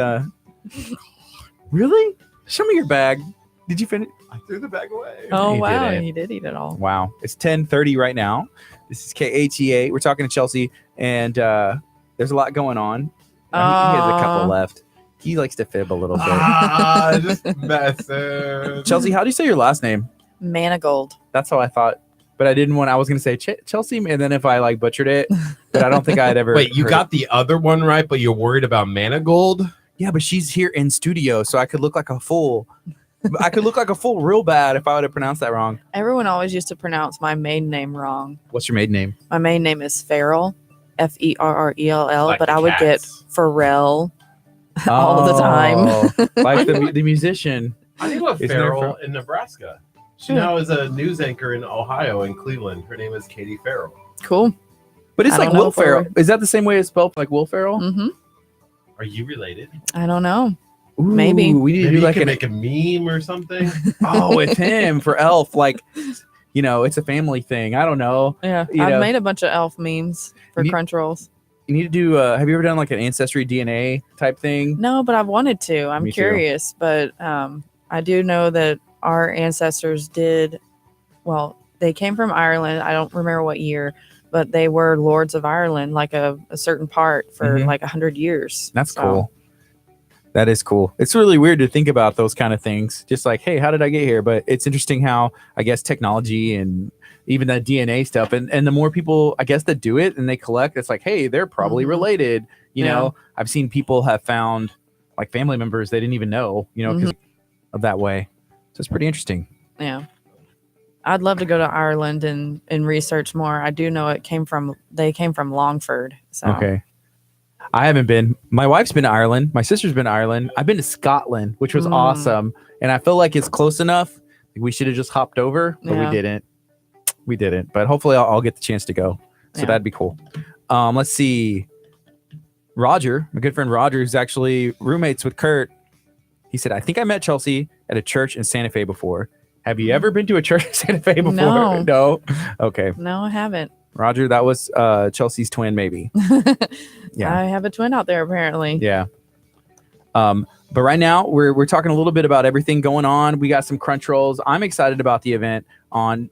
Really? Show me your bag. Did you finish? I threw the bag away. Oh, He wow. did it. He did eat it all. Wow. It's 10:30 right now. This is KHEA. We're talking to Chelsea, and there's a lot going on. He has a couple left. He likes to fib a little bit. Just messing. Chelsea, how do you say your last name? Manigold. That's how I thought. But I didn't want. I was going to say Chelsea, and then if I like butchered it, but I don't think I'd ever. Wait, you heard got it. the other one right, but you're worried about Manigold? Yeah, but she's here in studio, so I could look like a fool. I could look like a fool real bad if I would have pronounced that wrong. Everyone always used to pronounce my maiden name wrong. What's your maiden name? My maiden name is Farrell, Ferrell, Like but the I would get cats. Pharrell all the time. Oh, like the musician. I knew a Isn't there Farrell in Nebraska. She now is a news anchor in Ohio, in Cleveland. Her name is Katie Farrell. Cool. But it's I like don't know Will if we're- Ferrell. Is that the same way it's spelled, like Will Ferrell? Mm-hmm. Are you related? I don't know. Ooh, Maybe. we need to Maybe do you like can an make a meme or something. oh with him for Elf. Like, it's a family thing. I don't know. Yeah. You I've know. made a bunch of elf memes for You- Crunch Rolls. You need to do. Have you ever done like an ancestry DNA type thing? No, but I've wanted to. I'm Me too. curious. But I do know that our ancestors did, well, they came from Ireland. I don't remember what year, but they were lords of Ireland, like a certain part for Mhm. like 100 years. That's So, cool. That is cool. It's really weird to think about those kind of things. Just like, hey, how did I get here? But it's interesting how I guess technology and even that DNA stuff, and the more people I guess that do it and they collect, it's like, hey, they're probably Mhm. related. You Yeah. know, I've seen people have found like family members they didn't even know. Because of that way. So it's pretty interesting. Yeah. I'd love to go to Ireland and research more. I do know they came from Longford. So Okay. I haven't been. My wife's been to Ireland. My sister's been to Ireland. I've been to Scotland, which was Mm. awesome. And I feel like it's close enough. We should have just hopped over, but Yeah. we didn't. We didn't. But hopefully I'll get the chance to go. So Yeah. that'd be cool. Let's see. Roger, my good friend Roger, who's actually roommates with Curt. He said, I think I met Chelsea at a church in Santa Fe before. Have you ever been to a church in Santa Fe before? No. No? Okay. No, I haven't. Roger, that was Chelsea's twin, maybe. Yeah. I have a twin out there apparently. Yeah. But right now we're talking a little bit about everything going on. We got some crunch rolls. I'm excited about the event on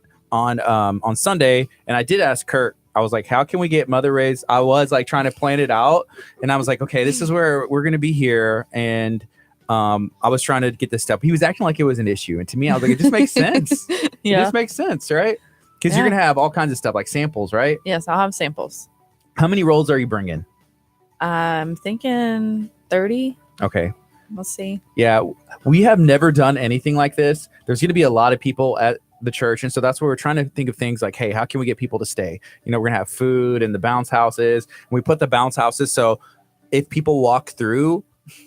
Sunday. And I did ask Curt, I was like, how can we get Mother Raised? I was like trying to plan it out. And I was like, okay, this is where we're going to be here. And I was trying to get this stuff. He was acting like it was an issue. And to me, I was like, it just makes sense. It Yeah. just makes sense, right? Because you're Yeah. going to have all kinds of stuff like samples, right? Yes, I'll have samples. How many rolls are you bringing? I'm thinking 30. Okay. Let's see. Yeah, we have never done anything like this. There's going to be a lot of people at the church. And so that's where we're trying to think of things like, hey, how can we get people to stay? We're going to have food and the bounce houses. And we put the bounce houses. So if people walk through,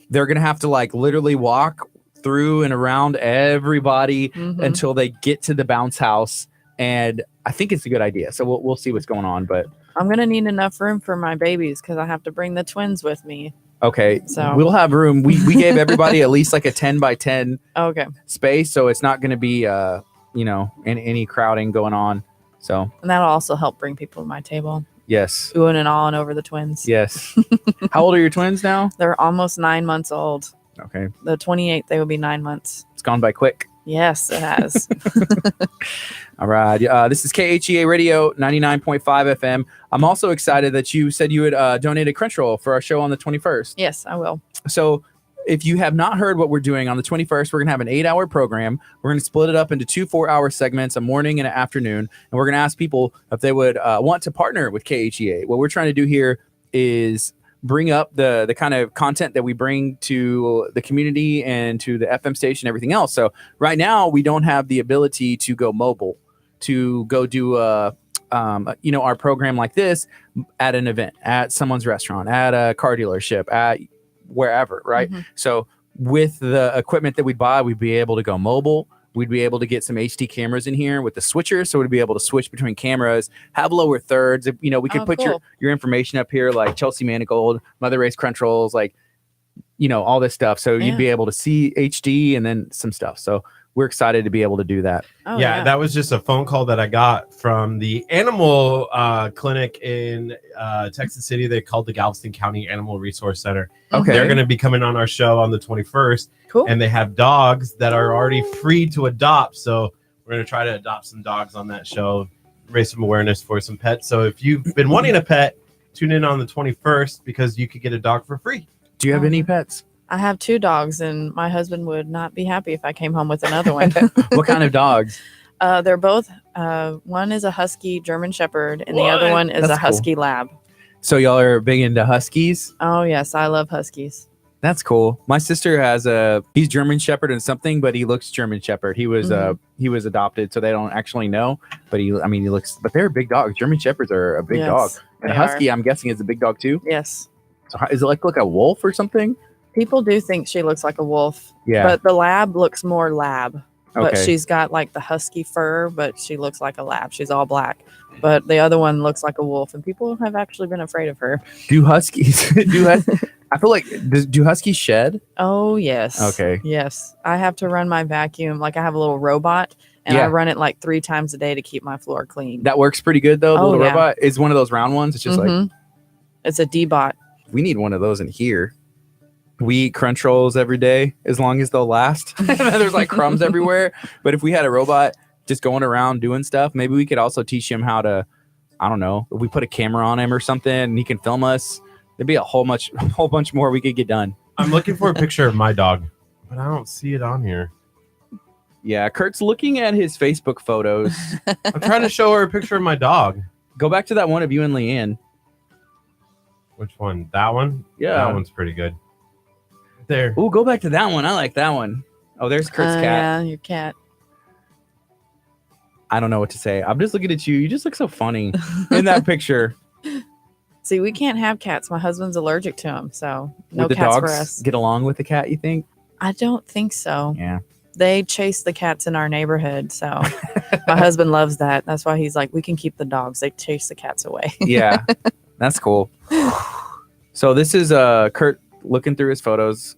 they're going to have to like literally walk through and around everybody Mhm. until they get to the bounce house. And I think it's a good idea. So we'll see what's going on. But I'm going to need enough room for my babies because I have to bring the twins with me. okay, So- we'll have room. We gave everybody at least like a 10 by 10 Okay. space, so it's not going to be any crowding going on. So And that'll also help bring people to my table. yes, Oohing and awing over the twins. yes. How old are your twins now? They're almost 9 months old. Okay, The 28th, they will be 9 months. it's gone by quick. Yes, it has. All right, this is KHEA Radio 99.5 FM. I'm also excited that you said you would donate a crunch roll for our show on the 21st. Yes, I will. So if you have not heard what we're doing on the 21st, we're going to have an 8-hour program. We're going to split it up into 2 4-hour segments, a morning and an afternoon. And we're going to ask people if they would want to partner with KHEA. What we're trying to do here is bring up the kind of content that we bring to the community and to the FM station, everything else. So right now we don't have the ability to go mobile, to go do our program like this at an event, at someone's restaurant, at a car dealership, at wherever, right? Mhm. So with the equipment that we'd buy, we'd be able to go mobile. We'd be able to get some HD cameras in here with the switcher, so we'd be able to switch between cameras, have lower thirds. We could Oh, put cool. your information up here, like Chelsea Manigold, Mother Race Crunch Rolls, like all this stuff. So Yeah. you'd be able to see HD and then some stuff. So we're excited to be able to do that. Oh, yeah, that was just a phone call that I got from the animal clinic in Texas City. They called the Galveston County Animal Resource Center. Okay. They're going to be coming on our show on the 21st, cool. and they have dogs that are already free to adopt. So we're going to try to adopt some dogs on that show, raise some awareness for some pets. So if you've been wanting a pet, tune in on the 21st because you could get a dog for free. Do you have any pets? I have 2 dogs, and my husband would not be happy if I came home with another one. What kind of dogs? They're both, one is a Husky German Shepherd, and the other one is That's a Husky Lab. So y'all are big into Huskies? Oh, yes. I love Huskies. That's cool. My sister has he's German Shepherd and something, but he looks German Shepherd. He was adopted, so they don't actually know. But he looks. But they're big dogs. German Shepherds are a big dog. And a Husky, I'm guessing, is a big dog too. Yes. So is it like a wolf or something? People do think she looks like a wolf. Yeah. But the Lab looks more lab. But Okay. she's got like the Husky fur, but she looks like a lab. She's all black. But the other one looks like a wolf, and people have actually been afraid of her. Do Huskies? I feel like do Huskies shed? Oh, yes. Okay. Yes. I have to run my vacuum. Like I have a little robot, and I run it like 3 times a day to keep my floor clean. That works pretty good though. The Oh, little yeah. robot is one of those round ones. It's just like Mhm. It's a D-bot. we need one of those in here. We eat crunch rolls every day as long as they'll last. There's like crumbs everywhere. But if we had a robot just going around doing stuff, maybe we could also teach him how to, I don't know, if we put a camera on him or something and he can film us, there'd be a whole bunch more we could get done. I'm looking for a picture of my dog, but I don't see it on here. Yeah, Kurt's looking at his Facebook photos. I'm trying to show her a picture of my dog. Go back to that one of you and Leanne. Which one? That one? Yeah. That one's pretty good. There. Ooh, go back to that one. I like that one. Oh, there's Kurt's cat. Yeah, your cat. I don't know what to say. I'm just looking at you. You just look so funny in that picture. See, we can't have cats. My husband's allergic to them, so no Would the cats dogs for us. get along with the cat, you think? I don't think so. Yeah. They chase the cats in our neighborhood, so my husband loves that. That's why he's like, we can keep the dogs. They chase the cats away. Yeah. That's cool. So this is Kurt looking through his photos.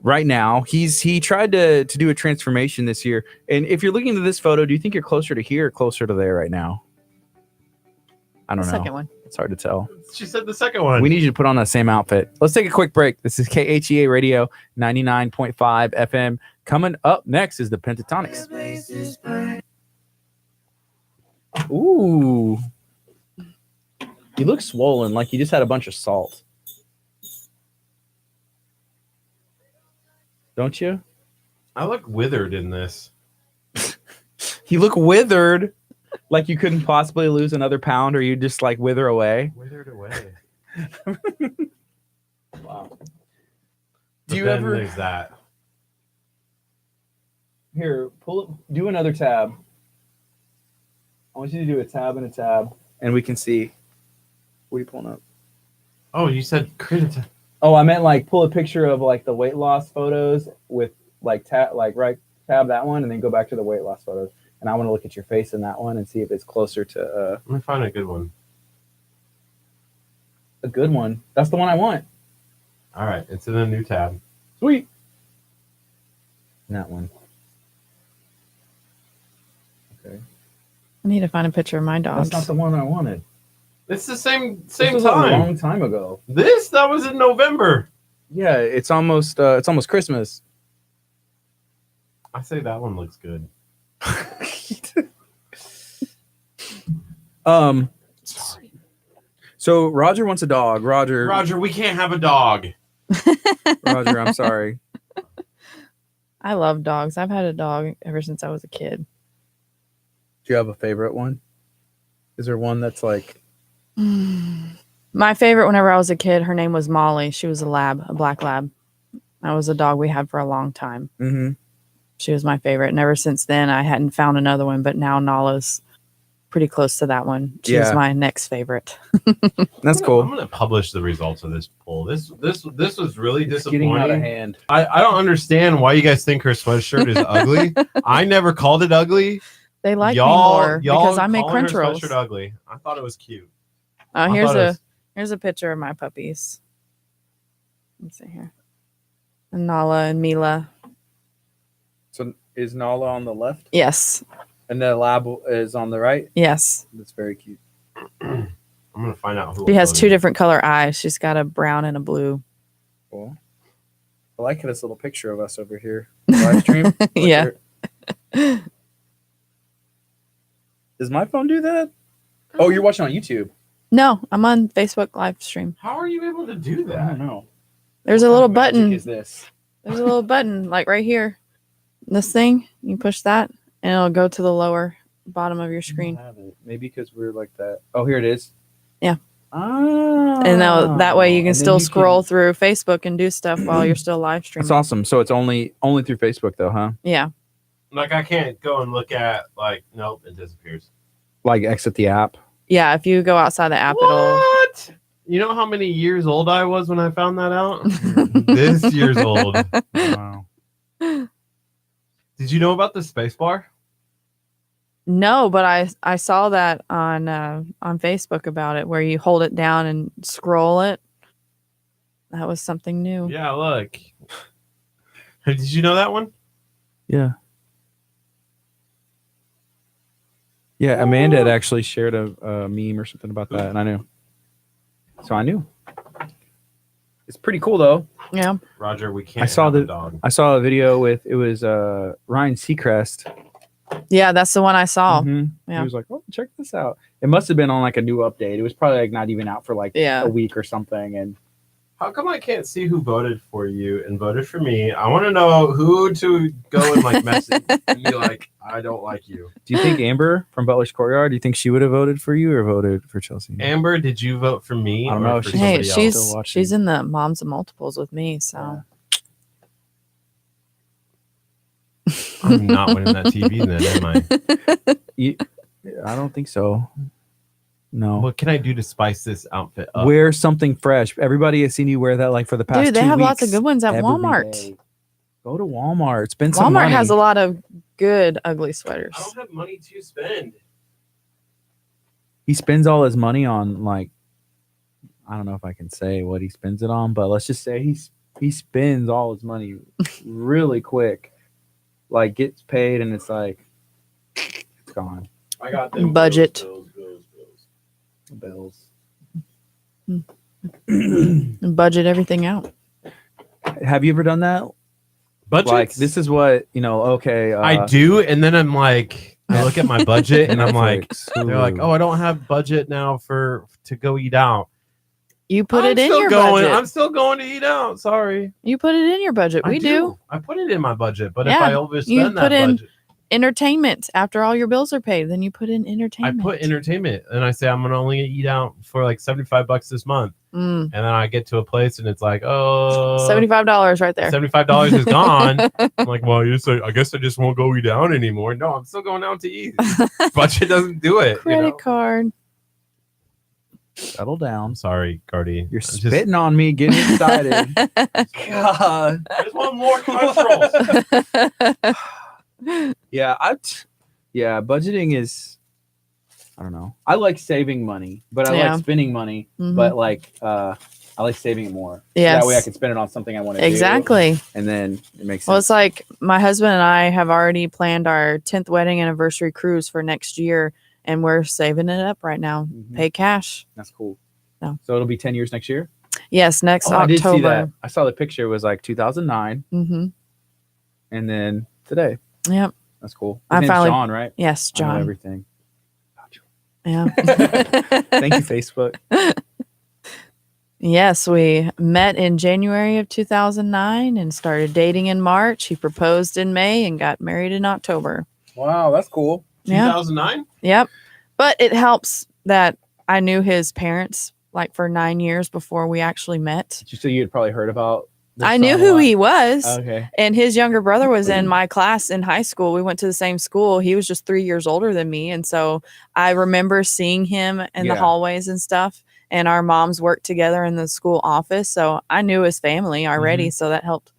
Right now, he tried to do a transformation this year. And if you're looking at this photo, do you think you're closer to here or closer to there right now? I don't know. Second one. It's hard to tell. She said the second one. We need you to put on the same outfit. Let's take a quick break. This is KHEA Radio 99.5 FM. Coming up next is the Pentatonics. Ooh. You look swollen, like you just had a bunch of salt. Don't you? I look withered in this. You look withered, like you couldn't possibly lose another pound, or you just like wither away. Withered away. Wow. Do you ever- There's that. Here, pull it. Do another tab. I want you to do a tab and a tab, and we can see. What are you pulling up? Oh, you said credit. Oh, I meant like pull a picture of like the weight loss photos with like tab that one, and then go back to the weight loss photos. And I want to look at your face in that one and see if it's closer to Let me find a good one. a good one. That's the one I want. All right, it's in a new tab. Sweet. That one. Okay. I need to find a picture of my dogs. That's not the one I wanted. It's the same This was time. a long time ago. That was in November. Yeah, it's almost Christmas. I say that one looks good. Sorry. So Roger wants a dog. Roger, we can't have a dog. Roger, I'm sorry. I love dogs. I've had a dog ever since I was a kid. Do you have a favorite one? Is there one that's like My favorite whenever I was a kid, her name was Molly. She was a black lab. That was a dog we had for a long time. mm-hmm. She was my favorite. And ever since then, I hadn't found another one, but now Nala's pretty close to that one. She's Yeah. my next favorite. That's I'm cool. gonna publish the results of this poll. This was really It's getting out of disappointing. hand. I don't understand why you guys think her sweatshirt is ugly. I never called it ugly. They like me more because I make calling her crunch rolls. sweatshirt ugly. I thought it was cute. Oh, I here's thought it was- here's a picture of my puppies. Let's see here. And Nala and Mila. So is Nala on the left Yes. and the lab is on the right? Yes. That's very cute. I'm gonna find out who She has uploaded two it. different color eyes. She's got a brown and a blue. Cool. I like this little picture of us over here. Live stream. Yeah. Does my phone do that? Oh, you're watching on YouTube. No, I'm on Facebook live stream. How are you able to do I that? don't know. There's a What little kind of magic button. Is this? There's a little button like right here. This thing, you push that and it'll go to the lower bottom of your I screen. don't have it. Maybe because we're like that. Oh, here it is. Yeah. Ah. And now that way you can And then still you scroll through Facebook and do stuff while you're still live streaming. That's awesome. So it's only through Facebook though, huh? Yeah. Like I can't go and look at like nope, it disappears. Like exit the app. Yeah. If you go outside the app, What? You know how many years old I was when I found that out? This year's old. Wow. Did you know about the space bar? No, but I saw that on Facebook about it, where you hold it down and scroll it. That was something new. Yeah, look. Did you know that one? Yeah. Yeah, Amanda had actually shared a meme or something about that, and I knew. So I knew. It's pretty cool though. Yeah. Roger, we can't. I saw have the- a dog. I saw a video with Ryan Seacrest. Yeah, that's the one I saw. Mhm. Yeah. He was like, "Oh, check this out." It must have been on like a new update. It was probably like not even out for like Yeah. a week or something. And How come I can't see who voted for you and voted for me? I want to know who to go and like message and be like, I don't like you. do you think Amber from Butler's Courtyard? Do you think she would have voted for you or voted for Chelsea? Amber, did you vote for me? I don't or know. for She's- Hey, somebody else? Still she's watching. she's in the Moms of Multiples with me, so I'm not winning that TV then, am I? I don't think so. No. What can I do to spice this outfit up? Wear something fresh. Everybody has seen you wear that like for the past dude, they 2 have lots of weeks, good ones at every Walmart. day. Go to Walmart. Spend some Walmart money. has a lot of good ugly sweaters. I don't have money to spend. He spends all his money on like, I don't know if I can say what he spends it on, but let's just say he spends all his money really quick. Like gets paid and it's like it's gone. I got them Budget. bills. And budget everything out. Have you ever done that? Budget. Like this is what okay. I do, and then I'm like, I look at my budget, and I'm like, Netflix, they're like, Hulu. oh, I don't have budget now to go eat out. You put I'm it in still your going. budget. I'm still going to eat out. Sorry, You put it in your budget. I We do. I put it in my budget, but if Yeah, I you overspend that put in budget, Entertainment after all your bills are paid. Then you put in I entertainment. put entertainment, and I say I'm gonna only eat out for like $75 this month, and then I get to a place, and it's like, oh, $75 right there. $75 is gone. I'm like, well, I guess I just won't go eat out anymore. No, I'm still going out to eat. Budget doesn't do it. Credit card. Settle down. I'm sorry, Gardy. You're I just- spitting on me, getting excited. God. I just want more controls. Yeah, budgeting is I don't know. I like saving money, but I Yeah. like spending money, Mhm. but like I like saving it more. Yes. That way I can spend it on something I want to do. Exactly. And then it makes Well, sense. it's like my husband and I have already planned our 10th wedding anniversary cruise for next year, and we're saving it up right now. Mhm. Pay cash. That's cool. No. So it'll be 10 years next year? Yes, next I did see that. October. I saw the picture. It was like 2009 Mm-hmm. and then today. Yep. That's cool. I His name's finally- John, right? Yes, I know John. everything. Yeah. Thank you, Facebook. Yes, we met in January of 2009 and started dating in March. He proposed in May and got married in October. Wow, that's cool. Yeah. 2009. Yep. But it helps that I knew his parents like for 9 years before we actually met. So you had probably heard about this I knew song a who lot. he was. Okay. And his younger brother was in my class in high school. We went to the same school. He was just 3 years older than me. And so I remember seeing him in the Yeah. hallways and stuff. And our moms worked together in the school office. So I knew his family already. So that helped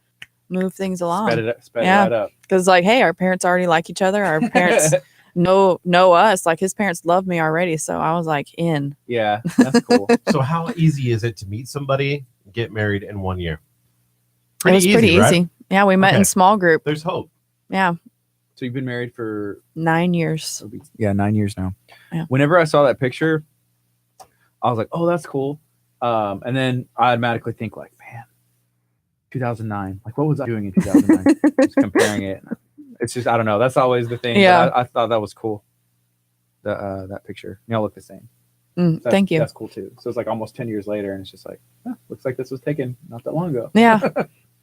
move things along. Sped Yeah. it right up. Because like, hey, our parents already like each other. Our parents know us. Like his parents love me already. So I was like in. Yeah, that's cool. So how easy is it to meet somebody, get married in 1 year? It was pretty right? easy. Yeah, we met in Okay. small group. There's hope. Yeah. So you've been married for 9 years. 9 years now. Yeah. Whenever I saw that picture, I was like, oh, that's cool. And then I automatically think like, man, 2009. Like, what was I doing in 2009? Just comparing it. It's just, I don't know. That's always the thing. Yeah. But I thought that was cool. That picture. Y'all look the same. Thank you. That's cool too. So it's like almost 10 years later, and it's just like, looks like this was taken not that long ago. Yeah.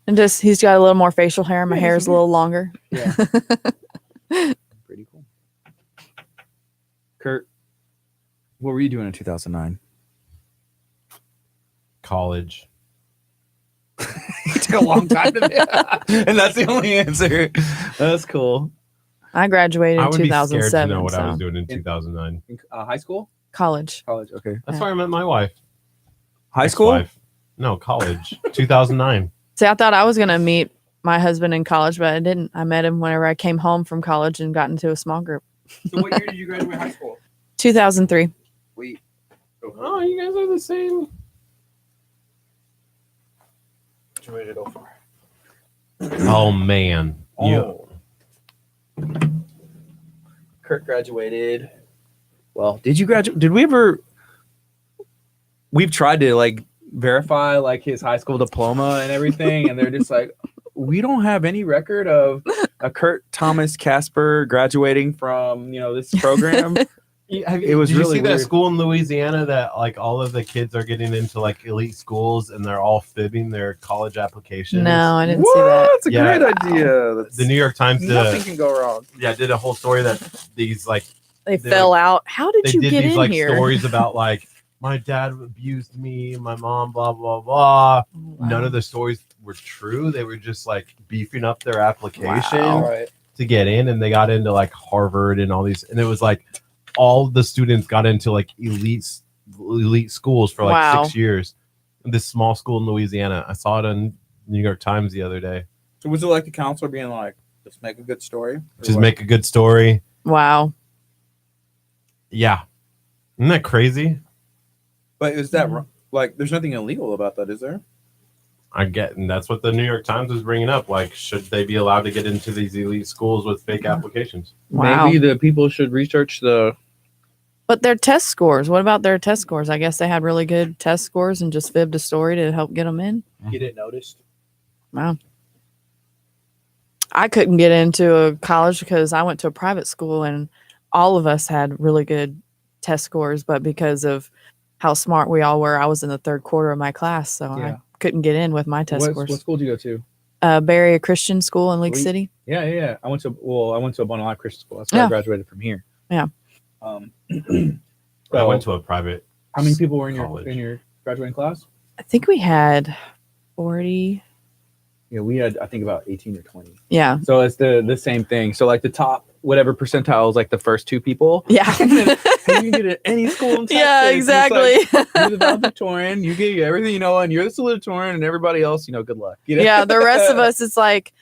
And just, he's got a little more facial hair. My Yeah, hair is a little longer. Yeah. Pretty cool. Kurt, what were you doing in 2009? College. It took a long time to and that's the only answer. That's cool. I graduated I in would be scared 2007. to know what I was so doing in 2009. High school? college. College, okay. That's Yeah. where I met my wife. High school? Ex-wife. No, college. 2009. See, I thought I was going to meet my husband in college, but I didn't. I met him whenever I came home from college and got into a small group. So what year did you graduate high school? 2003. Wait. Oh, you guys are the same. Graduated 04. Oh, man. Oh. Kurt graduated. Well, did you graduate? Did we ever? We've tried to like verify like his high school diploma and everything, and they're just like, we don't have any record of a Kurt Thomas Casper graduating from this program. It was Did you really see that weird. school in Louisiana that like all of the kids are getting into like elite schools and they're all fibbing their college applications? No, I didn't see that. That's a Yeah. great idea. That's, The New York Times nothing can go wrong. did a whole story that these like They They fell out. How did they you did get these in like here? stories about like my dad abused me, my mom, blah blah blah. Wow. None of the stories were true. They were just like beefing up their application Wow. Right. to get in, and they got into like Harvard and all these, and it was like all the students got into like elite schools for like Wow. 6 years. This small school in Louisiana. I saw it on New York Times the other day. So was it like the counselor being like, "Just make a good story"? Or Just what? make a good story. Wow. Yeah, isn't that crazy? But is that wrong? Like, there's nothing illegal about that, is there? I get, and that's what the New York Times was bringing up. Like, should they be allowed to get into these elite schools with fake applications? Wow. Maybe the people should research the. But their test scores. What about their test scores? I guess they had really good test scores and just fibbed a story to help get them in. Get it noticed. Wow. I couldn't get into a college because I went to a private school and all of us had really good test scores, but because of how smart we all were, I was in the third quarter of my class, so Yeah. I couldn't get in with my test What scores. school did you go to? Barrier Christian School in League League? City. Yeah. I went to a Bon Live Christian school. That's where Yeah. I graduated from here. Yeah. I So, went to a private. how many people were in college. your graduating class? I think we had 40. Yeah, we had I think about 18 or 20. Yeah. So it's the same thing. So like the top whatever percentile is like the first two people. Yeah. And then, hey, you can get at any school in Texas. Yeah, And it's like, exactly. you're the valedictorian. You get everything you know, and you're the salutatorian, and everybody else, good luck. Yeah. The rest of us, it's like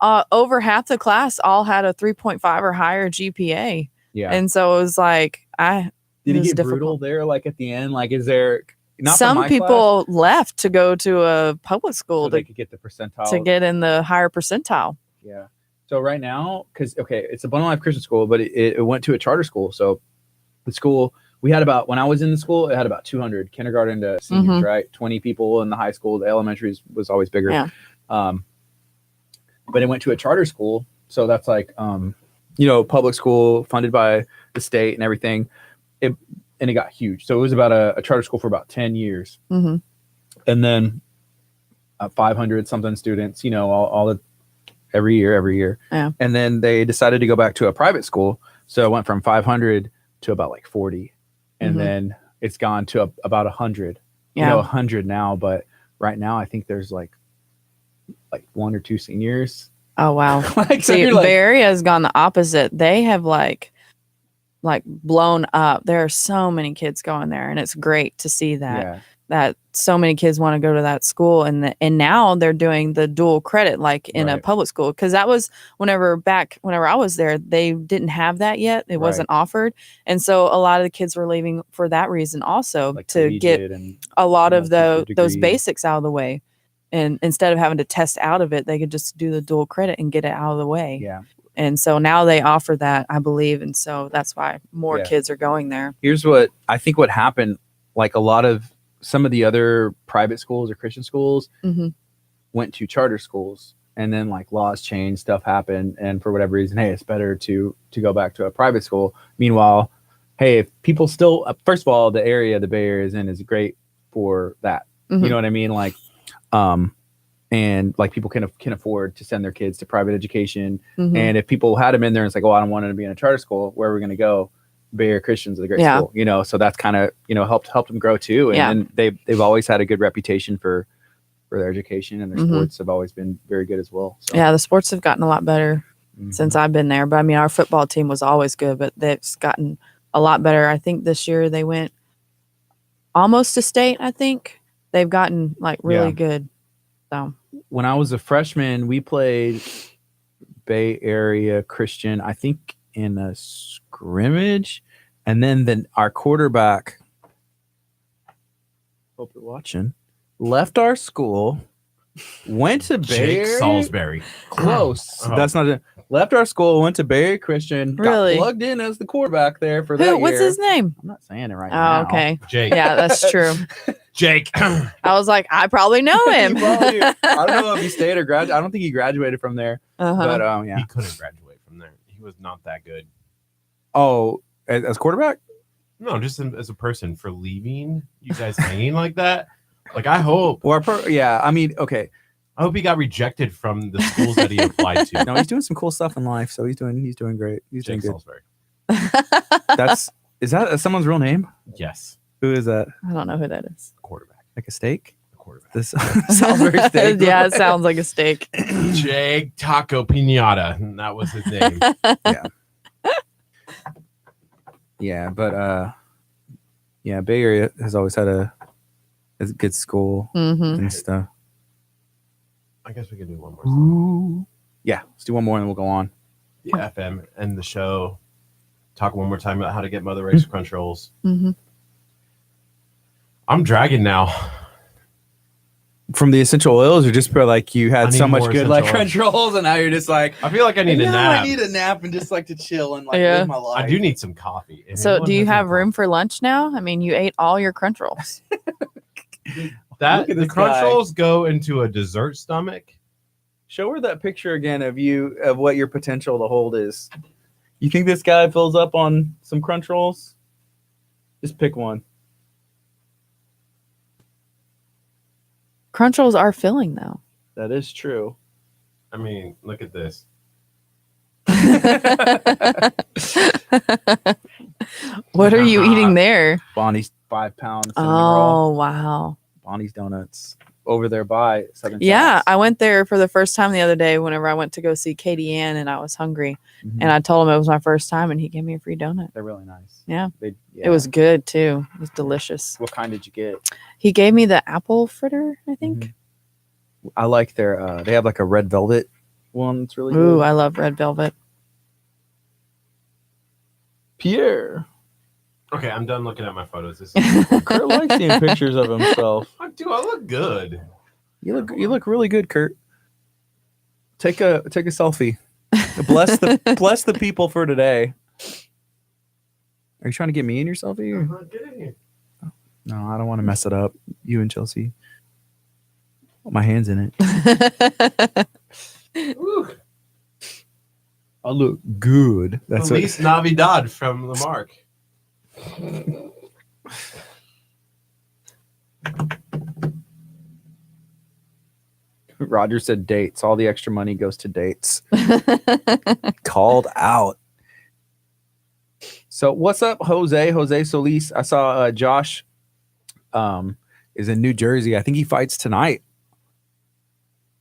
over half the class all had a 3.5 or higher GPA. Yeah. And so it was like, Did it was get difficult. brutal there? Like at the end, like is there not from some my people left to go to a public class, school so they could get the percentile to get in the higher percentile. Yeah. So right now, because it's a Bon Live Christian school, but it went to a charter school. So the school we had about when I was in the school, it had about 200 kindergarten to seniors, Mhm. right? 20 people in the high school. The elementaries was always bigger. Yeah. But it went to a charter school, so that's like public school funded by the state and everything. And it got huge. So it was about a charter school for about 10 years, Hmm. and then 500 something students. All the every year. Yeah. And then they decided to go back to a private school. So it went from 500 to about like 40. And Mhm. then it's gone to about 100. Yeah. 100 now. But right now, I think there's like one or two seniors. Oh, wow. Like, so See, you're like, Bay Area has gone the opposite. They have like blown up. There are so many kids going there, and it's great to see that so many kids want to go to that school, and now they're doing the dual credit like in a Right. public school, because that was whenever I was there, they didn't have that yet. It wasn't offered, and so a lot of the kids were leaving for that reason also, like to get collegiate and a lot of teacher those degree. basics out of the way. And instead of having to test out of it, they could just do the dual credit and get it out of the way. Yeah. And so now they offer that, I believe. And so that's why more Yeah. kids are going there. Here's what I think what happened. Like a lot of some of the other private schools or Christian schools Mm-hmm. went to charter schools, and then like laws changed, stuff happened. And for whatever reason, hey, it's better to go back to a private school. Meanwhile, hey, if people still, first of all, the area the Bay Area is in is great for that. Mm-hmm. You know what I mean? Like, and like people can afford to send their kids to private education. Mm-hmm. And if people had them in there and it's like, oh, I don't want them to be in a charter school, where are we going to go? Bay Area Christians is a great Yeah. school, you know, so that's kind of, you know, helped them grow too. And, Yeah. and they've always had a good reputation for their education, and their Mhm. sports have always been very good as well. So, Yeah, the sports have gotten a lot better mhm. since I've been there. But I mean, our football team was always good, but they've gotten a lot better. I think this year they went almost to state. I think they've gotten like really Yeah. good. So When I was a freshman, we played Bay Area Christian, I think in a scrimmage, and then our quarterback, hope you're watching, left our school, went to Bay Jake Area. Salisbury. Close. Oh. That's not it. Left our school, went to Bay Area Christian, Really? got plugged in as the quarterback there for that who? What's year. his name? I'm not saying it right Oh, now. okay. Jake. Yeah, that's true. Jake. I was like, I probably know him. Probably- I don't know if he stayed or graduated. I don't think he graduated from there. Uh-huh. But yeah. He couldn't graduate from there. He was not that good. Oh, as quarterback? No, just as a person for leaving you guys hanging like that. Like I hope Yeah, I mean, okay. I hope he got rejected from the schools that he applied to. No, he's doing some cool stuff in life, so he's doing great. He's doing Jake good. Salisbury. Is that someone's real name? Yes. Who is that? I don't know who that is. Quarterback. Like a steak? The quarterback. This Salisbury steak. Yeah, it sounds like a steak. Jake Taco Pinata. And that was his name. Yeah, but yeah, Bay Area has always had a good school Mm-hmm. and stuff. I guess we can do one more song. Ooh. Yeah, let's do one more and we'll go on. The FM and the show. Talk one more time about how to get Mother Race crunch rolls. Mm-hmm. I'm dragging now. From the essential oils, or just for like you I had need so much more good like essential crunch rolls, and now you're just like, I feel like I need a nap. I need a nap and just like to chill and like Yeah. live my life. I do need some coffee. If So anyone do you has any have room coffee- for lunch now? I mean, you ate all your crunch rolls. that Look at the this crunch guy. rolls go into a dessert stomach? Show her that picture again of you of what your potential to hold is. You think this guy fills up on some crunch rolls? Just pick one. Crunch rolls are filling though. That is true. I mean, look at this. What are you eating there? Bonnie's 5 pound cinnamon roll. Oh wow. Bonnie's Donuts over there by Southern Yeah, Shops. I went there for the first time the other day whenever I went to go see Katie Ann and I was hungry. Mhm. And I told him it was my first time and he gave me a free donut. They're really nice. Yeah. Yeah. It was good too. It was delicious. What kind did you get? He gave me the apple fritter, I think. Mhm. I like their. They have like a red velvet one. That's really Ooh, good. I love red velvet. Pierre. Okay, I'm done looking at my photos. This is Kurt likes seeing pictures of himself. do I look good? You look really good, Kurt. Take a selfie. Bless the people for today. Are you trying to get me in your selfie? or- Get in here. No, I don't want to mess it up. You and Chelsea. My hand's in it. Ooh, I look good. That's what. Feliz Navidad from Lamarck. Roger said dates. All the extra money goes to dates. Called out. So what's up, Jose Solis? I saw Josh is in New Jersey. I think he fights tonight.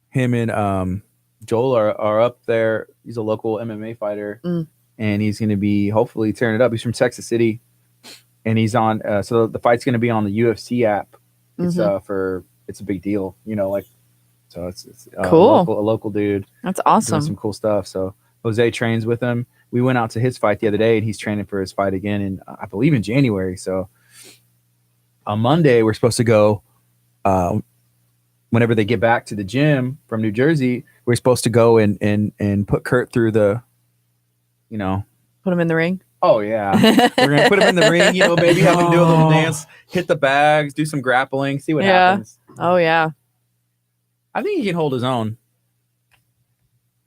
Him and Joel are up there. He's a local MMA fighter. Mm. And he's going to be hopefully tearing it up. He's from Texas City. And he's on so the fight's going to be on the UFC app. It's it's a big deal, you know, like so it's Cool. a local dude That's doing awesome. some cool stuff. So Jose trains with him. We went out to his fight the other day, and he's training for his fight again in I believe in January. So on Monday we're supposed to go whenever they get back to the gym from New Jersey, we're supposed to go and put Curt through the, Put him in the ring. oh yeah, we're gonna put him in the ring. Maybe have him do a little dance, hit the bags, do some grappling, see what happens. Oh yeah. I think he can hold his own.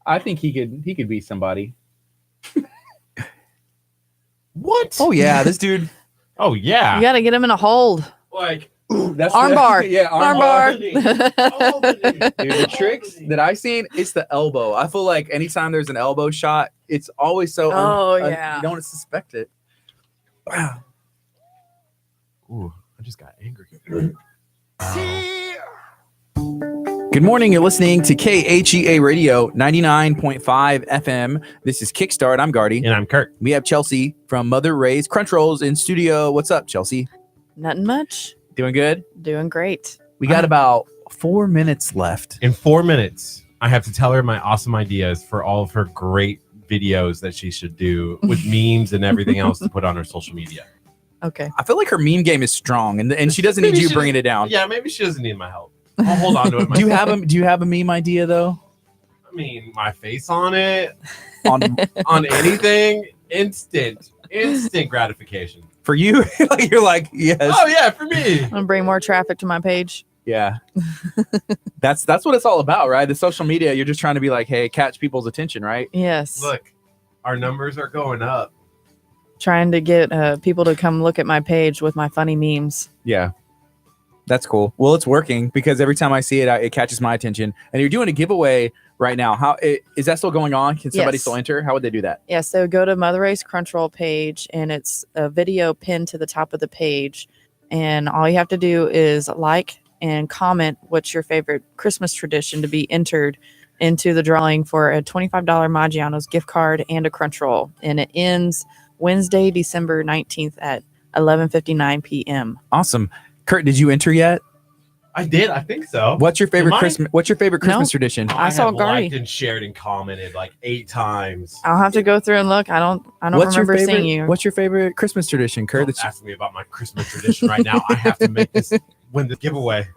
I think he could be somebody. What? Oh yeah, this dude. Oh yeah. You got to get him in a hold. Like That's Armbar. Yeah, Armbar. Dude, the tricks that I've seen, it's the elbow. I feel like anytime there's an elbow shot, it's always so. Oh, yeah. You don't suspect it. Wow. Ooh, I just got angry. Good morning. You're listening to KHEA Radio 99.5 FM. This is Kickstart. I'm Gardy. And I'm Curt. We have Chelsea from Mother Ray's Crunch Rolls in studio. What's up, Chelsea? Nothing much. Doing good? Doing great. We got about 4 minutes left. In 4 minutes, I have to tell her my awesome ideas for all of her great videos that she should do with memes and everything else to put on her social media. Okay. I feel like her meme game is strong, and she doesn't need Maybe you she bringing it down. Yeah, maybe she doesn't need my help. I'll hold on to it. Do you have a meme idea though? I mean, my face on it, On on anything, instant gratification. for you, like you're like yes, Oh yeah, for me. I'm gonna bring more traffic to my page. yeah. That's what it's all about, right? The social media, you're just trying to be like, hey, catch people's attention, right? Yes. Look, our numbers are going up. Trying to get people to come look at my page with my funny memes. Yeah. That's cool. Well, it's working because every time I see it, it catches my attention. And you're doing a giveaway right now. Is that still going on? Can somebody Yes. still enter? How would they do that? Yeah, so go to Mother Ray's Crunch Roll page, and it's a video pinned to the top of the page. And all you have to do is like and comment what's your favorite Christmas tradition to be entered into the drawing for a $25 Maggiano's gift card and a Crunch Roll. And it ends Wednesday, December 19th at 11:59 p.m. Awesome. Curt, did you enter yet? I did. I think so. What's your favorite Am I? Christmas? What's your favorite Christmas No. tradition? I saw have Gardy. liked and shared and commented like 8 times. I'll have to go through and look. I don't remember seeing you. What's your favorite Christmas tradition, Curt? Don't ask me about my Christmas tradition right now. I have to win this giveaway.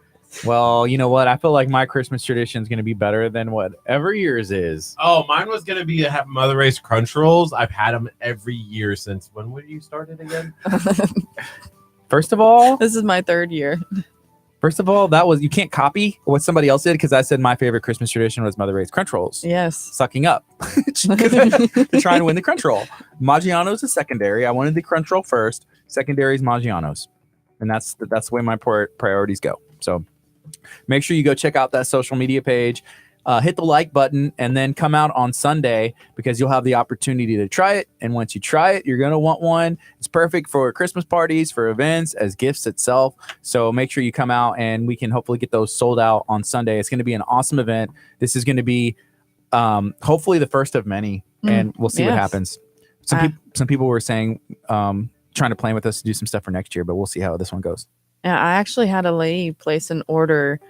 Well, you know what? I feel like my Christmas tradition is going to be better than whatever yours is. Oh, mine was gonna be to have Mother Ray's Crunch Rolls. I've had them every year since when would you start it again? First of all, This is my 3rd year. you can't copy what somebody else did because I said my favorite Christmas tradition was Mother Ray's Crunch Rolls. Yes. Sucking up to try and win the Crunch Roll. Maggiano's is secondary. I wanted the Crunch Roll first. Secondary is Maggiano's, and that's the way my priorities go. So make sure you go check out that social media page. Hit the like button and then come out on Sunday because you'll have the opportunity to try it. And once you try it, you're going to want one. It's perfect for Christmas parties, for events, as gifts itself. So make sure you come out and we can hopefully get those sold out on Sunday. It's going to be an awesome event. This is going to be hopefully the first of many, and we'll see what yes. happens. Some people were saying trying to plan with us to do some stuff for next year, but we'll see how this one goes. Yeah, I actually had a lady place an order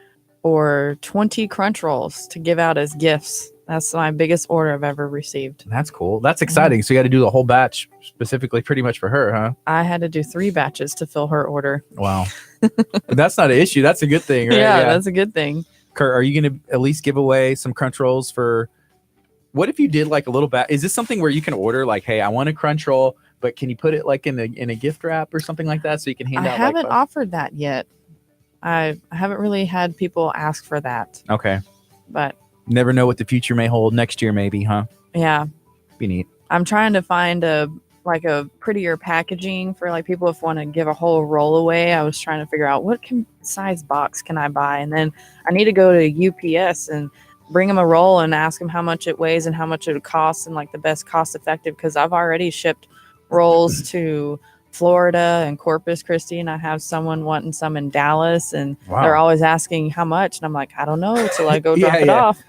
for 20 Crunch Rolls to give out as gifts. That's my biggest order I've ever received. That's cool. That's exciting. So you got to do the whole batch specifically pretty much for her, huh? I had to do 3 batches to fill her order. Wow. That's not an issue. That's a good thing, right? Yeah, that's a good thing. Curt, are you going to at least give away some Crunch Rolls for... What if you did like a little batch? Is this something where you can order like, hey, I want a Crunch Roll, but can you put it like in a gift wrap or something like that so you can hand I out? haven't like, offered that yet. I haven't really had people ask for that. Okay. But Never know what the future may hold next year, maybe, huh? yeah, Be neat. I'm trying to find a prettier packaging for like people if want to give a whole roll away. I was trying to figure out what size box can I buy, and then I need to go to UPS and bring them a roll and ask them how much it weighs and how much it would cost and like the best cost effective, because I've already shipped rolls to Florida and Corpus Christi, and I have someone wanting some in Dallas, and Wow. they're always asking how much, and I'm like, I don't know till I go drop it Yeah. off.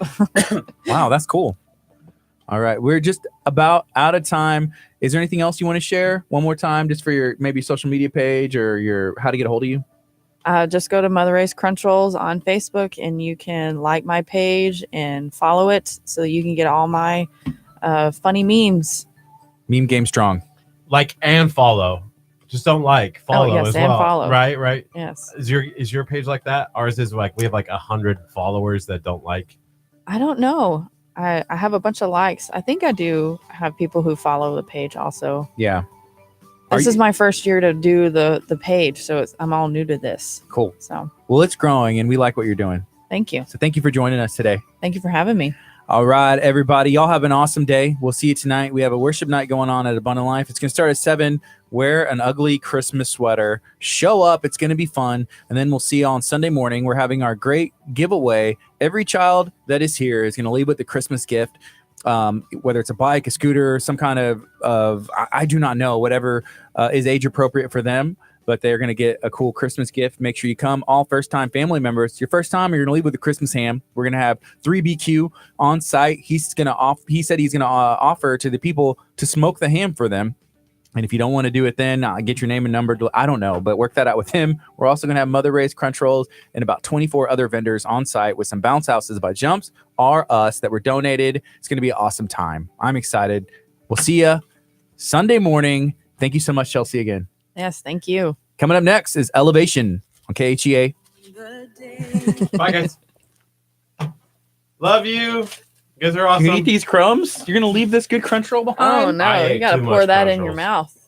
Wow, that's cool. All right. We're just about out of time. Is there anything else you want to share one more time just for your maybe social media page or your how to get a hold of you? Just go to Mother Ray's Crunch Rolls on Facebook, and you can like my page and follow it so you can get all my funny memes. Meme game strong. Like and follow. Just don't like, follow yes, as and well. follow. Right. Yes. Is your page like that? Ours is like we have like 100 followers that don't like. I don't know. I have a bunch of likes. I think I do have people who follow the page also. Yeah. This is my first year to do the page, so I'm all new to this. Cool. So Well, it's growing and we like what you're doing. thank you. So thank you for joining us today. Thank you for having me. All right, everybody. Y'all have an awesome day. We'll see you tonight. We have a worship night going on at Abundant Life. It's going to start at 7. Wear an ugly Christmas sweater. Show up. It's going to be fun. And then we'll see you on Sunday morning. We're having our great giveaway. Every child that is here is going to leave with the Christmas gift, whether it's a bike, a scooter, some kind of I do not know, whatever is age appropriate for them. But they're going to get a cool Christmas gift. Make sure you come. All first-time family members. Your first time, you're going to leave with a Christmas ham. We're going to have 3 BQ on site. He said he's going to offer to the people to smoke the ham for them. And if you don't want to do it, then get your name and number. I don't know, but work that out with him. We're also going to have Mother Raised Crunch Rolls and about 24 other vendors on site with some bounce houses by Jumps or us that were donated. It's going to be an awesome time. I'm excited. We'll see you Sunday morning. Thank you so much, Chelsea, again. Yes, thank you. Coming up next is Elevation on KHEA. Bye, guys. Love you. You guys are awesome. You eat these crumbs? You're going to leave this good crunch roll behind? Oh no, I you ate got to too pour much that crunch in your rolls. mouth.